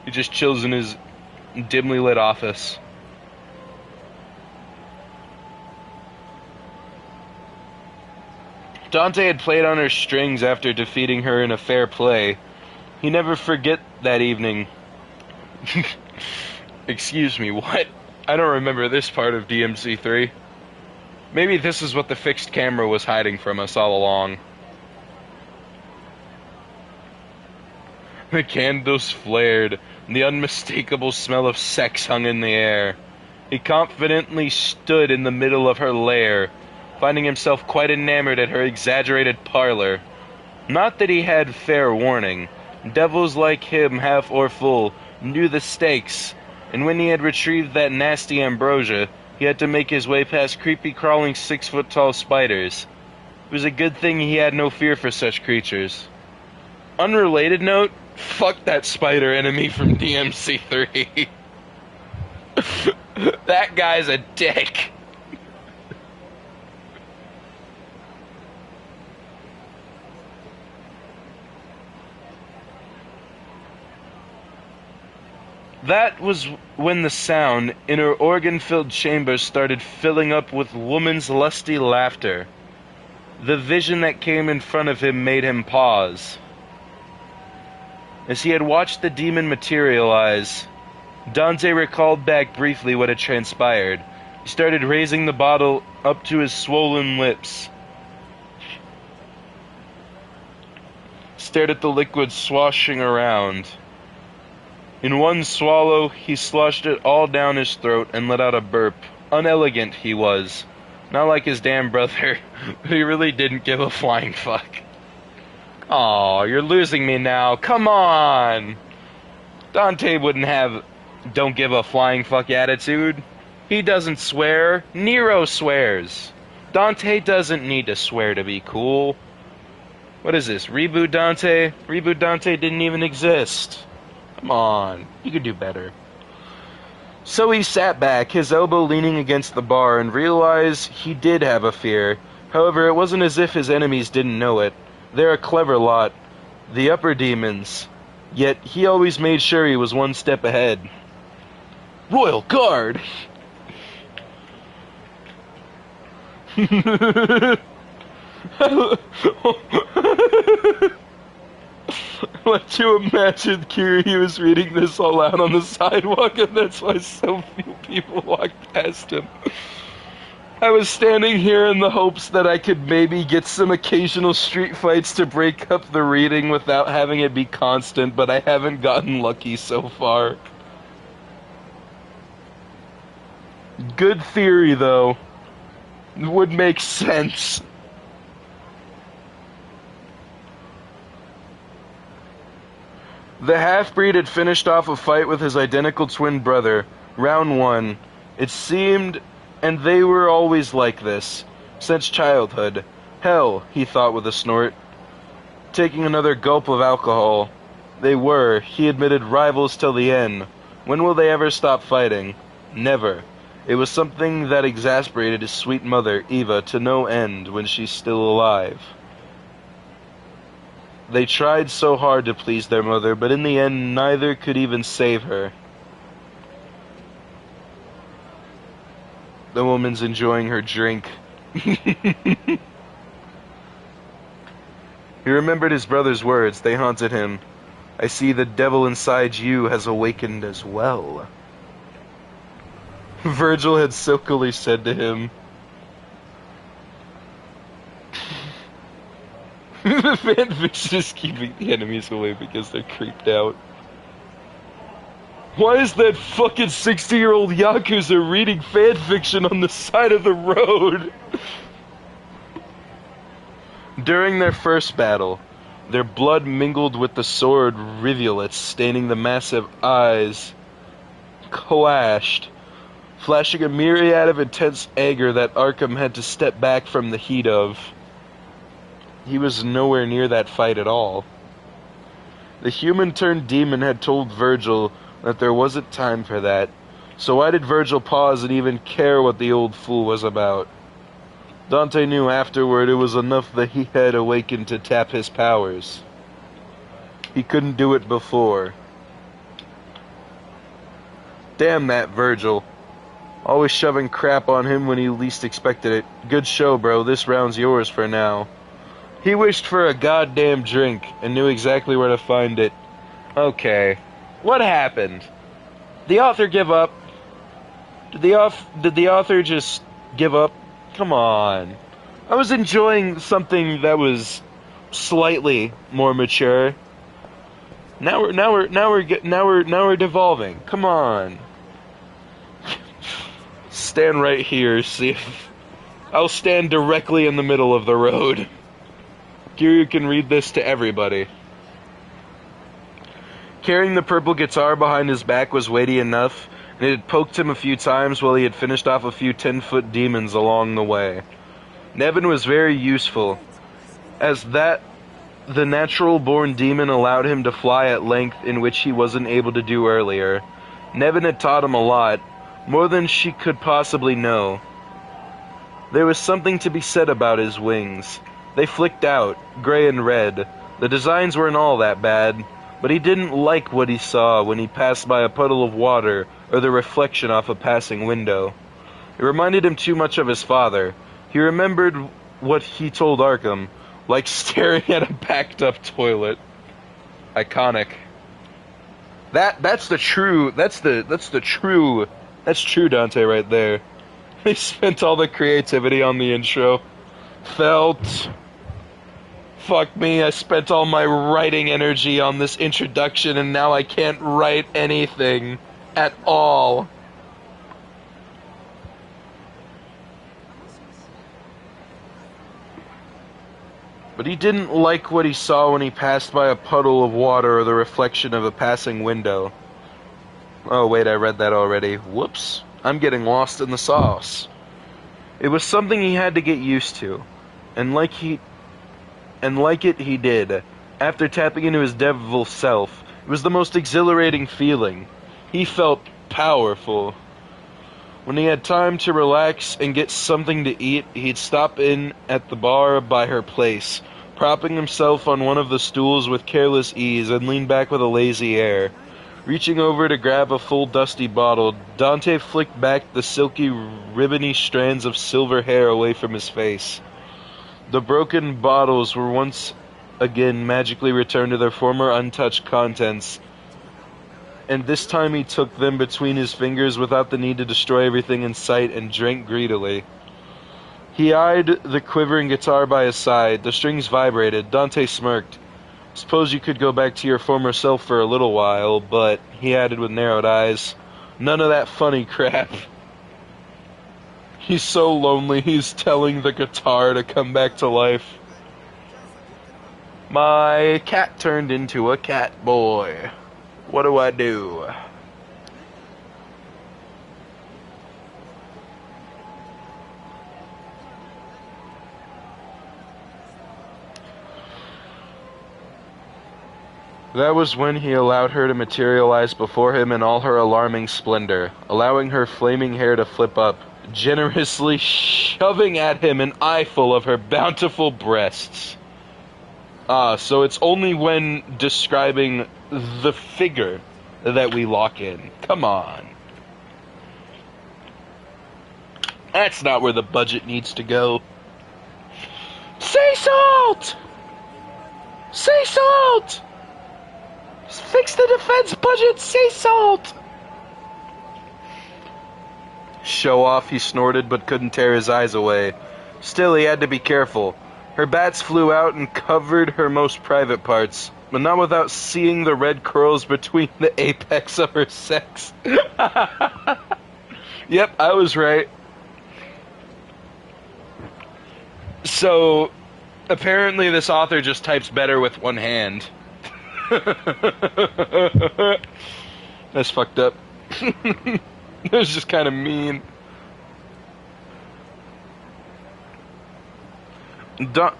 He just chills in his dimly lit office. Dante had played on her strings after defeating her in a fair play. He never forget that evening. Excuse me, what? I don't remember this part of DMC3. Maybe this is what the fixed camera was hiding from us all along. The candles flared, and the unmistakable smell of sex hung in the air. He confidently stood in the middle of her lair, finding himself quite enamored at her exaggerated parlor. Not that he had fair warning. Devils like him, half or full, knew the stakes, and when he had retrieved that nasty ambrosia, he had to make his way past creepy crawling 6-foot-tall spiders. It was a good thing he had no fear for such creatures. Unrelated note, fuck that spider enemy from DMC3. That guy's a dick. That was when the sound in her organ-filled chamber started filling up with woman's lusty laughter. The vision that came in front of him made him pause. As he had watched the demon materialize, Dante recalled back briefly what had transpired. He started raising the bottle up to his swollen lips. Stared at the liquid swashing around. In one swallow, he sloshed it all down his throat and let out a burp. Unelegant he was. Not like his damn brother, but he really didn't give a flying fuck. Aw, you're losing me now. Come on! Dante wouldn't have don't give a flying fuck attitude. He doesn't swear. Nero swears. Dante doesn't need to swear to be cool. What is this, Reboot Dante? Reboot Dante didn't even exist. Come on, you could do better. So he sat back, his elbow leaning against the bar, and realized he did have a fear. However, it wasn't as if his enemies didn't know it. They're a clever lot, the upper demons. Yet he always made sure he was one step ahead. Royal Guard! Like to imagine Kiryu was reading this all out on the sidewalk, and that's why so few people walked past him. I was standing here in the hopes that I could maybe get some occasional street fights to break up the reading without having it be constant, but I haven't gotten lucky so far. Good theory, though. Would make sense. The half-breed had finished off a fight with his identical twin brother. Round 1. It seemed, and they were always like this, since childhood. Hell, he thought with a snort, taking another gulp of alcohol. They were, he admitted, rivals till the end. When will they ever stop fighting? Never. It was something that exasperated his sweet mother, Eva, to no end when she's still alive. They tried so hard to please their mother, but in the end neither could even save her. The woman's enjoying her drink. He remembered his brother's words. They haunted him. I see the devil inside you has awakened as well. Virgil had silkily said to him. The fanfiction is keeping the enemies away because they're creeped out. Why is that fucking 60-year-old Yakuza reading fanfiction on the side of the road? During their first battle, their blood mingled with the sword rivulets staining the massive eyes, clashed, flashing a myriad of intense anger that Arkham had to step back from the heat of. He was nowhere near that fight at all. The human-turned-demon had told Virgil that there wasn't time for that, so why did Virgil pause and even care what the old fool was about? Dante knew afterward it was enough that he had awakened to tap his powers. He couldn't do it before. Damn that Virgil. Always shoving crap on him when he least expected it. Good show, bro. This round's yours for now. He wished for a goddamn drink and knew exactly where to find it. Okay. What happened? The author give up? Did the author just give up? Come on. I was enjoying something that was slightly more mature. Now we're devolving. Come on. Stand right here, see if I'll stand directly in the middle of the road. Kiryu can read this to everybody. Carrying the purple guitar behind his back was weighty enough, and it had poked him a few times while he had finished off a few 10-foot demons along the way. Nevin was very useful, as that the natural-born demon allowed him to fly at length in which he wasn't able to do earlier. Nevin had taught him a lot, more than she could possibly know. There was something to be said about his wings. They flicked out, gray and red. The designs weren't all that bad, but he didn't like what he saw when he passed by a puddle of water or the reflection off a passing window. It reminded him too much of his father. He remembered what he told Arkham, like staring at a backed-up toilet. Iconic. That's true Dante right there. They spent all the creativity on the intro. Felt. Fuck me, I spent all my writing energy on this introduction and now I can't write anything at all. But he didn't like what he saw when he passed by a puddle of water or the reflection of a passing window. Oh wait, I read that already. Whoops. I'm getting lost in the sauce. It was something he had to get used to. And like it he did. After tapping into his devil self, it was the most exhilarating feeling. He felt powerful. When he had time to relax and get something to eat, he'd stop in at the bar by her place, propping himself on one of the stools with careless ease and lean back with a lazy air. Reaching over to grab a full dusty bottle, Dante flicked back the silky, ribbony strands of silver hair away from his face. The broken bottles were once again magically returned to their former untouched contents, and this time he took them between his fingers without the need to destroy everything in sight and drank greedily. He eyed the quivering guitar by his side. The strings vibrated. Dante smirked. Suppose you could go back to your former self for a little while, but, he added with narrowed eyes, none of that funny crap. He's so lonely he's telling the guitar to come back to life. My cat turned into a cat boy. What do I do? That was when he allowed her to materialize before him in all her alarming splendor, allowing her flaming hair to flip up, generously shoving at him an eyeful of her bountiful breasts. So it's only when describing the figure that we lock in. Come on. That's not where the budget needs to go. Sea salt! Sea salt! Fix the defense budget, sea salt! Show off, he snorted, but couldn't tear his eyes away. Still, he had to be careful. Her bats flew out and covered her most private parts, but not without seeing the red curls between the apex of her sex. Yep, I was right. So, apparently this author just types better with one hand. That's fucked up. That's just kind of mean.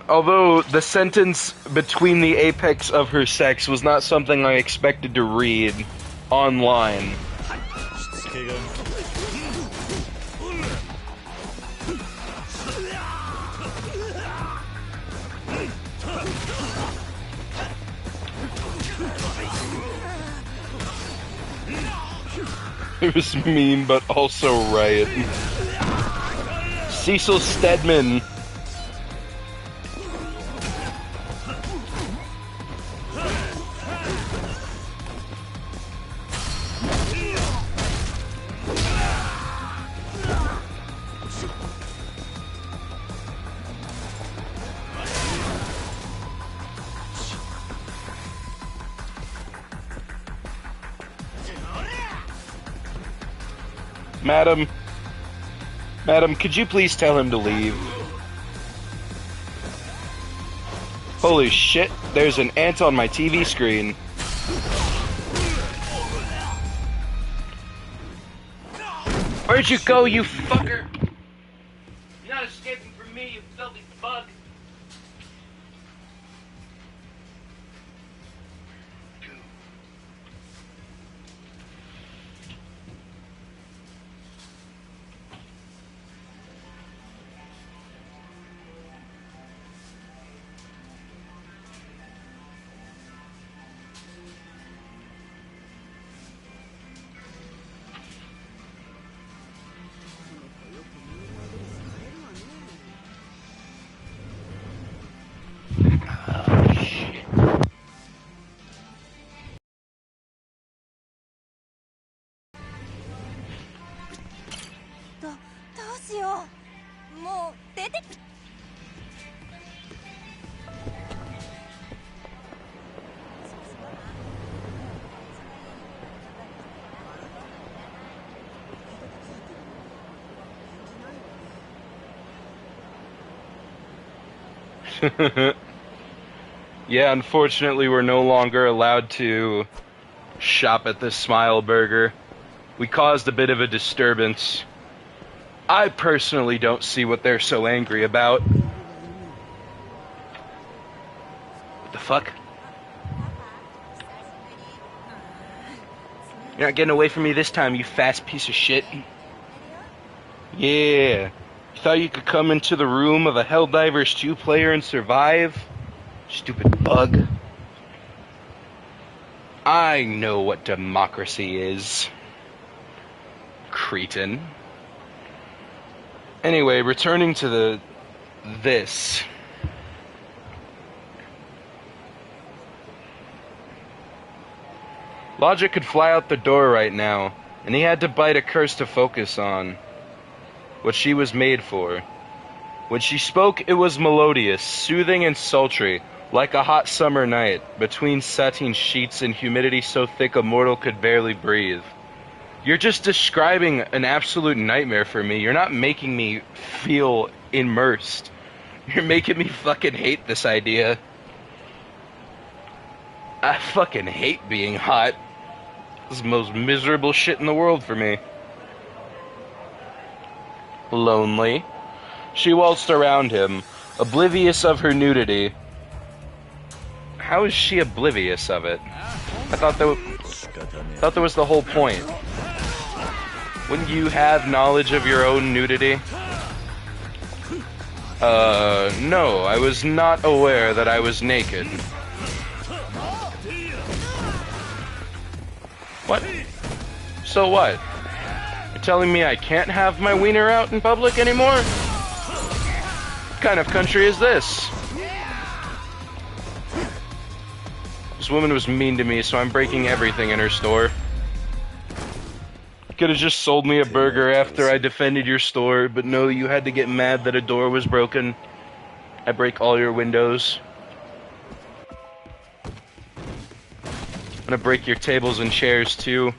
Although the sentence between the apex of her sex was not something I expected to read online. It was mean, but also right. Cecil Stedman. Madam, could you please tell him to leave? Holy shit, there's an ant on my TV screen. Where'd you go, you fucker? You're not escaping from me, you filthy bug. Yeah, unfortunately we're no longer allowed to shop at this Smile Burger. We caused a bit of a disturbance. I personally don't see what they're so angry about. What the fuck? You're not getting away from me this time, you fast piece of shit. Yeah. You thought you could come into the room of a Helldivers 2 player and survive? Stupid bug. I know what democracy is. Cretin. Anyway, returning to this. Logic could fly out the door right now, and he had to bite a curse to focus on what she was made for. When she spoke, it was melodious, soothing and sultry, like a hot summer night, between sateen sheets and humidity so thick a mortal could barely breathe. You're just describing an absolute nightmare for me. You're not making me feel immersed. You're making me fucking hate this idea. I fucking hate being hot. This is the most miserable shit in the world for me. Lonely. She waltzed around him, oblivious of her nudity. How is she oblivious of it? I thought that was the whole point. Wouldn't you have knowledge of your own nudity? No, I was not aware that I was naked. What? So what? You're telling me I can't have my wiener out in public anymore? What kind of country is this? This woman was mean to me, so I'm breaking everything in her store. Could have just sold me a burger after I defended your store, but no, you had to get mad that a door was broken. I break all your windows. I'm gonna break your tables and chairs too.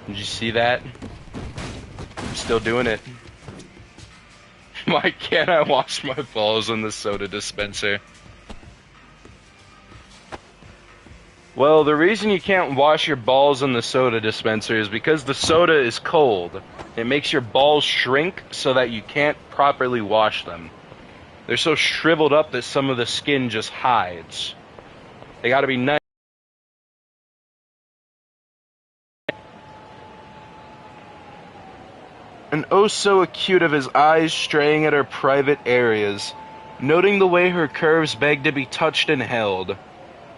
Did you see that? I'm still doing it. Why can't I wash my balls in the soda dispenser? Well, the reason you can't wash your balls in the soda dispenser is because the soda is cold. It makes your balls shrink so that you can't properly wash them. They're so shriveled up that some of the skin just hides. They gotta be nice. And oh so acute of his eyes straying at her private areas, noting the way her curves begged to be touched and held.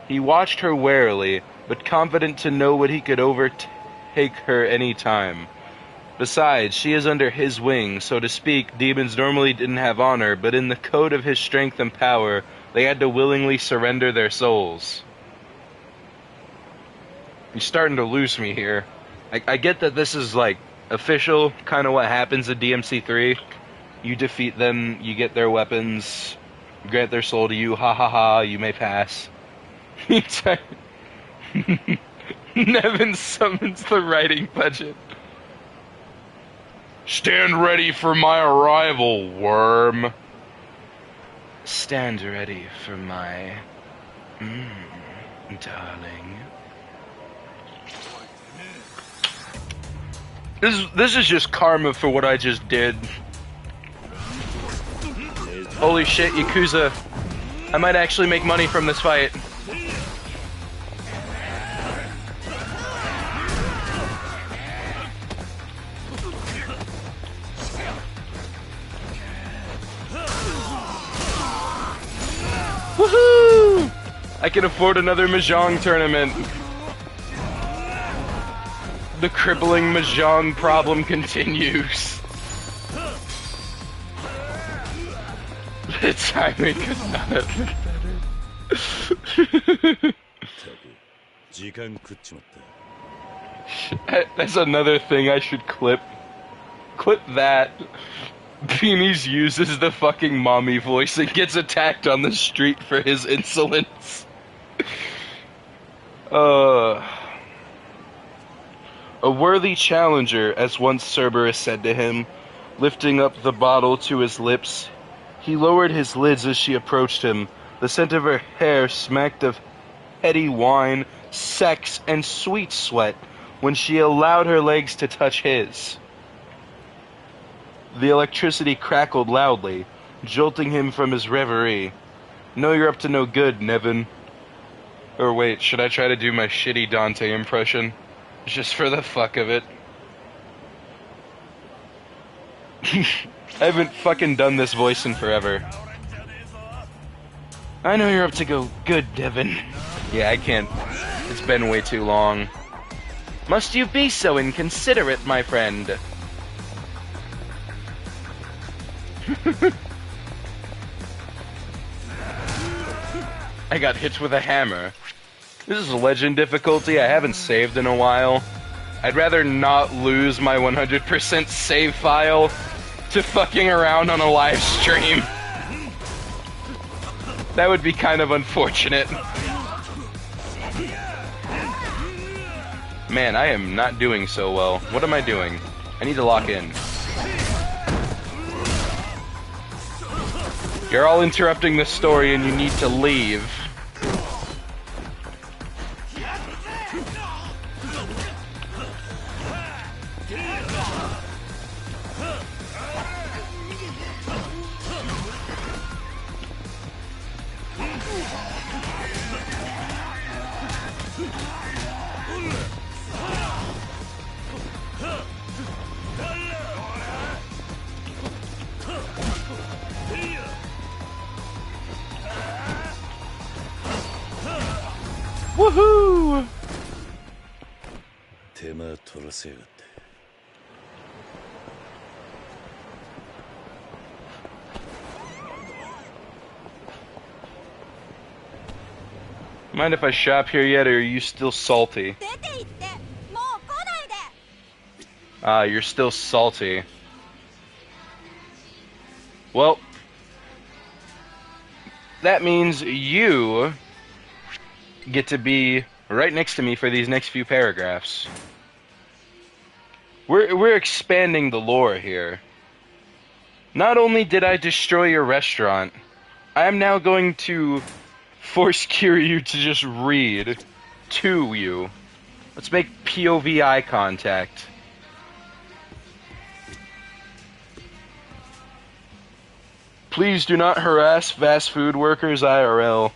He watched her warily, but confident to know what he could overtake her any time. Besides, she is under his wing, so to speak. Demons normally didn't have honor, but in the code of his strength and power, they had to willingly surrender their souls. You're starting to lose me here. I get that this is like official, kind of what happens in DMC3. You defeat them, you get their weapons, grant their soul to you, ha ha ha, you may pass. Nevin summons the writing budget. Stand ready for my arrival, worm. Stand ready for my... darling. This is just karma for what I just did. Holy shit, Yakuza. I might actually make money from this fight. Woohoo! I can afford another mahjong tournament. The crippling mahjong problem continues. The timing could not have been better. That's another thing I should clip. Clip that. Beanies uses the fucking mommy voice and gets attacked on the street for his insolence. A worthy challenger, as once Cerberus said to him, lifting up the bottle to his lips. He lowered his lids as she approached him. The scent of her hair smacked of heady wine, sex, and sweet sweat when she allowed her legs to touch his. The electricity crackled loudly, jolting him from his reverie. Know you're up to no good, Nevin. Or wait, should I try to do my shitty Dante impression? Just for the fuck of it. I haven't fucking done this voice in forever. I know you're up to go good, Devin. Yeah, I can't. It's been way too long. Must you be so inconsiderate, my friend? I got hit with a hammer. This is legend difficulty. I haven't saved in a while. I'd rather not lose my 100% save file to fucking around on a live stream. That would be kind of unfortunate. Man, I am not doing so well. What am I doing? I need to lock in. You're all interrupting the story and you need to leave. Woohoo! Mind if I shop here yet, or are you still salty? Ah, you're still salty. Well, that means you get to be right next to me for these next few paragraphs. We're expanding the lore here. Not only did I destroy your restaurant, I am now going to force Kiryu to just read to you. Let's make POV eye contact. Please do not harass fast food workers IRL.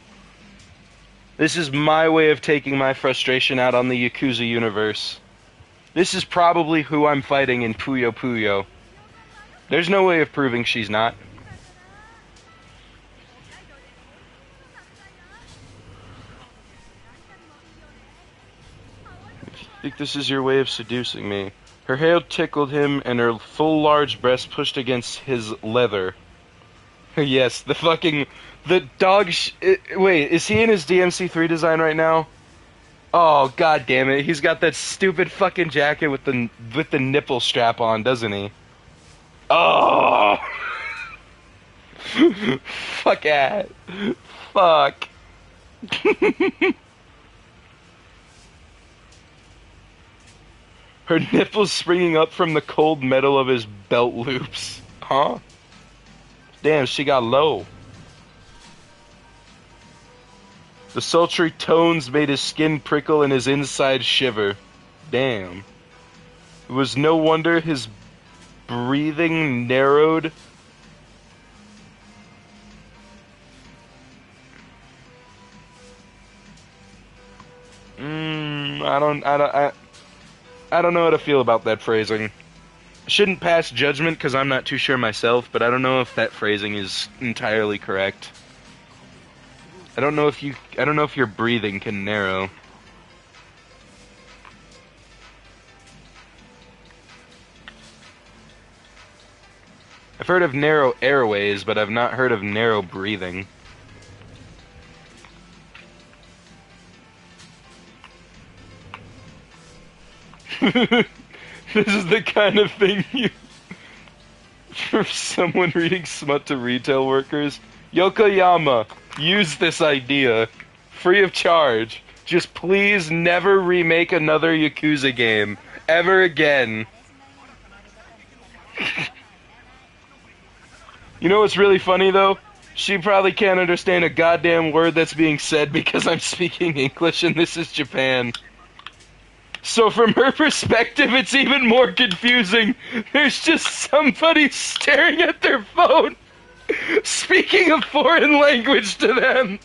This is my way of taking my frustration out on the Yakuza universe. This is probably who I'm fighting in Puyo-puyo. There's no way of proving she's not. I think this is your way of seducing me. Her hair tickled him and her full large breast pushed against his leather. Yes, the dog wait, is he in his DMC3 design right now? Oh, god damn it. He's got that stupid fucking jacket with the nipple strap on, doesn't he? Oh! Fuck that. Fuck. Her nipples springing up from the cold metal of his belt loops. Huh? Damn, she got low. The sultry tones made his skin prickle and his inside shiver. Damn. It was no wonder his breathing narrowed. I don't know how to feel about that phrasing. Shouldn't pass judgment because I'm not too sure myself, but I don't know if that phrasing is entirely correct. I don't know if your breathing can narrow. I've heard of narrow airways, but I've not heard of narrow breathing. This is the kind of thing you... For someone reading smut to retail workers, Yokoyama, use this idea. Free of charge. Just please never remake another Yakuza game. Ever again. You know what's really funny, though? She probably can't understand a goddamn word that's being said because I'm speaking English and this is Japan. So from her perspective, it's even more confusing. There's just somebody staring at their phone, speaking a foreign language to them.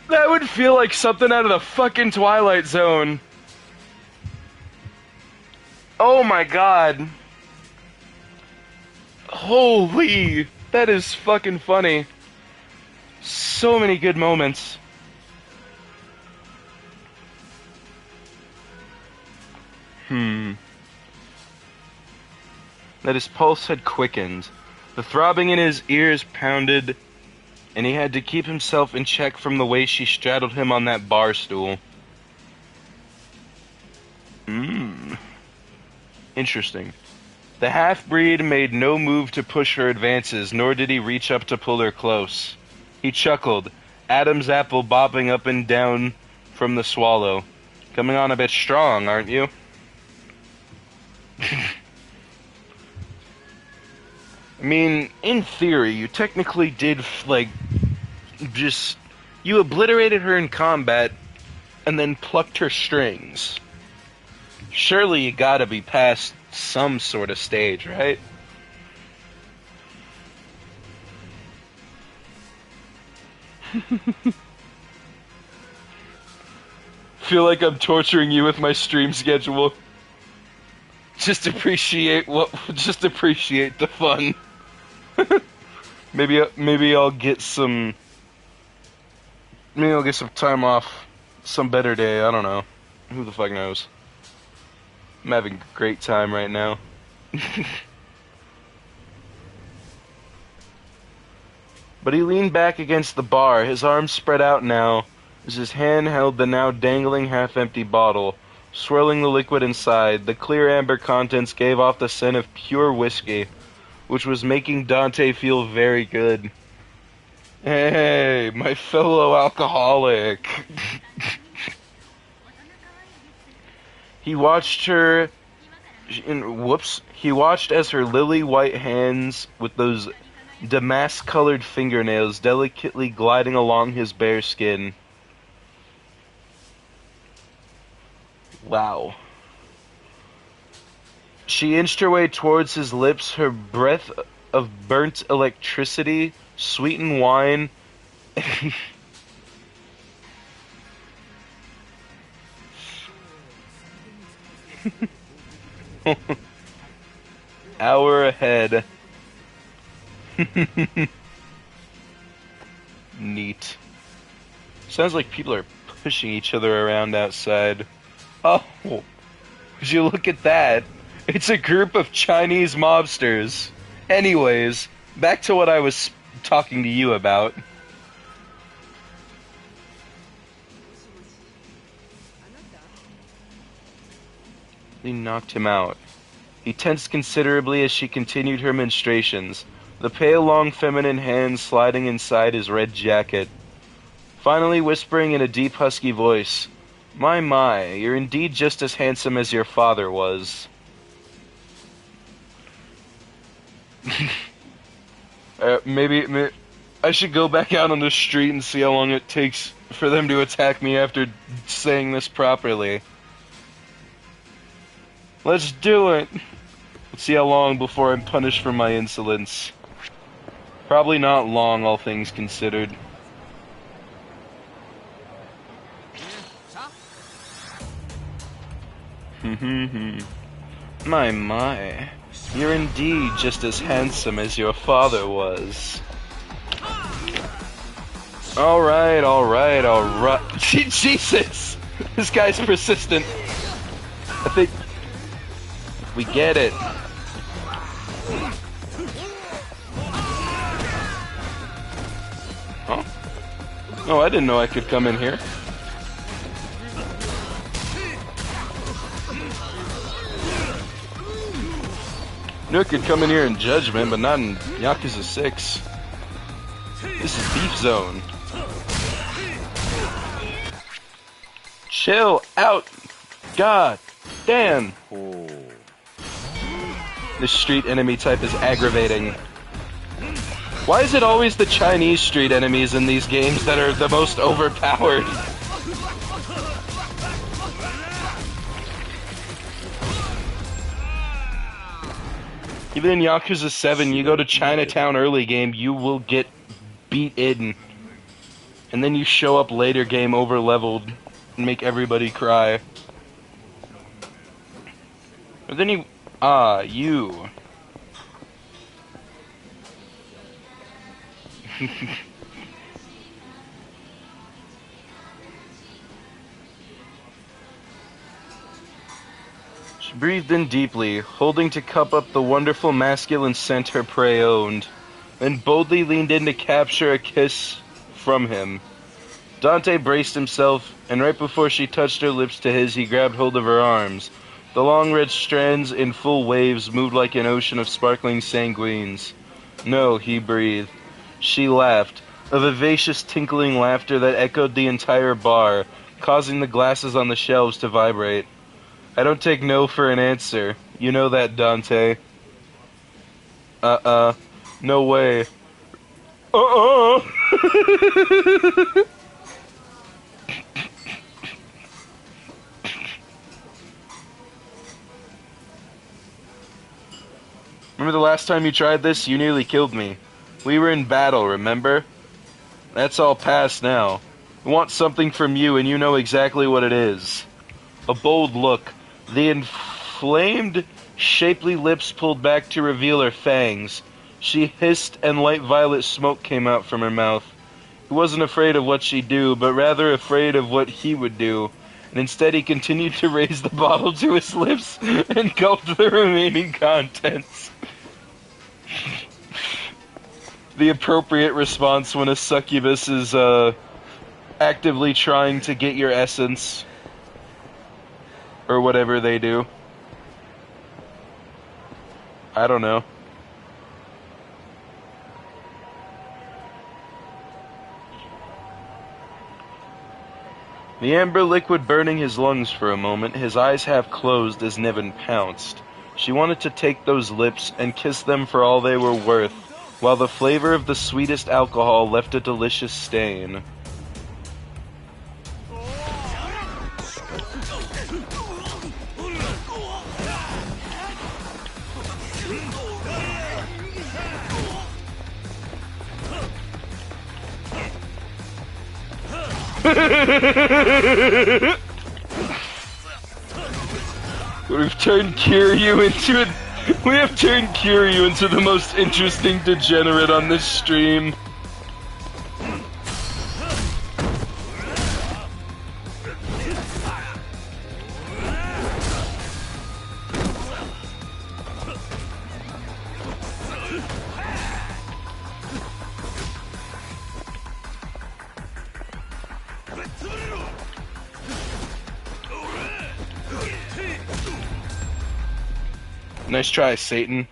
That would feel like something out of the fucking Twilight Zone. Oh my god. Holy... That is fucking funny. So many good moments. that his pulse had quickened. The throbbing in his ears pounded, and he had to keep himself in check from the way she straddled him on that bar stool. Interesting. The half-breed made no move to push her advances, nor did he reach up to pull her close. He chuckled, Adam's apple bobbing up and down from the swallow. Coming on a bit strong, aren't you? I mean, in theory, you technically did, you obliterated her in combat and then plucked her strings. Surely you gotta be past some sort of stage, right? Feel like I'm torturing you with my stream schedule. Just appreciate the fun. Maybe I'll get some time off some better day, I don't know. Who the fuck knows? I'm having a great time right now. But he leaned back against the bar, his arms spread out now, as his hand held the now dangling half-empty bottle. Swirling the liquid inside, the clear amber contents gave off the scent of pure whiskey, which was making Dante feel very good. Hey, my fellow alcoholic. He watched as her lily-white hands with those damask-colored fingernails delicately gliding along his bare skin. Wow. She inched her way towards his lips, her breath of burnt electricity, sweetened wine, hour ahead. Neat. Sounds like people are pushing each other around outside. Oh, would you look at that? It's a group of Chinese mobsters. Anyways, back to what I was talking to you about. They knocked him out. He tensed considerably as she continued her ministrations, the pale, long, feminine hands sliding inside his red jacket. Finally whispering in a deep, husky voice, my, you're indeed just as handsome as your father was. Maybe I should go back out on the street and see how long it takes for them to attack me after saying this properly. Let's do it! Let's see how long before I'm punished for my insolence. Probably not long, all things considered. My, you're indeed just as handsome as your father was. Alright. Jesus! This guy's persistent. I think we get it. Huh? Oh, I didn't know I could come in here. Knew I could come in here in Judgment, but not in Yakuza 6. This is Beef Zone. Chill out! God damn! Oh. This street enemy type is aggravating. Why is it always the Chinese street enemies in these games that are the most overpowered? Even in Yakuza 7, you go to Chinatown early game, you will get beat in. And then you show up later game over leveled and make everybody cry. But then you... you. She breathed in deeply, holding to cup up the wonderful masculine scent her prey owned, then boldly leaned in to capture a kiss from him. Dante braced himself, and right before she touched her lips to his, he grabbed hold of her arms. The long red strands in full waves moved like an ocean of sparkling sanguines. No, he breathed. She laughed, a vivacious tinkling laughter that echoed the entire bar, causing the glasses on the shelves to vibrate. I don't take no for an answer. You know that, Dante. No way. Remember the last time you tried this? You nearly killed me. We were in battle, remember? That's all past now. I want something from you, and you know exactly what it is. A bold look. The inflamed, shapely lips pulled back to reveal her fangs. She hissed, and light violet smoke came out from her mouth. He wasn't afraid of what she'd do, but rather afraid of what he would do. And instead he continued to raise the bottle to his lips and gulped the remaining contents. The appropriate response when a succubus is, actively trying to get your essence. Or whatever they do. I don't know. The amber liquid burning his lungs for a moment, his eyes half closed as Niven pounced. She wanted to take those lips and kiss them for all they were worth, while the flavor of the sweetest alcohol left a delicious stain. We've turned Kiryu into the most interesting degenerate on this stream. Nice try, Satan.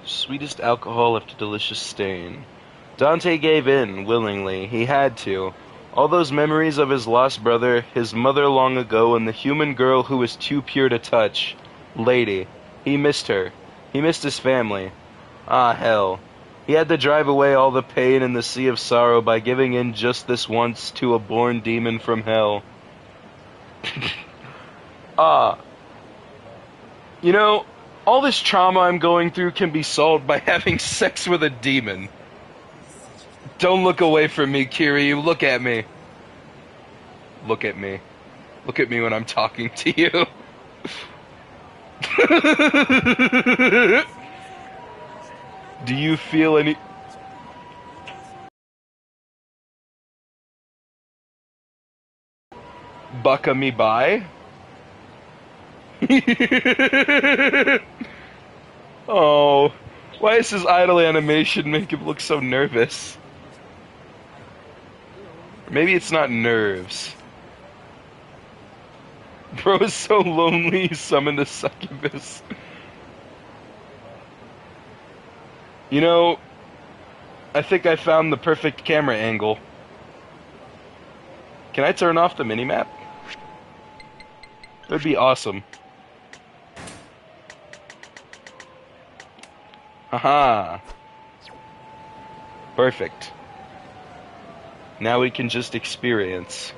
Sweetest alcohol left a delicious stain. Dante gave in, willingly. He had to. All those memories of his lost brother, his mother long ago, and the human girl who was too pure to touch. Lady. He missed her. He missed his family. Ah, hell. He had to drive away all the pain and the sea of sorrow by giving in just this once to a born demon from hell. You know, all this trauma I'm going through can be solved by having sex with a demon. Don't look away from me, Kiryu. Look at me. Look at me. Look at me when I'm talking to you. Do you feel any... Bucka me by? Oh, why does his idle animation make him look so nervous? Maybe it's not nerves. Bro is so lonely he summoned a succubus. You know, I think I found the perfect camera angle. Can I turn off the minimap? That'd be awesome. Haha. Perfect. Now we can just experience.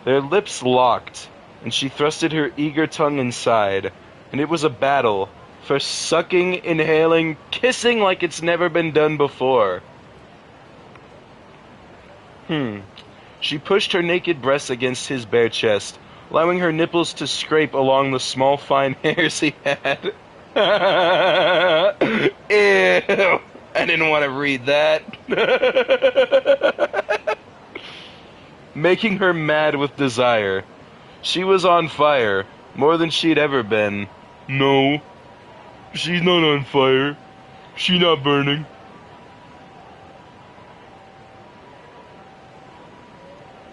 Their lips locked, and she thrusted her eager tongue inside, and it was a battle for sucking, inhaling, kissing like it's never been done before. She pushed her naked breasts against his bare chest, allowing her nipples to scrape along the small fine hairs he had. Ew. I didn't want to read that. Making her mad with desire. She was on fire, more than she'd ever been. No, she's not on fire. She's not burning.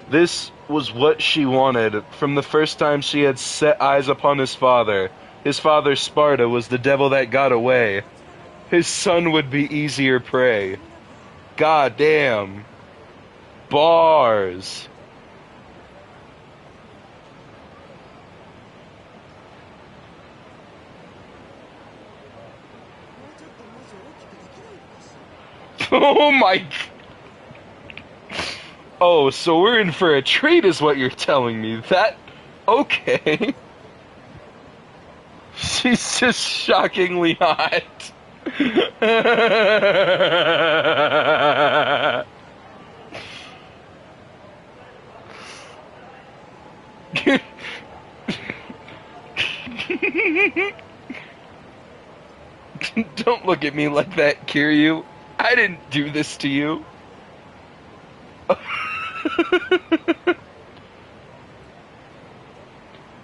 This was what she wanted from the first time she had set eyes upon his father. His father, Sparta, was the devil that got away. His son would be easier prey. God damn. Bars. Oh my... Oh, so we're in for a treat is what you're telling me. That... Okay. She's just shockingly hot. Don't look at me like that, Kiryu. I didn't do this to you.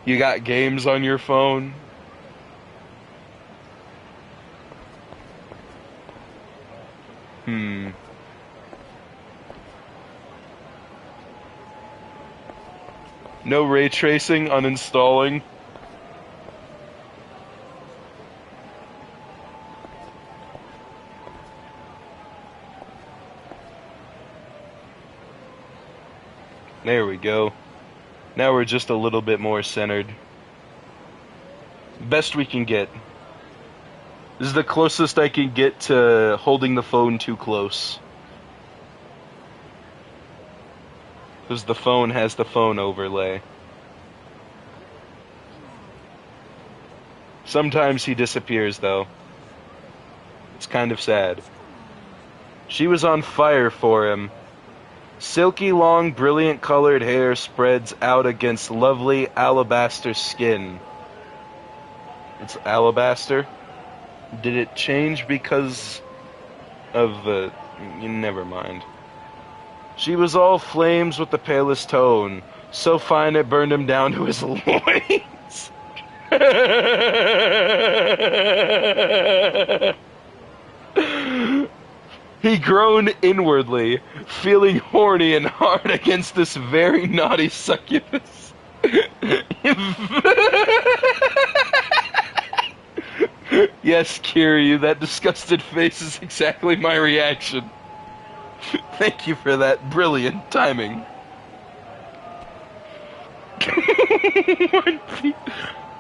You got games on your phone? No ray tracing, uninstalling. There we go. Now we're just a little bit more centered. Best we can get. This is the closest I can get to holding the phone too close. Because the phone has the phone overlay. Sometimes he disappears, though. It's kind of sad. She was on fire for him. Silky, long, brilliant colored hair spreads out against lovely alabaster skin. It's alabaster? Did it change because of the... Never mind. She was all flames with the palest tone, so fine it burned him down to his loins. He groaned inwardly, feeling horny and hard against this very naughty succubus. Yes, Kiryu, that disgusted face is exactly my reaction. Thank you for that brilliant timing.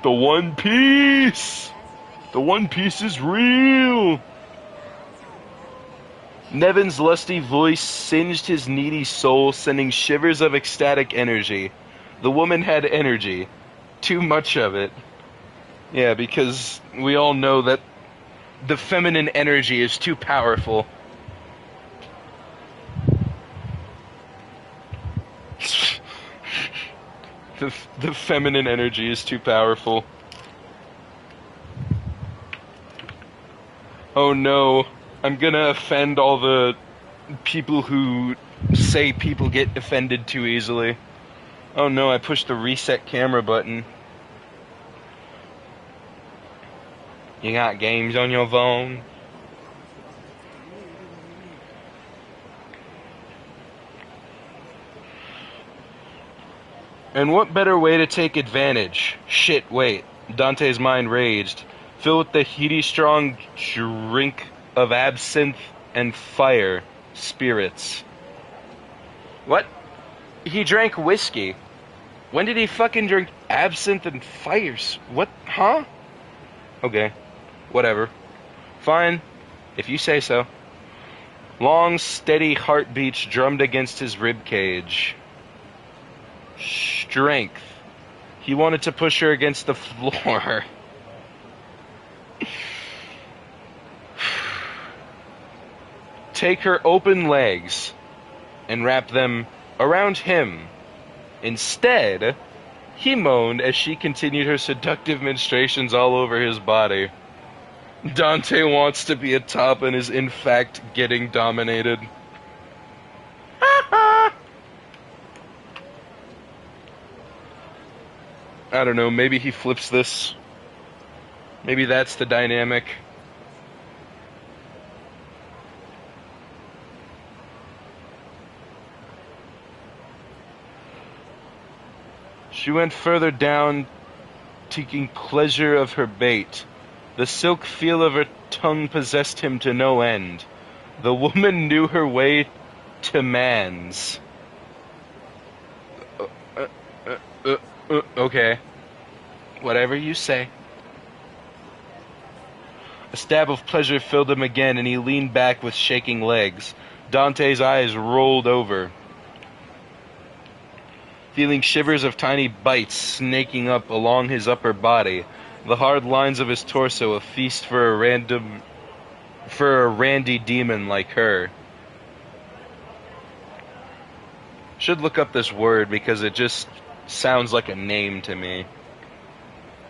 The One Piece! The One Piece is real! Nevin's lusty voice singed his needy soul, sending shivers of ecstatic energy. The woman had energy. Too much of it. Yeah, because we all know that the feminine energy is too powerful. The feminine energy is too powerful. Oh no, I'm gonna offend all the people who say people get offended too easily. Oh no, I pushed the reset camera button. You got games on your phone? And what better way to take advantage? Shit, wait. Dante's mind raged. Filled with the heady, strong drink of absinthe and fire spirits. What? He drank whiskey. When did he fucking drink absinthe and fires? What? Huh? Okay. Whatever. Fine. If you say so. Long, steady heartbeats drummed against his rib cage. Strength. He wanted to push her against the floor. Take her open legs and wrap them around him. Instead, he moaned as she continued her seductive ministrations all over his body. Dante wants to be a top and is in fact getting dominated. I don't know, maybe he flips this. Maybe that's the dynamic. She went further down, taking pleasure of her bait. The silk feel of her tongue possessed him to no end. The woman knew her way to man's. Okay. Whatever you say. A stab of pleasure filled him again, and he leaned back with shaking legs. Dante's eyes rolled over, feeling shivers of tiny bites snaking up along his upper body, the hard lines of his torso a feast for a randy demon like her. Should look up this word because it just sounds like a name to me,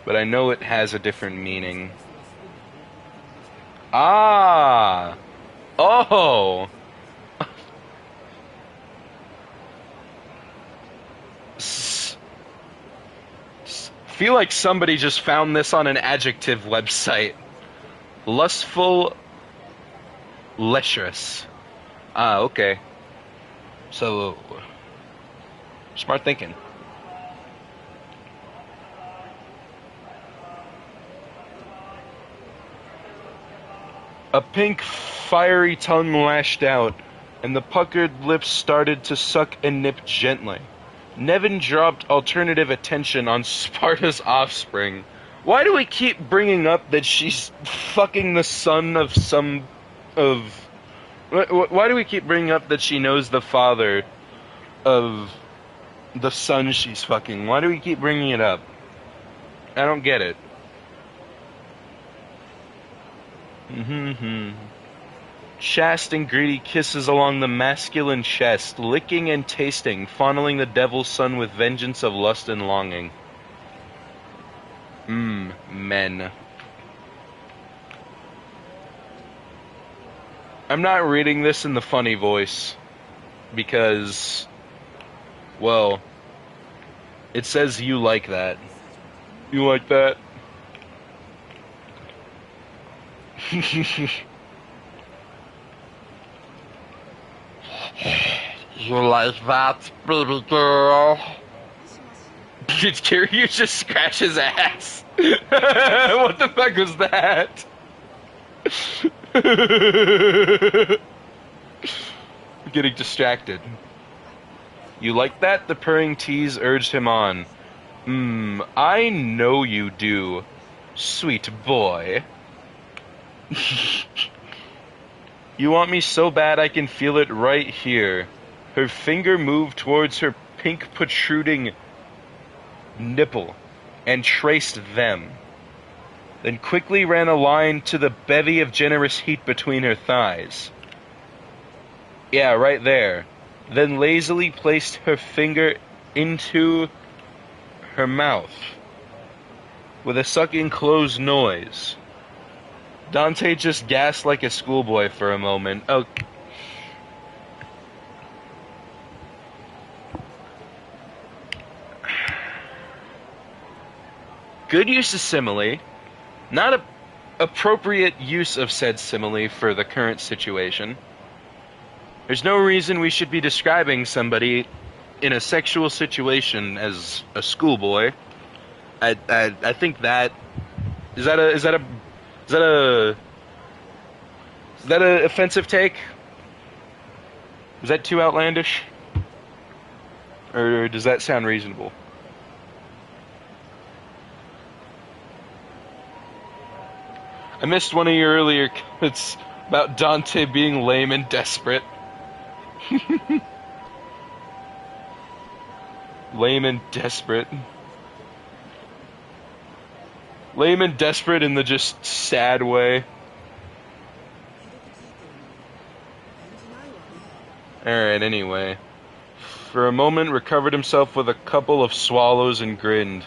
but I know it has a different meaning. Ah! Oh! Feel like somebody just found this on an adjective website. Lustful, lecherous. Ah, okay. So, smart thinking. A pink, fiery tongue lashed out, and the puckered lips started to suck and nip gently. Nevin dropped alternative attention on Sparta's offspring. Why do we keep bringing up that she's fucking the son of some... of... Why do we keep bringing up that she knows the father of the son she's fucking? Why do we keep bringing it up? I don't get it. Chaste and greedy kisses along the masculine chest, licking and tasting, fondling the devil's son with vengeance of lust and longing. Men. I'm not reading this in the funny voice, because, well, it says you like that. You like that? You like that, baby girl? Did Kiryu just scratch his ass? What the fuck was that? Getting distracted. You like that? The purring tease urged him on. I know you do, sweet boy. You want me so bad I can feel it right here. Her finger moved towards her pink protruding nipple and traced them. Then quickly ran a line to the bevy of generous heat between her thighs. Yeah, right there. Then lazily placed her finger into her mouth with a sucking closed noise. Dante just gasped like a schoolboy for a moment. Oh. Good use of simile. Not a appropriate use of said simile for the current situation. There's no reason we should be describing somebody in a sexual situation as a schoolboy. I think that is that a offensive take? Is that too outlandish? Or does that sound reasonable? I missed one of your earlier comments about Dante being lame and desperate. Lame and desperate. Lame and desperate in the just sad way. Alright, anyway. For a moment recovered himself with a couple of swallows and grinned.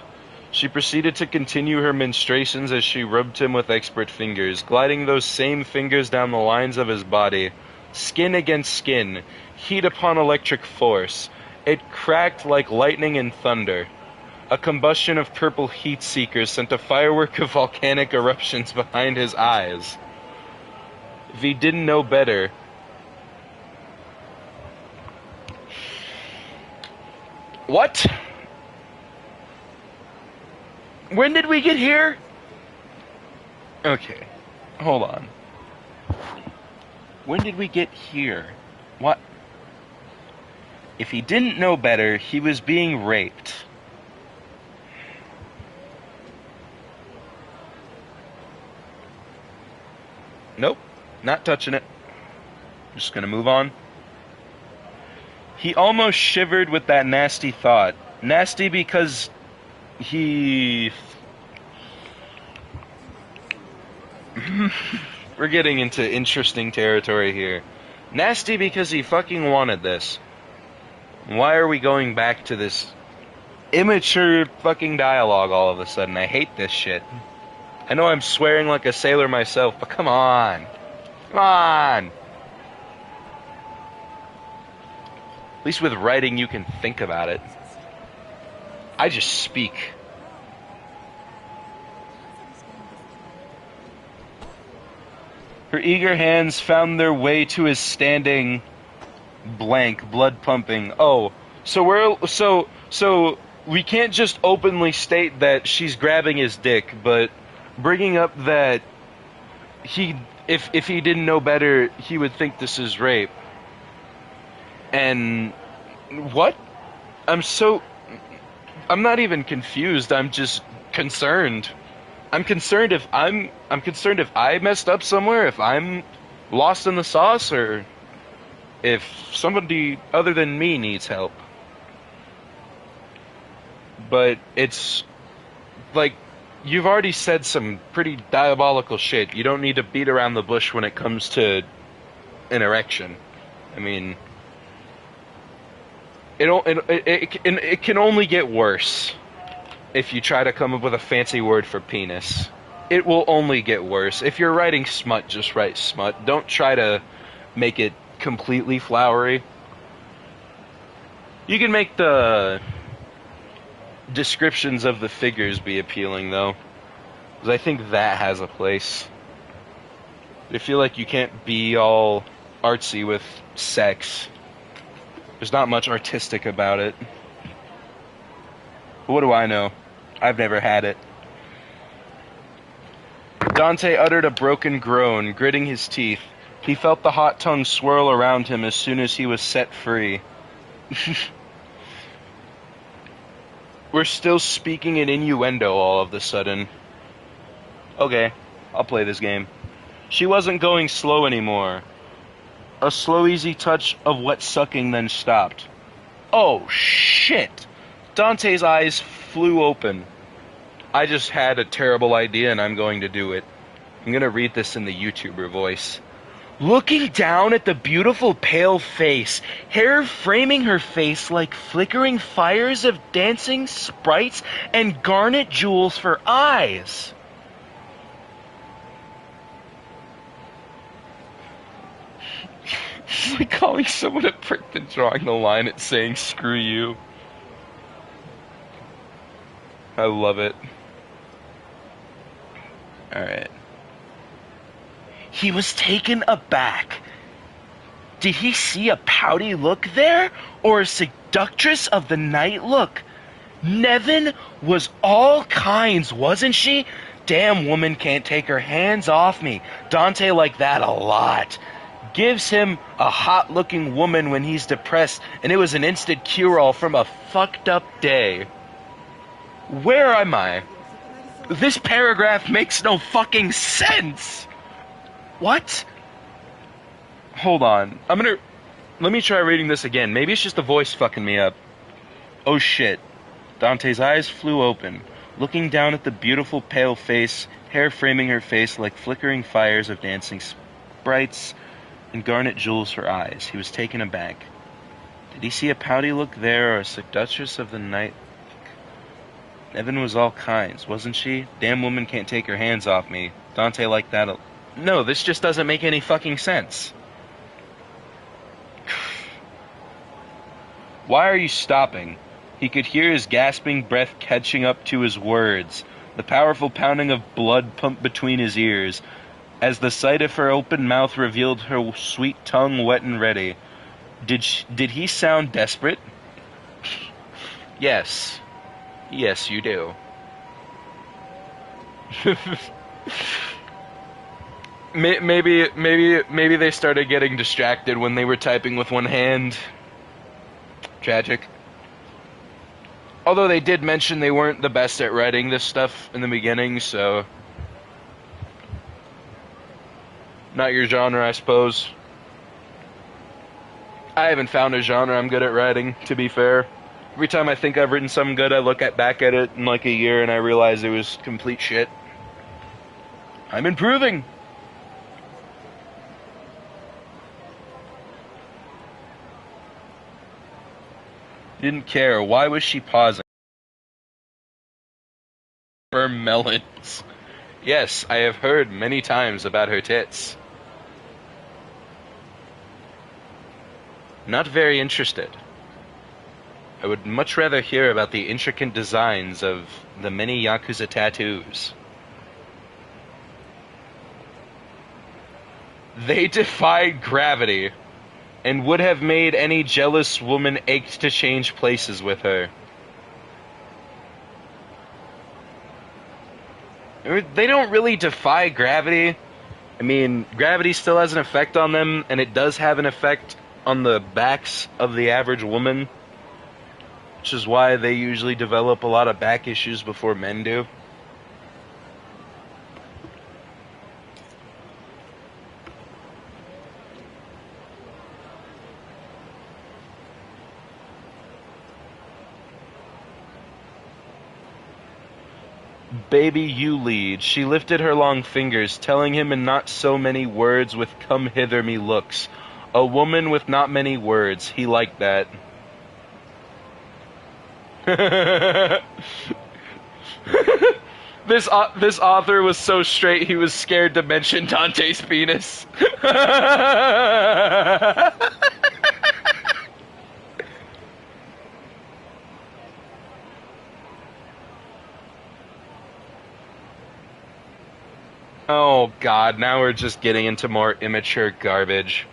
She proceeded to continue her ministrations as she rubbed him with expert fingers, gliding those same fingers down the lines of his body. Skin against skin, heat upon electric force. It cracked like lightning and thunder. A combustion of purple heat seekers sent a firework of volcanic eruptions behind his eyes. If he didn't know better... What? When did we get here? Okay, hold on. When did we get here? What? If he didn't know better, he was being raped. Nope, not touching it. Just gonna move on. He almost shivered with that nasty thought. Nasty because he... We're getting into interesting territory here. Nasty because he fucking wanted this. Why are we going back to this immature fucking dialogue all of a sudden? I hate this shit. I know I'm swearing like a sailor myself, but come on. Come on. At least with writing you can think about it. I just speak. Her eager hands found their way to his standing blank, blood pumping. Oh, so we can't just openly state that she's grabbing his dick, but bringing up that if he didn't know better, he would think this is rape. And what? I'm not even confused. I'm just concerned. I'm concerned if I messed up somewhere, if I'm lost in the sauce, or if somebody other than me needs help. But it's like, you've already said some pretty diabolical shit. You don't need to beat around the bush when it comes to an erection. I mean, it can only get worse if you try to come up with a fancy word for penis. It will only get worse. If you're writing smut, just write smut. Don't try to make it completely flowery. You can make the descriptions of the figures be appealing, though, because I think that has a place. I feel like you can't be all artsy with sex. There's not much artistic about it. But what do I know? I've never had it. Dante uttered a broken groan, gritting his teeth. He felt the hot tongue swirl around him as soon as he was set free. We're still speaking in innuendo all of a sudden. Okay, I'll play this game. She wasn't going slow anymore. A slow, easy touch of wet sucking then stopped. Oh, shit! Dante's eyes flew open. I just had a terrible idea and I'm going to do it. I'm going to read this in the YouTuber voice. Looking down at the beautiful pale face, hair framing her face like flickering fires of dancing sprites and garnet jewels for eyes. It's like calling someone a prick and drawing the line at saying screw you. I love it. Alright. He was taken aback. Did he see a pouty look there, or a seductress of the night look? Nevin was all kinds, wasn't she? Damn woman can't take her hands off me. Dante liked that a lot. Gives him a hot-looking woman when he's depressed, and it was an instant cure-all from a fucked-up day. Where am I? This paragraph makes no fucking sense! What? Hold on. Let me try reading this again. Maybe it's just the voice fucking me up. Oh shit. Dante's eyes flew open, looking down at the beautiful pale face, hair framing her face like flickering fires of dancing sprites and garnet jewels for eyes. He was taken aback. Did he see a pouty look there, or a seductress of the night? Evan was all kinds, wasn't she? Damn woman can't take her hands off me. Dante liked that. No, this just doesn't make any fucking sense. Why are you stopping? He could hear his gasping breath catching up to his words, the powerful pounding of blood pumped between his ears, as the sight of her open mouth revealed her sweet tongue wet and ready. Did he sound desperate? Yes. Yes, you do. Maybe they started getting distracted when they were typing with one hand. Tragic. Although they did mention they weren't the best at writing this stuff in the beginning, so... Not your genre, I suppose. I haven't found a genre I'm good at writing, to be fair. Every time I think I've written something good, I look back at it in like a year and I realize it was complete shit. I'm improving! Didn't care. Why was she pausing? For melons. Yes, I have heard many times about her tits. Not very interested. I would much rather hear about the intricate designs of the many Yakuza tattoos. They defied gravity, and would have made any jealous woman ache to change places with her. They don't really defy gravity. I mean, gravity still has an effect on them, and it does have an effect on the backs of the average woman, which is why they usually develop a lot of back issues before men do. Baby, you lead. She lifted her long fingers, telling him in not so many words with come hither me looks. A woman with not many words. He liked that. This author was so straight he was scared to mention Dante's penis. Oh god, now we're just getting into more immature garbage.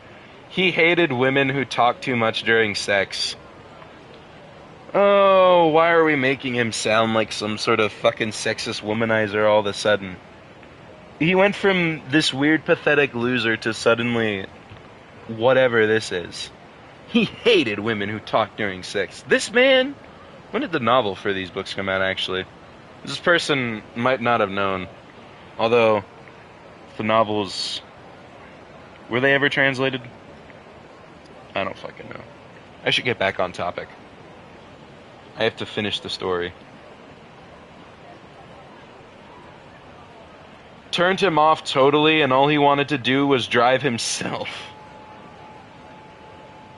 He hated women who talk too much during sex. Oh, why are we making him sound like some sort of fucking sexist womanizer all of a sudden? He went from this weird, pathetic loser to suddenly whatever this is. He hated women who talk during sex. This man? When did the novel for these books come out, actually? This person might not have known. Although, the novels... were they ever translated? I don't fucking know. I should get back on topic. I have to finish the story. Turned him off totally, and all he wanted to do was drive himself.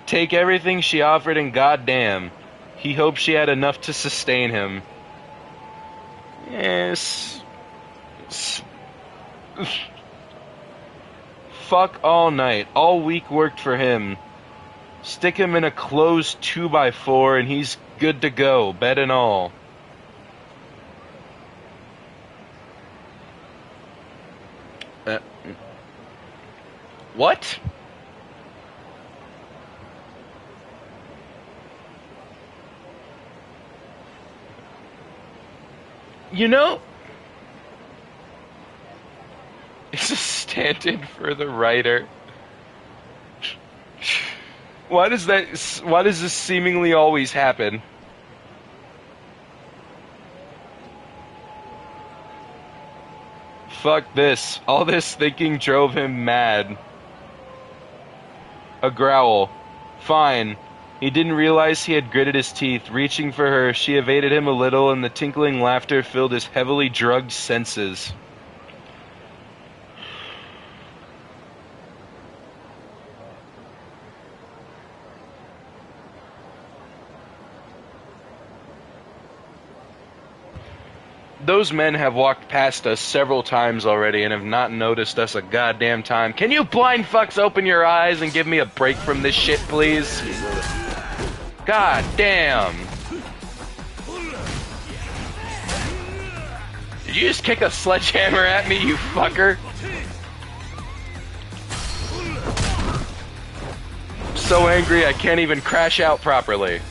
Take everything she offered, and goddamn, he hoped she had enough to sustain him. Yes. Fuck all night. All week worked for him. Stick him in a closed 2x4 and he's good to go, bed and all. What? You know, it's a stand-in for the writer. Why does this seemingly always happen? Fuck this. All this thinking drove him mad. A growl. Fine. He didn't realize he had gritted his teeth. Reaching for her, she evaded him a little, and the tinkling laughter filled his heavily drugged senses. Those men have walked past us several times already and have not noticed us a goddamn time. Can you blind fucks open your eyes and give me a break from this shit, please? God damn. Did you just kick a sledgehammer at me, you fucker? I'm so angry I can't even crash out properly.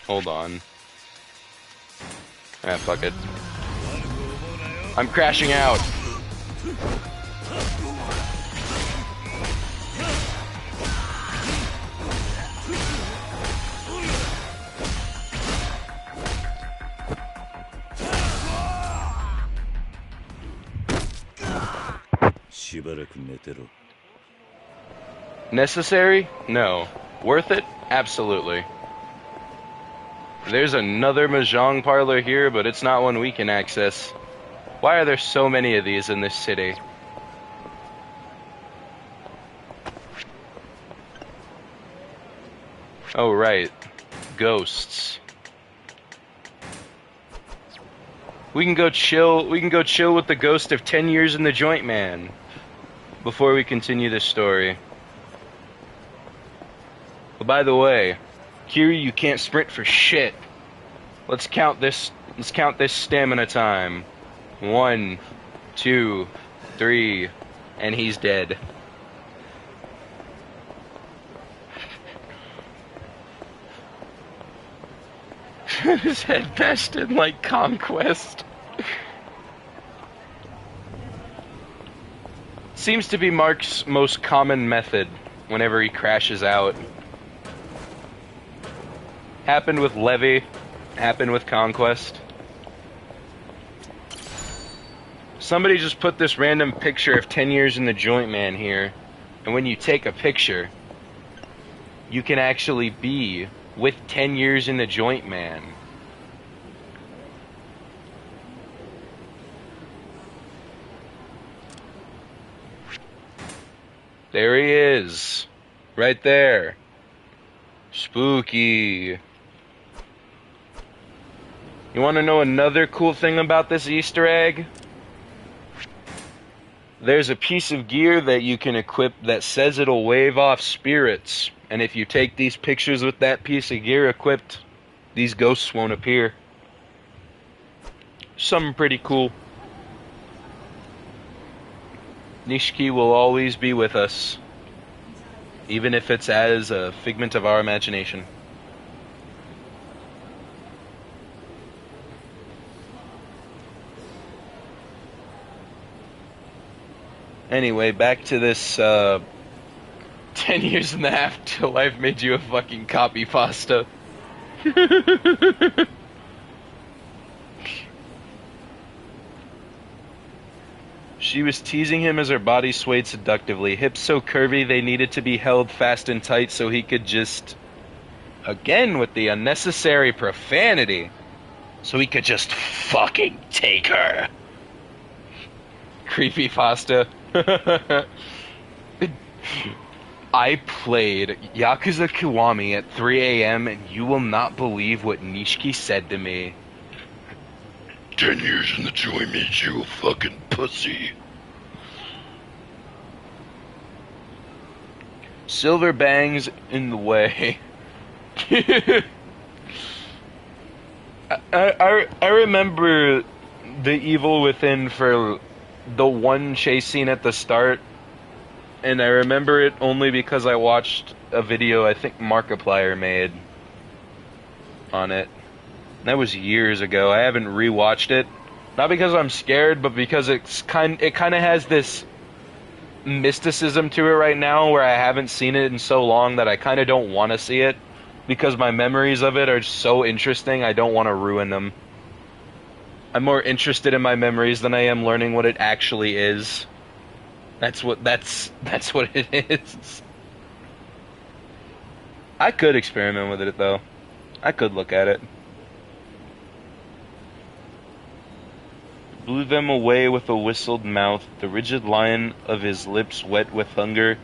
Hold on. Ah, fuck it. I'm crashing out. Necessary? No. Worth it? Absolutely. There's another mahjong parlor here, but it's not one we can access. Why are there so many of these in this city? Oh, right. Ghosts. We can go chill with the ghost of 10 years in the joint, man. Before we continue this story. Well, by the way, Kiryu, you can't sprint for shit. Let's count this stamina time. 1, 2, 3, and he's dead. His head bashed in like Conquest. Seems to be Mark's most common method whenever he crashes out. Happened with Levy, happened with Conquest. Somebody just put this random picture of 10 years in the joint man here, and when you take a picture, you can actually be with 10 years in the joint man. There he is. Right there. Spooky. You want to know another cool thing about this Easter egg? There's a piece of gear that you can equip that says it'll wave off spirits. And if you take these pictures with that piece of gear equipped, these ghosts won't appear. Something pretty cool. Nishiki will always be with us, even if it's as a figment of our imagination. Anyway, back to this 10 years and a half till I've made you a fucking copy pasta. She was teasing him as her body swayed seductively, hips so curvy they needed to be held fast and tight so he could just... Again with the unnecessary profanity. So he could just fucking take her. Creepy pasta. I played Yakuza Kiwami at 3 a.m. and you will not believe what Nishiki said to me. 10 years in the joint means you a fucking pussy. Silver bangs in the way. I remember the Evil Within for the one chase scene at the start, and I remember it only because I watched a video I think Markiplier made on it. That was years ago. I haven't rewatched it Not because I'm scared, but because it kind of has this mysticism to it right now where I haven't seen it in so long that I kind of don't want to see it because my memories of it are so interesting. I don't want to ruin them. I'm more interested in my memories than I am learning what it actually is. That's what it is. I could experiment with it though. I could look at it. Blew them away with a whistled mouth, the rigid line of his lips wet with hunger,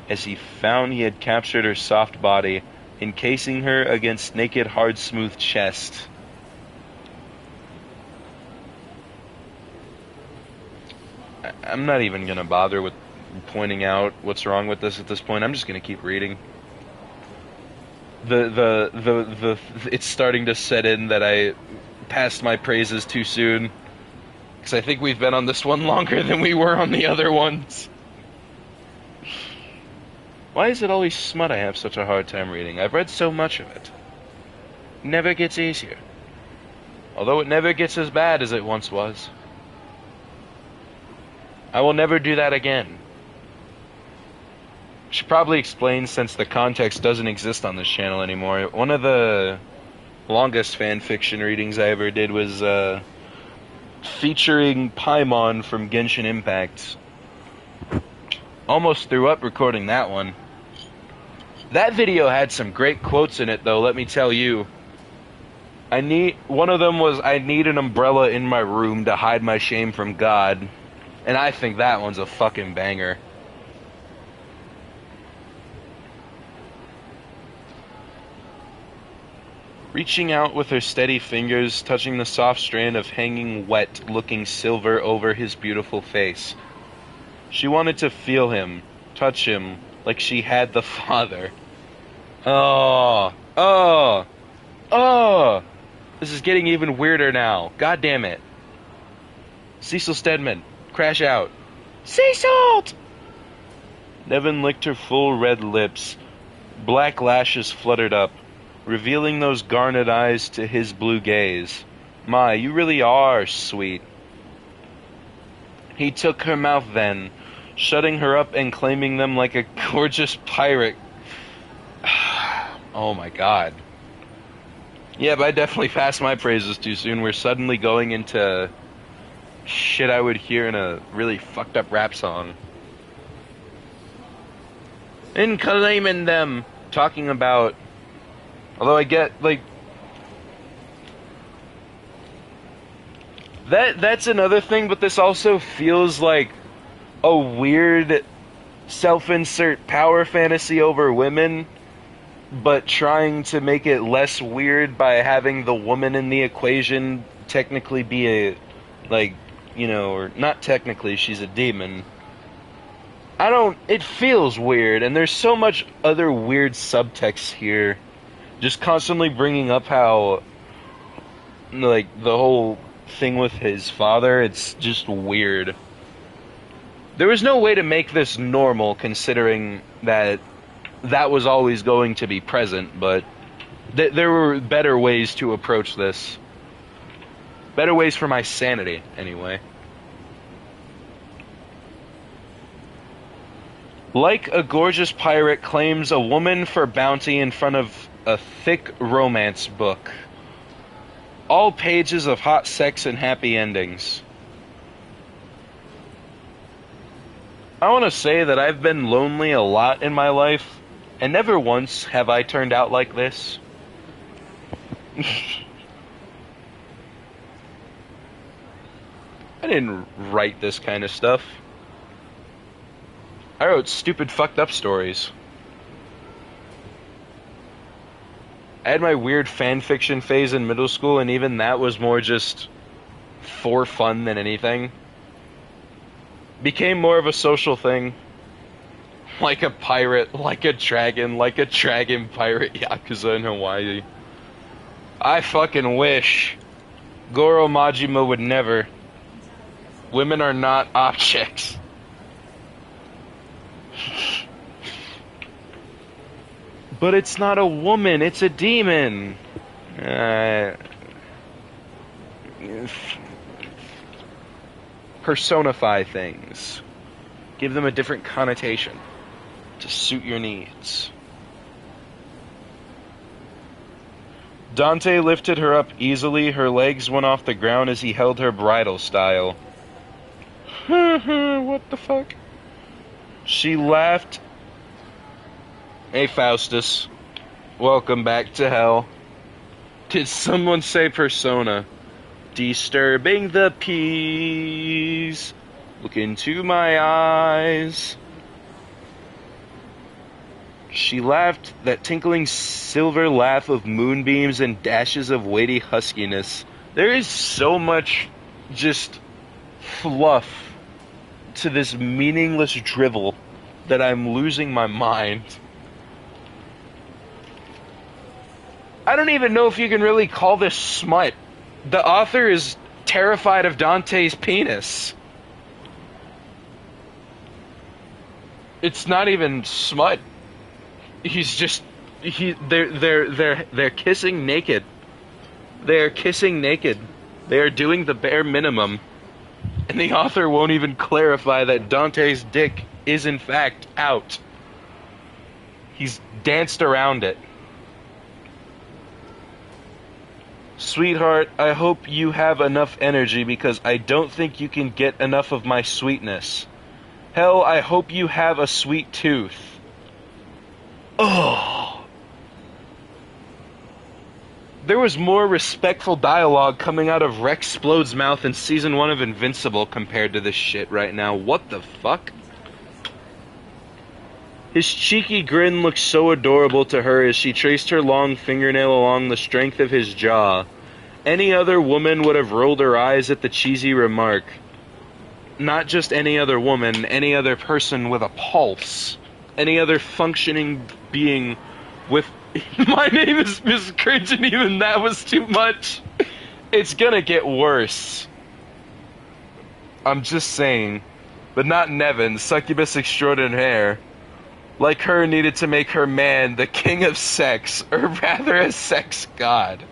as he found he had captured her soft body, encasing her against naked, hard, smooth chest. I'm not even gonna bother with pointing out what's wrong with this at this point. I'm just gonna keep reading. It's starting to set in that I passed my praises too soon. Because I think we've been on this one longer than we were on the other ones. Why is it always smut I have such a hard time reading? I've read so much of it. It never gets easier. Although it never gets as bad as it once was. I will never do that again. Should probably explain, since the context doesn't exist on this channel anymore. One of the longest fanfiction readings I ever did was featuring Paimon from Genshin Impact. Almost threw up recording that one. That video had some great quotes in it though, let me tell you. One of them was, I need an umbrella in my room to hide my shame from God. And I think that one's a fucking banger. Reaching out with her steady fingers, touching the soft strand of hanging wet-looking silver over his beautiful face. She wanted to feel him, touch him, like she had the father. Oh. This is getting even weirder now. God damn it. Cecil Stedman, crash out. Cecil! Nevin licked her full red lips. Black lashes fluttered up, revealing those garnet eyes to his blue gaze. My, you really are sweet. He took her mouth then, shutting her up and claiming them like a gorgeous pirate. Oh my god. Yeah, but I definitely passed my praises too soon. We're suddenly going into shit I would hear in a really fucked up rap song. And claiming them, talking about... Although I get, like... That's another thing, but this also feels like a weird self-insert power fantasy over women, but trying to make it less weird by having the woman in the equation technically be a, like, you know, or not technically, she's a demon. It feels weird, and there's so much other weird subtext here. Just constantly bringing up how, like, the whole thing with his father, it's just weird. There was no way to make this normal, considering that was always going to be present, but there were better ways to approach this. Better ways for my sanity, anyway. Like a gorgeous pirate claims a woman for bounty in front of a thick romance book. All pages of hot sex and happy endings. I want to say that I've been lonely a lot in my life, and never once have I turned out like this. I didn't write this kind of stuff. I wrote stupid fucked up stories. I had my weird fanfiction phase in middle school, and even that was more just for fun than anything. Became more of a social thing. Like a pirate, like a dragon pirate Yakuza in Hawaii. I fucking wish. Goro Majima would never. Women are not objects. But it's not a woman, it's a demon. personify things. Give them a different connotation to suit your needs. Dante lifted her up easily. Her legs went off the ground as he held her bridal style. What the fuck? She laughed. Hey, Faustus. Welcome back to hell. Did someone say persona? Disturbing the peace. Look into my eyes. She laughed, that tinkling silver laugh of moonbeams and dashes of weighty huskiness. There is so much just fluff to this meaningless drivel that I'm losing my mind. I don't even know if you can really call this smut. The author is terrified of Dante's penis. It's not even smut. He's just they're kissing naked. They're kissing naked. They are doing the bare minimum. And the author won't even clarify that Dante's dick is in fact out. He's danced around it. Sweetheart, I hope you have enough energy because I don't think you can get enough of my sweetness. Hell, I hope you have a sweet tooth. Oh. There was more respectful dialogue coming out of Rex Splode's mouth in Season 1 of Invincible compared to this shit right now. What the fuck? His cheeky grin looked so adorable to her as she traced her long fingernail along the strength of his jaw. Any other woman would have rolled her eyes at the cheesy remark. Not just any other woman, any other person with a pulse. Any other functioning being with... My name is Miss Cringe, and even that was too much. It's gonna get worse. I'm just saying. But not Nevin, succubus extraordinaire. Like her, needed to make her man the king of sex, or rather a sex god.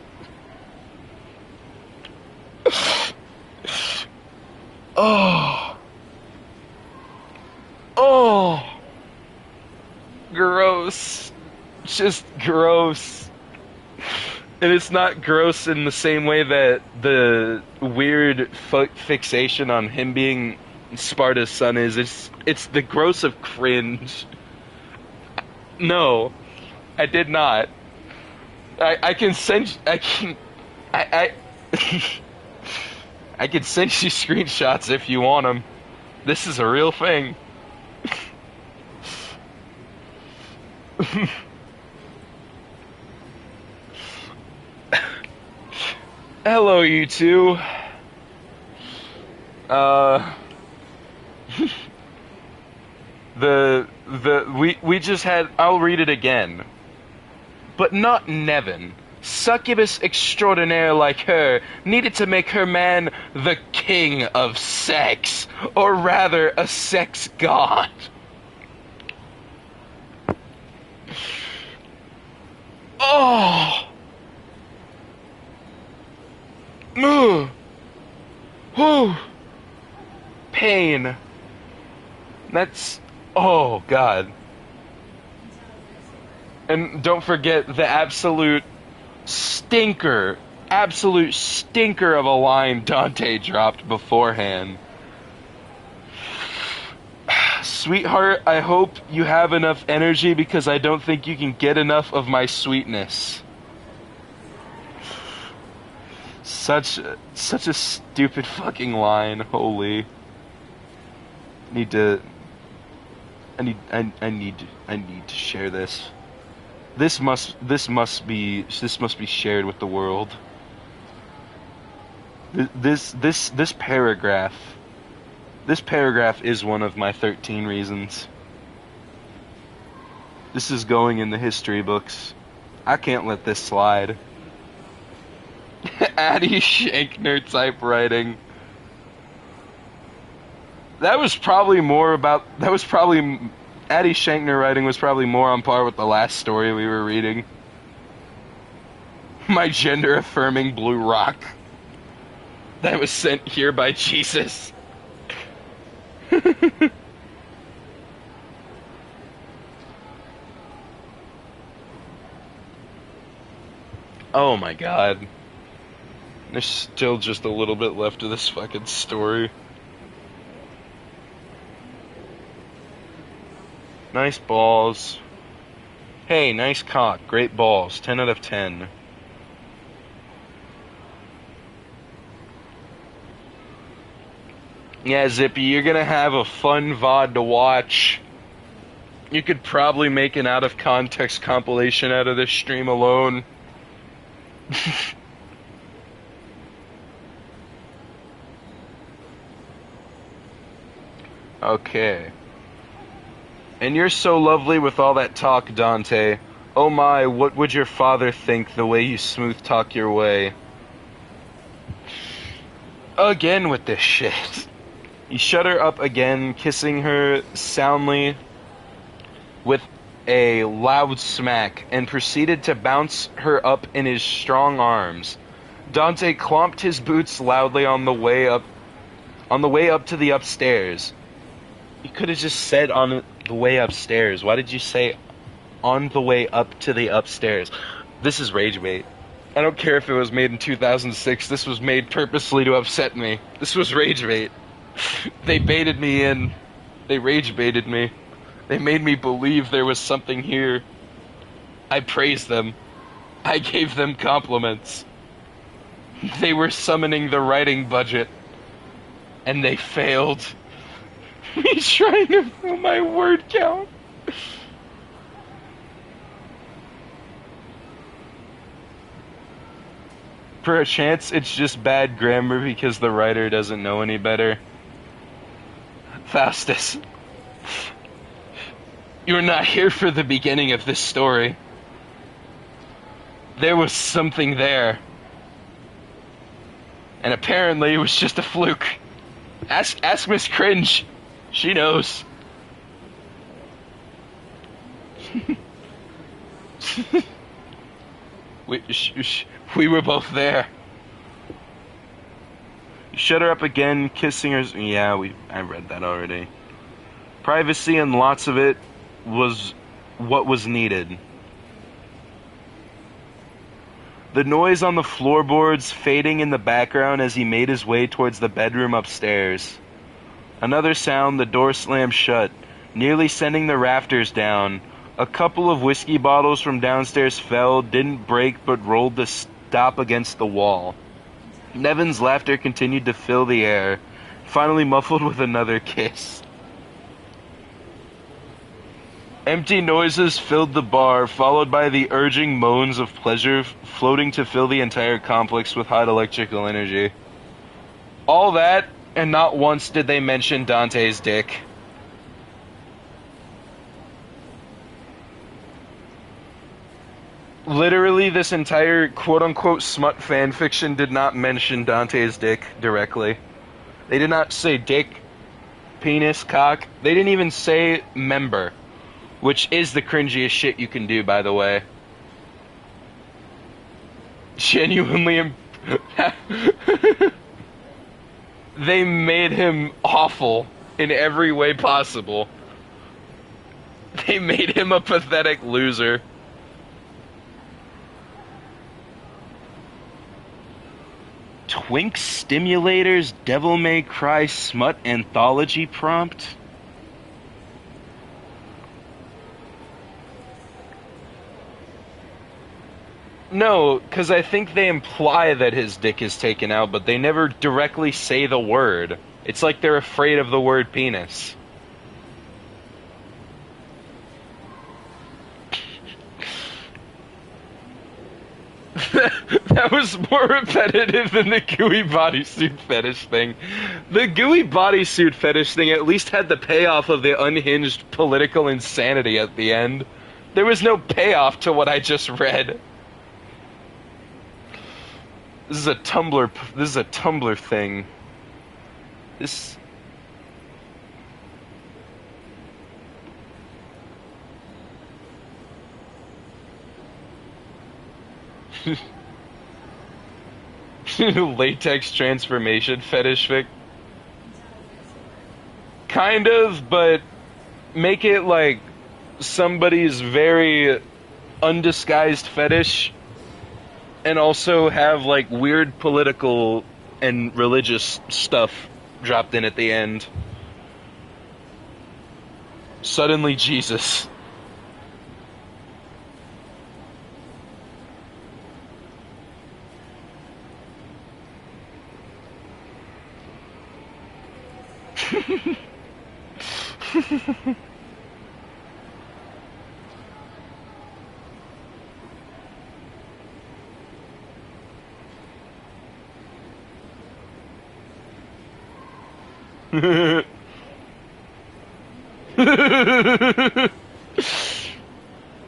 Oh. Oh. Gross. Just gross. And it's not gross in the same way that the weird fixation on him being Sparta's son is. It's the gross of cringe. No, I did not. I can send I can I can send you screenshots if you want them. This is a real thing. Hello, you two. We just had, I'll read it again. But not Nevin. Succubus extraordinaire like her needed to make her man the king of sex, or rather a sex god. Oh. Moo. Whew. Pain. That's... Oh, God. And don't forget the absolute stinker of a line Dante dropped beforehand. Sweetheart, I hope you have enough energy because I don't think you can get enough of my sweetness. Such a stupid fucking line. Holy. I need to share this. This must be shared with the world. This paragraph is one of my 13 reasons. This is going in the history books. I can't let this slide. Addie Shankner typewriting. Addie Shankner writing was probably more on par with the last story we were reading. My gender-affirming blue rock that was sent here by Jesus. Oh my god. There's still just a little bit left of this fucking story. Nice balls. Hey, nice cock. Great balls. 10 out of 10. Yeah, Zippy, you're gonna have a fun VOD to watch. You could probably make an out-of-context compilation out of this stream alone. Okay. And you're so lovely with all that talk, Dante. Oh my, what would your father think the way you smooth talk your way? Again with this shit. You shut her up again, kissing her soundly with a loud smack, and proceeded to bounce her up in his strong arms. Dante clomped his boots loudly on the way up to the upstairs. You could have just said on the way upstairs. Why did you say on the way up to the upstairs? This is rage bait. I don't care if it was made in 2006. This was made purposely to upset me. This was rage bait. They baited me in. They rage baited me. They made me believe there was something here. I praised them. I gave them compliments. They were summoning the writing budget. And they failed. Me trying to fill my word count. For a chance, it's just bad grammar because the writer doesn't know any better. Faustus, you're not here for the beginning of this story. There was something there. And apparently it was just a fluke. Ask Miss Cringe. She knows. We were both there. Shut her up again, kissing her. Yeah, I read that already. Privacy and lots of it was what was needed. The noise on the floorboards fading in the background as he made his way towards the bedroom upstairs. Another sound, the door slammed shut, nearly sending the rafters down. A couple of whiskey bottles from downstairs fell, didn't break, but rolled to stop against the wall. Nevin's laughter continued to fill the air, finally muffled with another kiss. Empty noises filled the bar, followed by the urging moans of pleasure floating to fill the entire complex with hot electrical energy. All that, and not once did they mention Dante's dick. Literally, this entire quote-unquote smut fanfiction did not mention Dante's dick directly. They did not say dick, penis, cock. They didn't even say member, which is the cringiest shit you can do, by the way. Genuinely, they made him awful in every way possible. They made him a pathetic loser. Twink Stimulator's Devil May Cry Smut Anthology prompt? No, because I think they imply that his dick is taken out, but they never directly say the word. It's like they're afraid of the word penis. That was more repetitive than the gooey bodysuit fetish thing. The gooey bodysuit fetish thing at least had the payoff of the unhinged political insanity at the end. There was no payoff to what I just read. This is a Tumblr thing. This... Latex transformation fetish fic. kind of, but make it like somebody's very undisguised fetish, and also have like weird political and religious stuff dropped in at the end. Suddenly Jesus.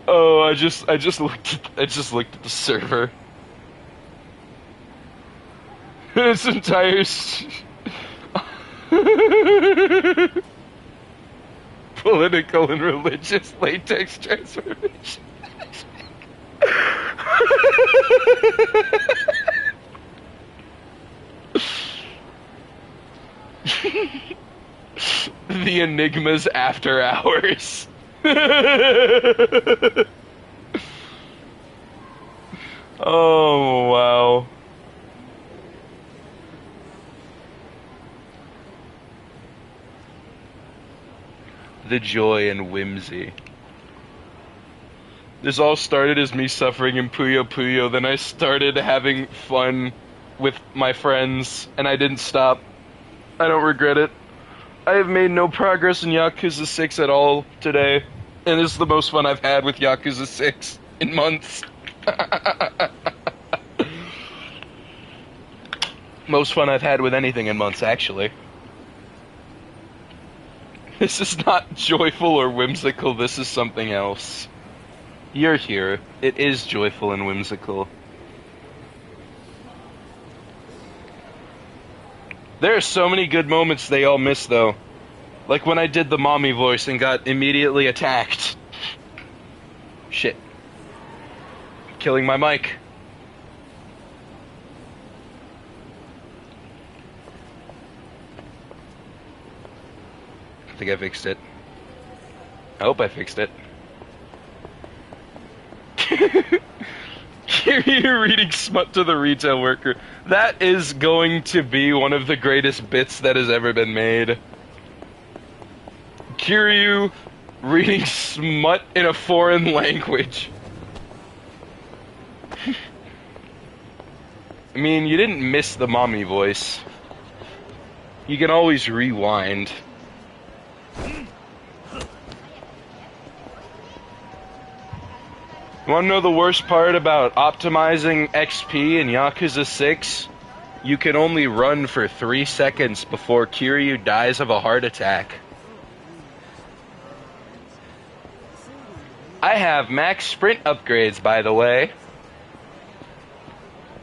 Oh, I just looked at the server. Its entire political and religious latex transformation. The Enigmas After Hours. Oh, wow. The joy and whimsy. This all started as me suffering in Puyo-puyo, then I started having fun with my friends, and I didn't stop. I don't regret it. I have made no progress in Yakuza 6 at all today, and this is the most fun I've had with Yakuza 6 in months. Most fun I've had with anything in months, actually. This is not joyful or whimsical, this is something else. You're here. It is joyful and whimsical. There are so many good moments they all miss, though. Like when I did the mommy voice and got immediately attacked. Shit. Killing my mic. I think I fixed it. I hope I fixed it. You're reading smut to the retail worker. That is going to be one of the greatest bits that has ever been made. Kiryu reading smut in a foreign language. I mean, you didn't miss the mommy voice. You can always rewind. You wanna know the worst part about optimizing XP in Yakuza 6? You can only run for 3 seconds before Kiryu dies of a heart attack. I have max sprint upgrades, by the way.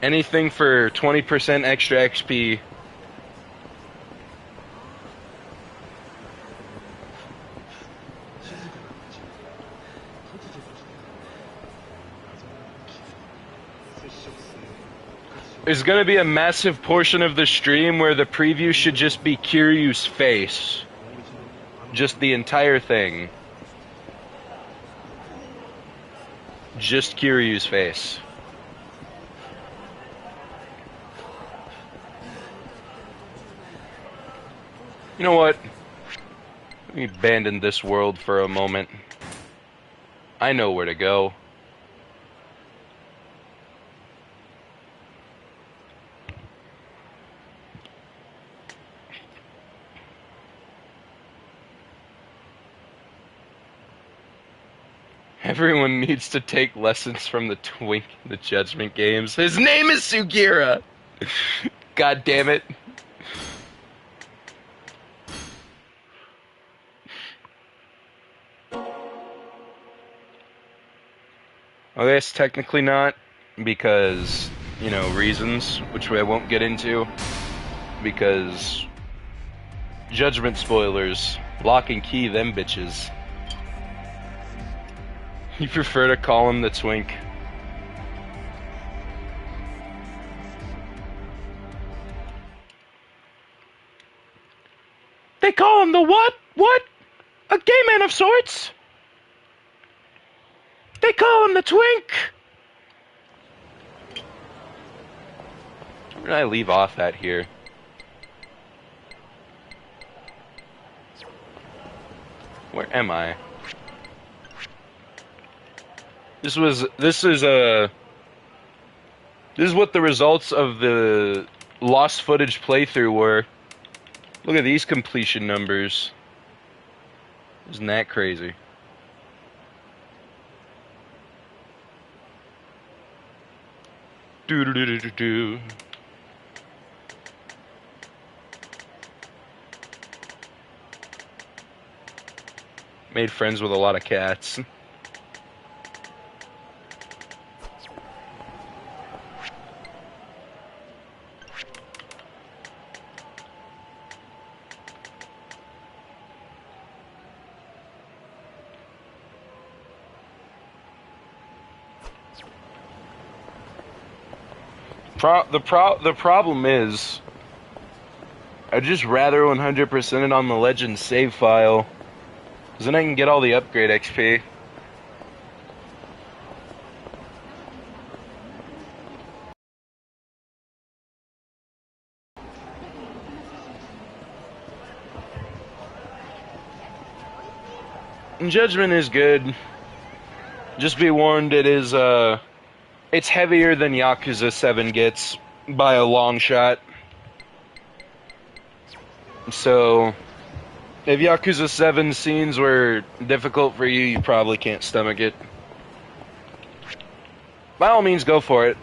Anything for 20% extra XP. There's gonna be a massive portion of the stream where the preview should just be Kiryu's face. Just the entire thing. Just Kiryu's face. You know what? Let me abandon this world for a moment. I know where to go. Everyone needs to take lessons from the twink in the Judgment Games. His name is Sugira! God damn it. I guess technically not, because, you know, reasons, which I won't get into, because Judgment spoilers, lock and key them bitches. You prefer to call him the twink. They call him the what? What? A gay man of sorts? They call him the twink. Where did I leave off at here? Where am I? This is what the results of the lost footage playthrough were. Look at these completion numbers. Isn't that crazy? Do do do do do do. Made friends with a lot of cats. The problem is, I'd just rather 100% it on the Legends save file, because then I can get all the upgrade XP. And Judgment is good. Just be warned, it's heavier than Yakuza 7 gets by a long shot. So, if Yakuza 7 scenes were difficult for you, you probably can't stomach it. By all means, go for it.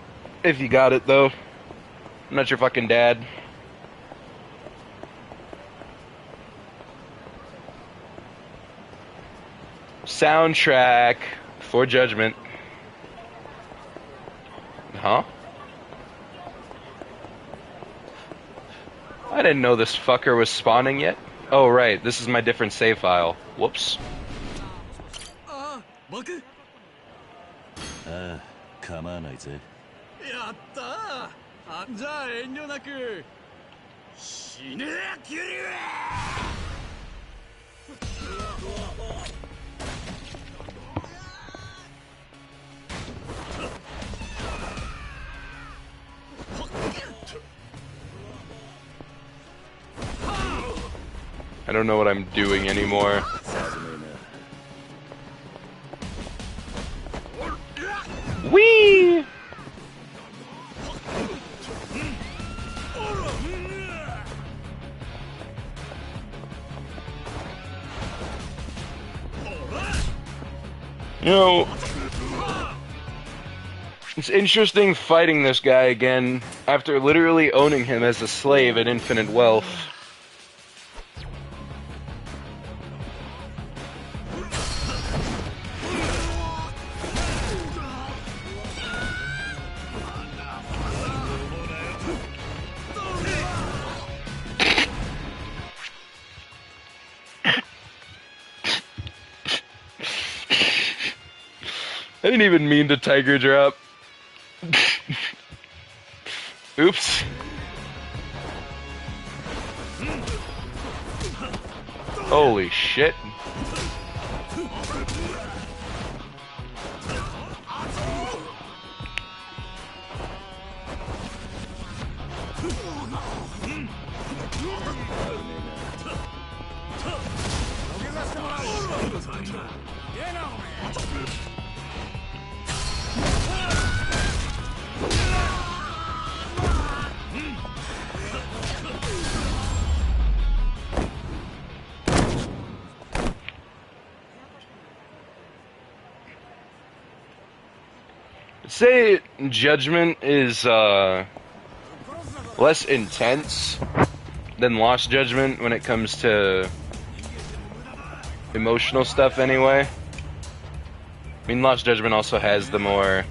If you got it, though. I'm not your fucking dad. Soundtrack for Judgment. Huh? I didn't know this fucker was spawning yet. Oh, right. This is my different save file. Whoops. 構わないぜ。やったー。じゃあ遠慮なく。死ねやキュリュー。I don't know what I'm doing anymore. Whee! You know, it's interesting fighting this guy again after literally owning him as a slave at Infinite Wealth. I didn't even mean to tiger drop. Oops. Holy shit. Say Judgment is less intense than Lost Judgment when it comes to emotional stuff anyway. I mean, Lost Judgment also has the more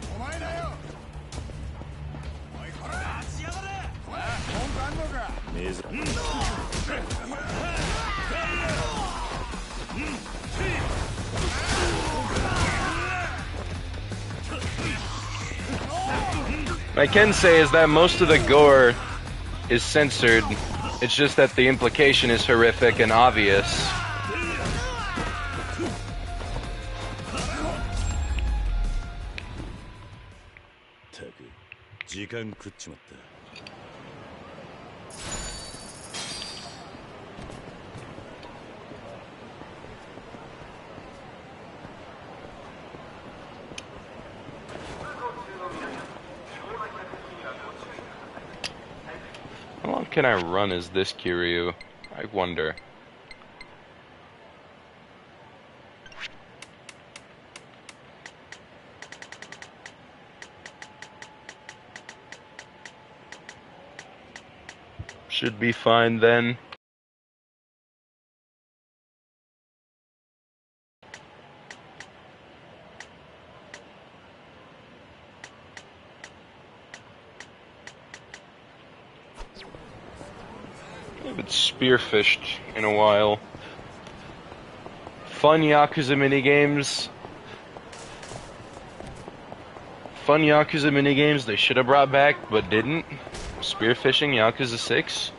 what I can say is that most of the gore is censored It's just that the implication is horrific and obvious. How long can I run as this Kiryu? I wonder. Should be fine then. I haven't spearfished in a while. Fun Yakuza minigames. Fun Yakuza minigames they should have brought back, but didn't. Spearfishing Yakuza 6.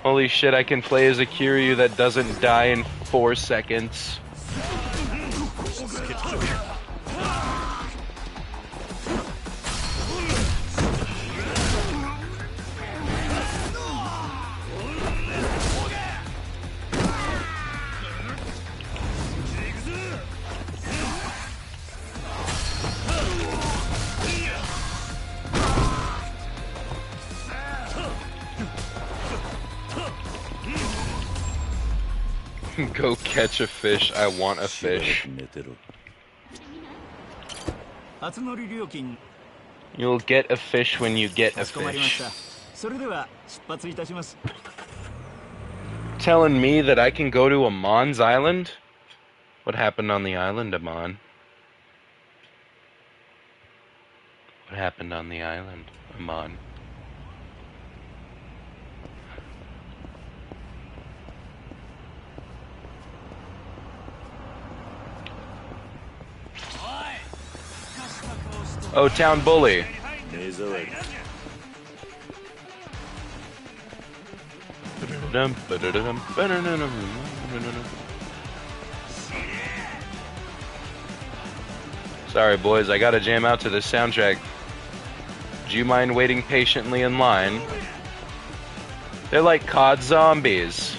Holy shit, I can play as a Kiryu that doesn't die in 4 seconds. Go catch a fish, I want a fish. You'll get a fish when you get a fish. Telling me that I can go to Amon's island? What happened on the island, Amon? What happened on the island, Amon? Oh, Town Bully. Sorry, boys, I gotta jam out to this soundtrack. Do you mind waiting patiently in line? They're like COD zombies.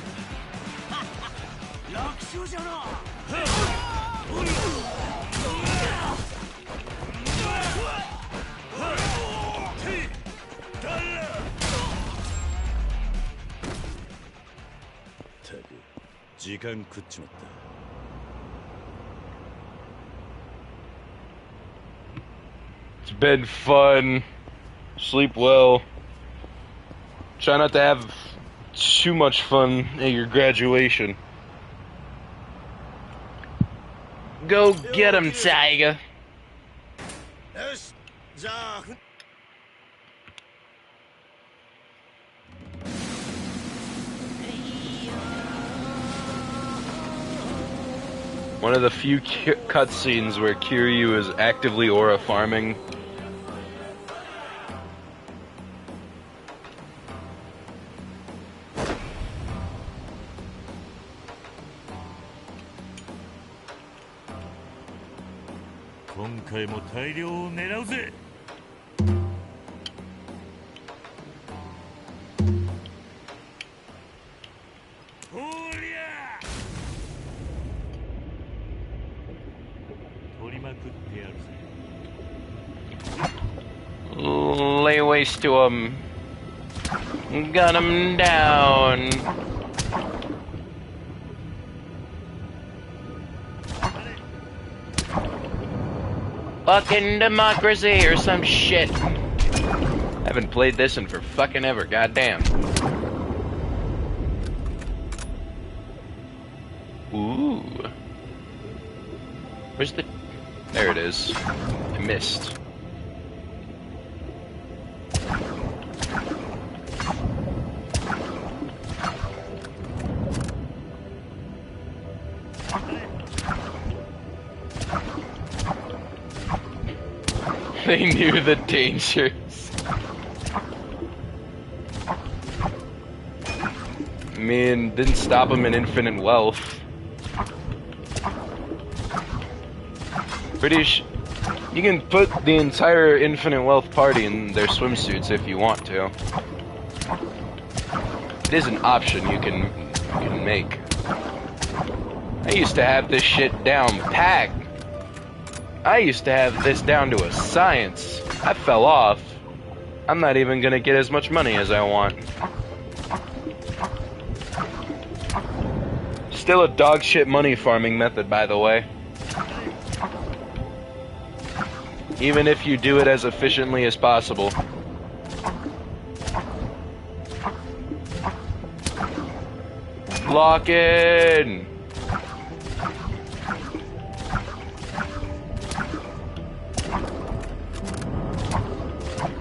It's been fun. Sleep well. Try not to have too much fun at your graduation. Go get him, Tiger. One of the few cutscenes where Kiryu is actively aura farming. Lay waste to him. Gun him down. Fucking democracy or some shit. I haven't played this in for fucking ever, goddamn. Ooh. Where's the... There it is. I missed. They knew the dangers. mean, didn't stop him in infinite wealth. You can put the entire infinite wealth party in their swimsuits if you want to. It is an option you can make. I used to have this shit down pat. I used to have this down to a science. I fell off. I'm not even gonna get as much money as I want. Still a dog shit money farming method, by the way. Even if you do it as efficiently as possible. Lock in!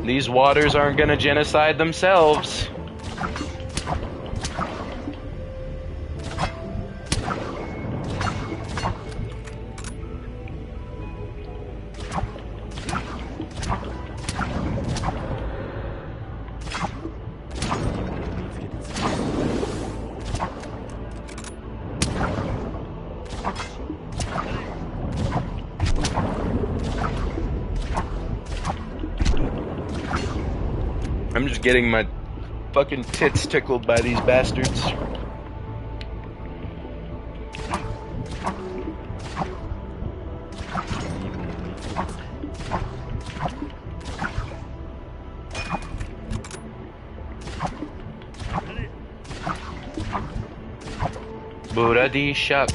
These waters aren't gonna genocide themselves. I'm just getting my fucking tits tickled by these bastards. Buradi Shak.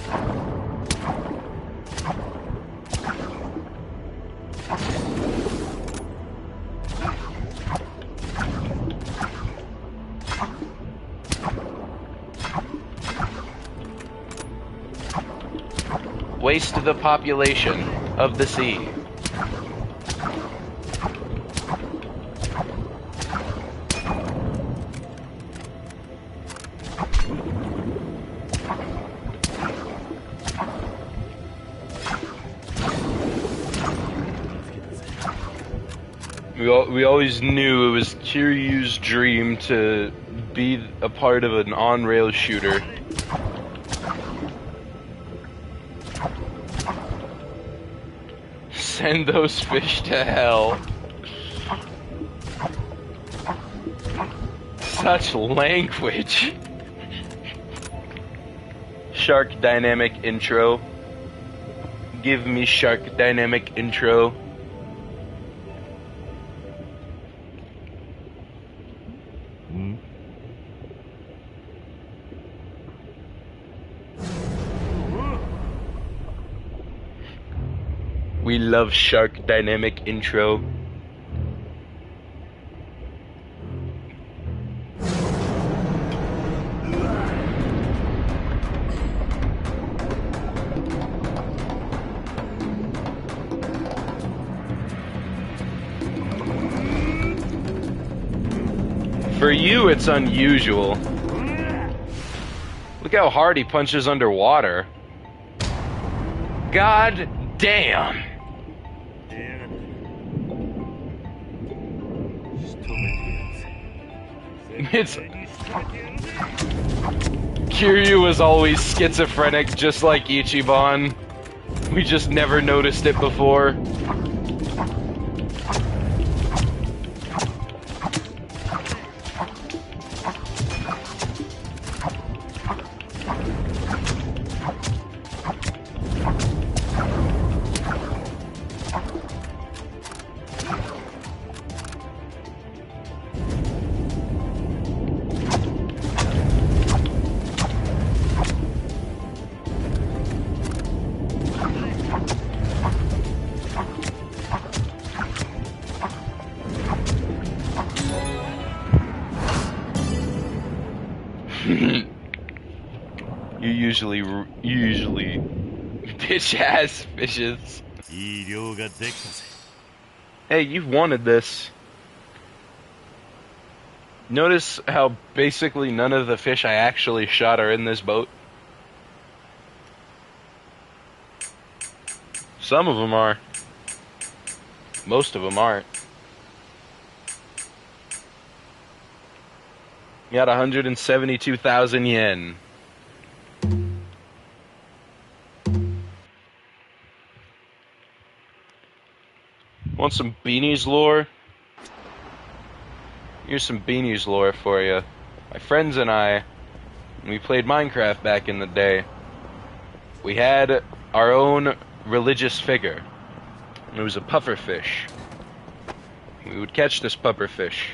Waste the population of the sea. We always knew it was Kiryu's dream to be a part of an on-rail shooter. Send those fish to hell. Such language. Shark dynamic intro. Give me shark dynamic intro. We love shark dynamic intro. For you, it's unusual. Look how hard he punches underwater. God damn. Kiryu was always schizophrenic, just like Ichiban. We just never noticed it before. You usually bitch ass fishes. Hey, you've wanted this. Notice how basically none of the fish I actually shot are in this boat. Some of them are. Most of them aren't. Got 172,000 yen. Want some Beanies lore? Here's some Beanies lore for you. My friends and I, when we played Minecraft back in the day, we had our own religious figure. It was a pufferfish. We would catch this pufferfish,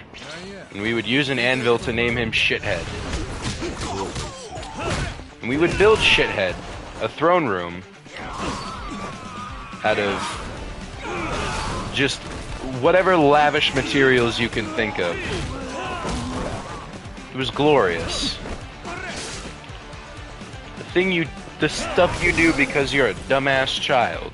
and we would use an anvil to name him Shithead. And we would build Shithead a throne room out of just whatever lavish materials you can think of. It was glorious. The stuff you do because you're a dumbass child.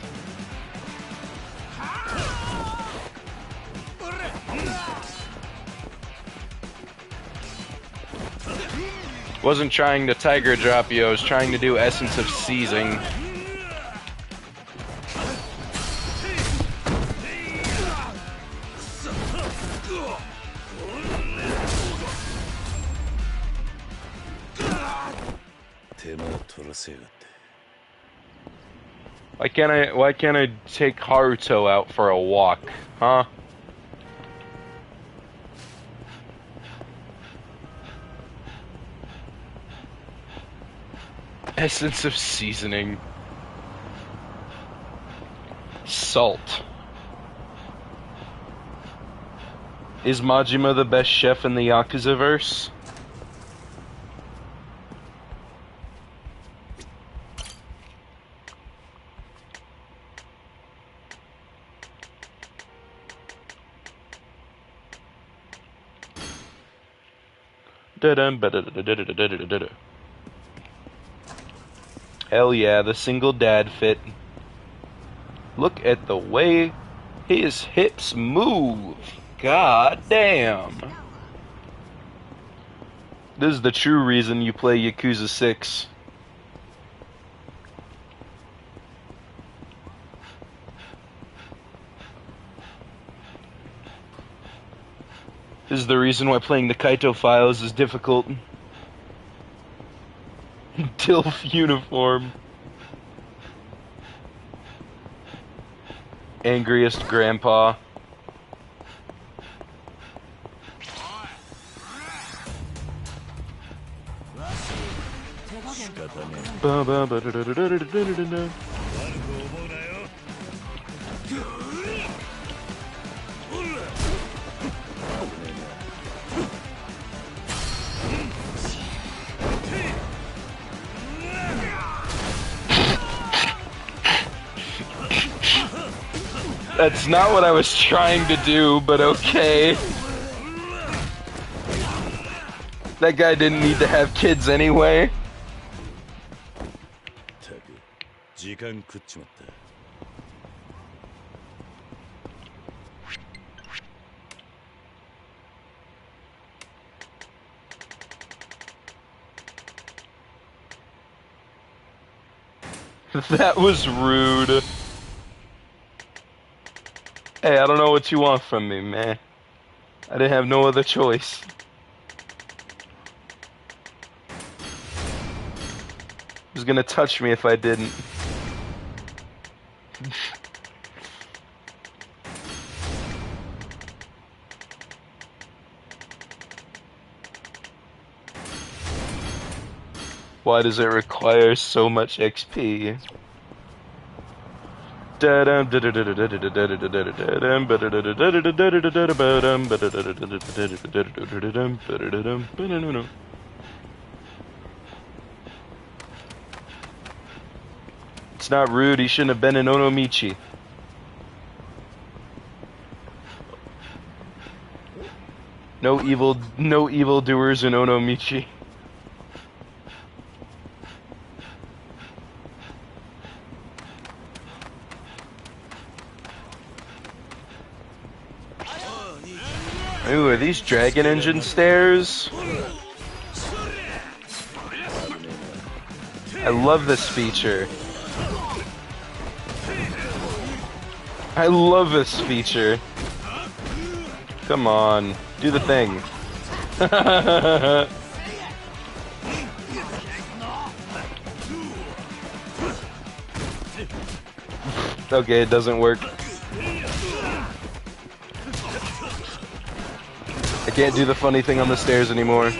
Wasn't trying to tiger drop you, I was trying to do Essence of Seizing. Why can't I take Haruto out for a walk, huh? Essence of seasoning. Salt. Is Majima the best chef in the Yakuza-verse? Hell yeah, the single dad fit. Look at the way his hips move. God damn. This is the true reason you play Yakuza 6. This is the reason why playing the Kaito Files is difficult. DILF uniform. Angriest grandpa. That's not what I was trying to do, but okay. That guy didn't need to have kids anyway. That was rude. Hey, I don't know what you want from me, man. I didn't have no other choice. He was gonna touch me if I didn't. Why does it require so much XP? It's not rude, he shouldn't have been in Onomichi. No evildoers in Onomichi. Ooh, are these dragon engine stairs? I love this feature. I love this feature. Come on, do the thing. Okay, it doesn't work. I can't do the funny thing on the stairs anymore.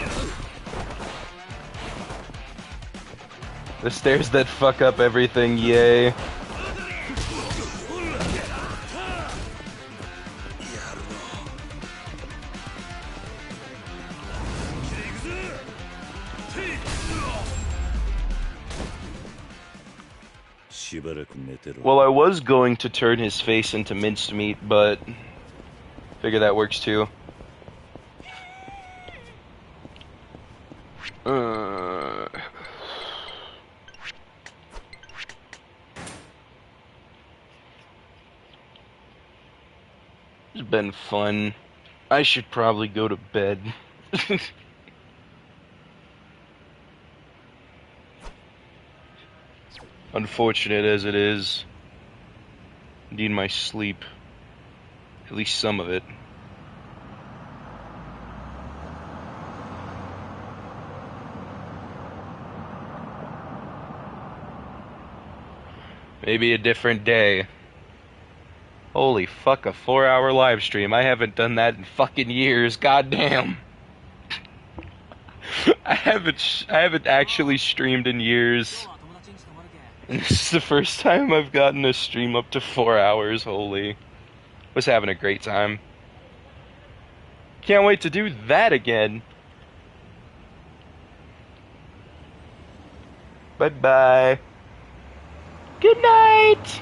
The stairs that fuck up everything, yay. Well, I was going to turn his face into minced meat, but figure that works too. It's been fun. I should probably go to bed. Unfortunate as it is, need my sleep. At least some of it. Maybe a different day. Holy fuck, a 4-hour live stream. I haven't done that in fucking years. Goddamn. I haven't actually streamed in years. And this is the first time I've gotten a stream up to 4 hours. Holy. Was having a great time. Can't wait to do that again. Bye-bye. Good night.